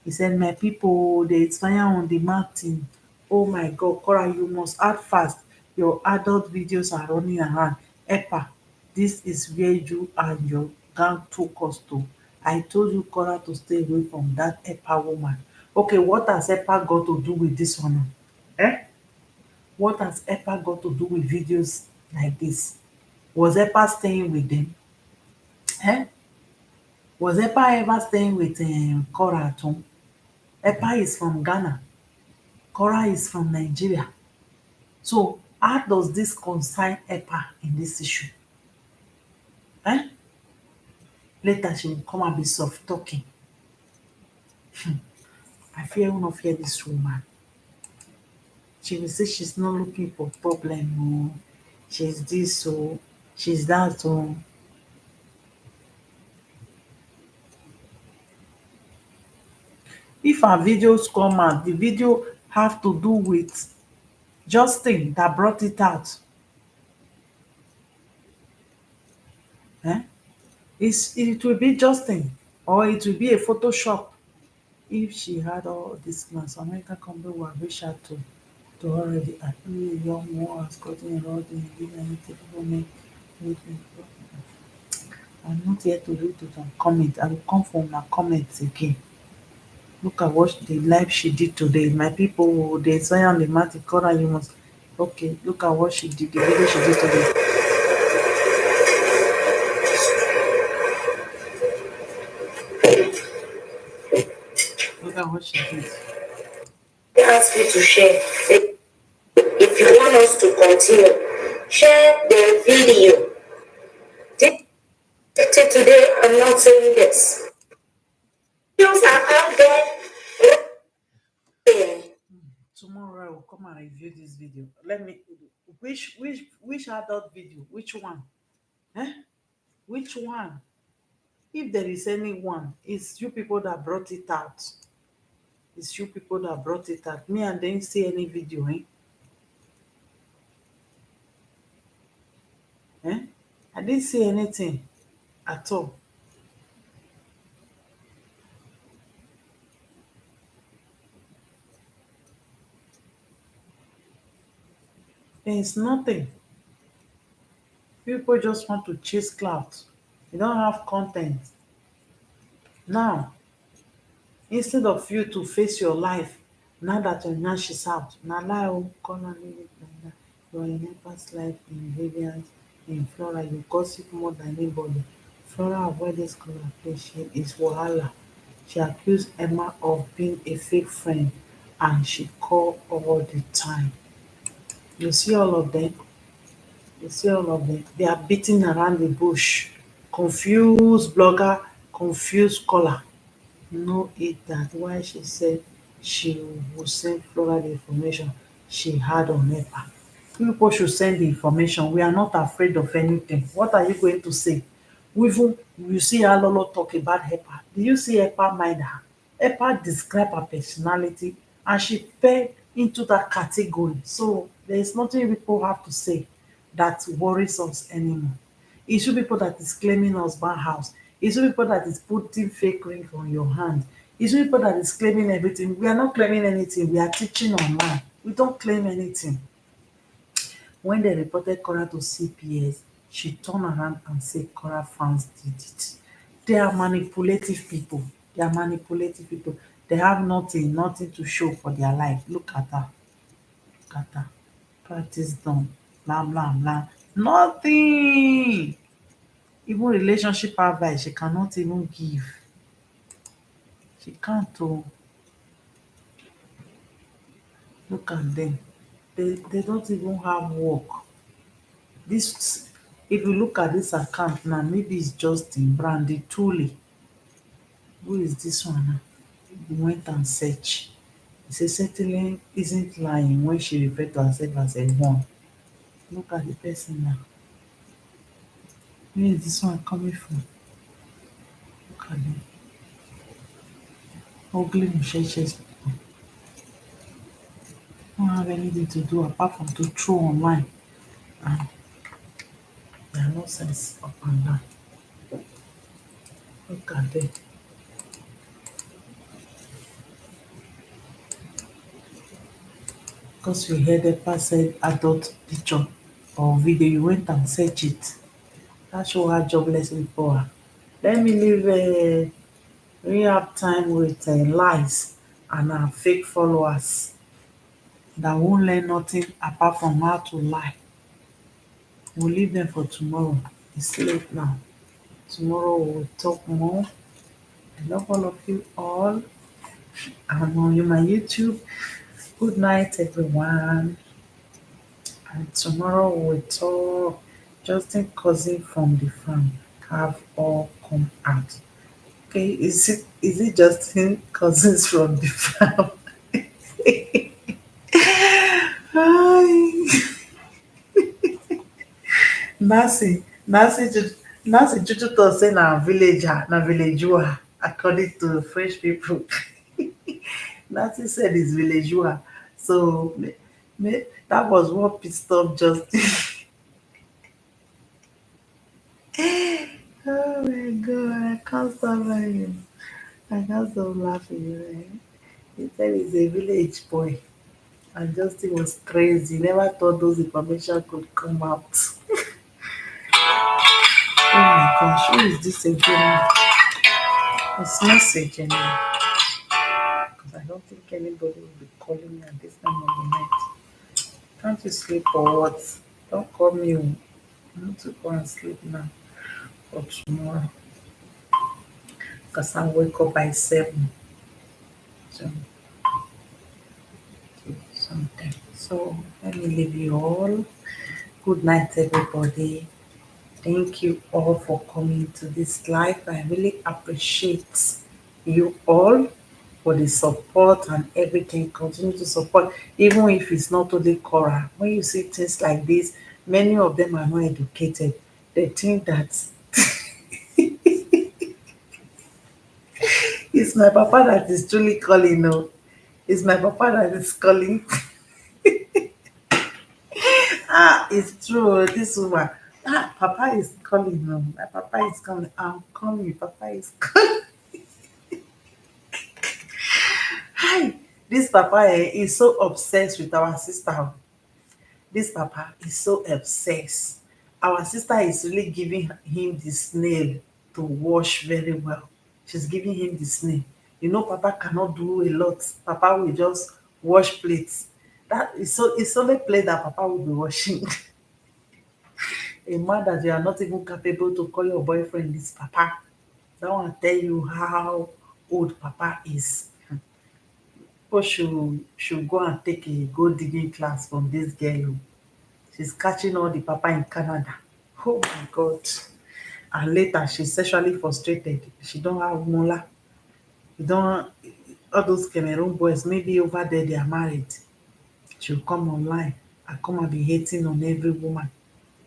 He said, my people, there is fire on the mountain. Oh my God, Cora, you must act fast. Your adult videos are running around. Epa, this is where you and your gang took us to. I told you, Cora, to stay away from that Epa woman. Okay, what has Epa got to do with this one? Eh? What has Epa got to do with videos like this? Was Epa staying with them? Eh? Was Epa ever staying with Cora at home? Epa is from Ghana. Cora is from Nigeria. So how does this concern Epa in this issue? Eh? Later she will come and be soft talking. I fear will not fear this woman. She will say she's not looking for problem. Oh. She's this, so she's that. So if her videos come out, the video have to do with Justin that brought it out. Eh? It will be Justin, or it will be a Photoshop. If she had all this plans, American company would have reached out to already agree a young war has gotten involved in giving any people make anything. I'm not here to read it and comment. I will come from my comments again. Look at what the life she did today. My people, they say on the matter, Cora, you must. Okay, look at what she did, the video she did today. Look at what she did. Ask you to share. If you want us to continue, share the video. Today, I'm not saying this. Videos are out there. Yeah. Tomorrow I will come and review this video. Let me, which adult video? Which one? Eh? Which one? If there is any one, it's you people that brought it out. It's you people that brought it out. Me and didn't see any video, eh? Eh? I didn't see anything at all. There is nothing. People just want to chase clout. You don't have content. Now, instead of you to face your life, now that your nyash is out, na lie oh, come and leave it like that. You are in Nepa's life in Radiance, in Flora, you gossip more than anybody. Flora avoid this conversation is wahala. She accused Emma of being a fake friend and she called all the time. You see all of them? You see all of them? They are beating around the bush. Confused blogger, confused caller. Know it that why she said she would send Flora the information she had on NEPA. People should send the information. We are not afraid of anything. What are you going to say? Even you see how Lolo talk about HEPA. Do you see HEPA mind her? HEPA describe her personality and she fell into that category. So there is nothing people have to say that worries us anymore. It's you people that is claiming husband house. It's you people that is putting fake ring on your hand. It's you people that is claiming everything. We are not claiming anything. We are teaching online. We don't claim anything. When they reported Cora to CPS, she turned around and said Cora fans did it. They are manipulative people. They are manipulative people. They have nothing to show for their life. Look at her. Look at her. Practice done. Blah blah blah. Nothing. Even relationship advice she cannot even give. She can't oh. Look at them. They don't even have work. This if you look at this account now, maybe it's Justin Brandy Tully. Who is this one now? He went and search. He said settling isn't lying when she referred to herself as a one. Look at the person now. Where is this one coming from? Look at them. Ugly muchachios people. Don't have anything to do apart from to throw online and their nonsense up and down. Look at them. Because you heard the person adult picture or video, you went and search it. That show her jobless before. Let me leave we have time with lies and fake followers that won't learn nothing apart from how to lie. We'll leave them for tomorrow. It's late now. Tomorrow we'll talk more. I love all of you all. I'm on my YouTube. Good night, everyone. And tomorrow we'll talk. Justin cousin from the farm have all come out. Okay, is it Justin cousins from the farm? Hi. Nancy Chuchu talk say na villager, na villageois according to French people. Nancy said it's villageois. So that was what pissed off Justin. Oh my god, I can't stop laughing. I can't stop laughing. Right? He said he's a village boy. And Justin was crazy. Never thought those information could come out. Oh my gosh, who is this again? It's message anyway. Because I don't think anybody will be calling me at this time of the night. Can't you sleep or what? Don't call me. Oh. I need to go and sleep now for tomorrow. Because I wake up by 7. So, something. So let me leave you all. Good night, everybody. Thank you all for coming to this live. I really appreciate you all for the support and everything. Continue to support, even if it's not only Korra. When you see things like this, many of them are not educated. They think that it's my papa that is truly calling. No, it's my papa that is calling. Ah, it's true. This woman. Ah, Papa is calling. No, my Papa is calling. I'm coming. Papa is calling. Hi. This Papa is so obsessed with our sister. This Papa is so obsessed. Our sister is really giving him the snail to wash very well. She's giving him the snail. You know, Papa cannot do a lot. Papa will just wash plates. That is so it's only plate that Papa will be washing. A man that you are not even capable to call your boyfriend is Papa. That one tell you how old Papa is. People should go and take a gold digging class from this girl. Oh. She's catching all the Papa in Canada. Oh my God. And later she's sexually frustrated. She don't have mola. You don't all those Cameroon boys, maybe over there they are married. She'll come online and come and be hating on every woman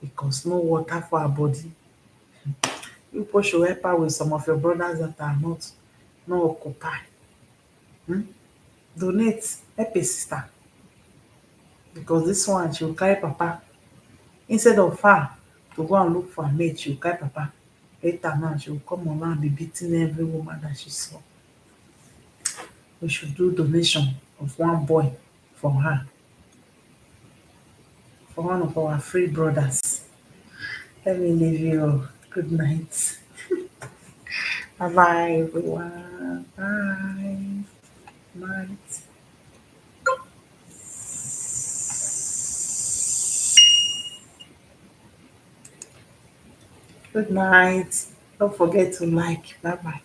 because no water for her body. People should help her with some of your brothers that are not occupied. Hmm? Donate, help a sister. Because this one she will carry Papa. Instead of her to go and look for a mate, she will carry Papa. Later now she will come online and be beating every woman that she saw. We should do donation of one boy for her, for one of our free brothers. Let me leave you. Good night. Bye bye, everyone. Bye. Night. Good night. Don't forget to like. Bye bye.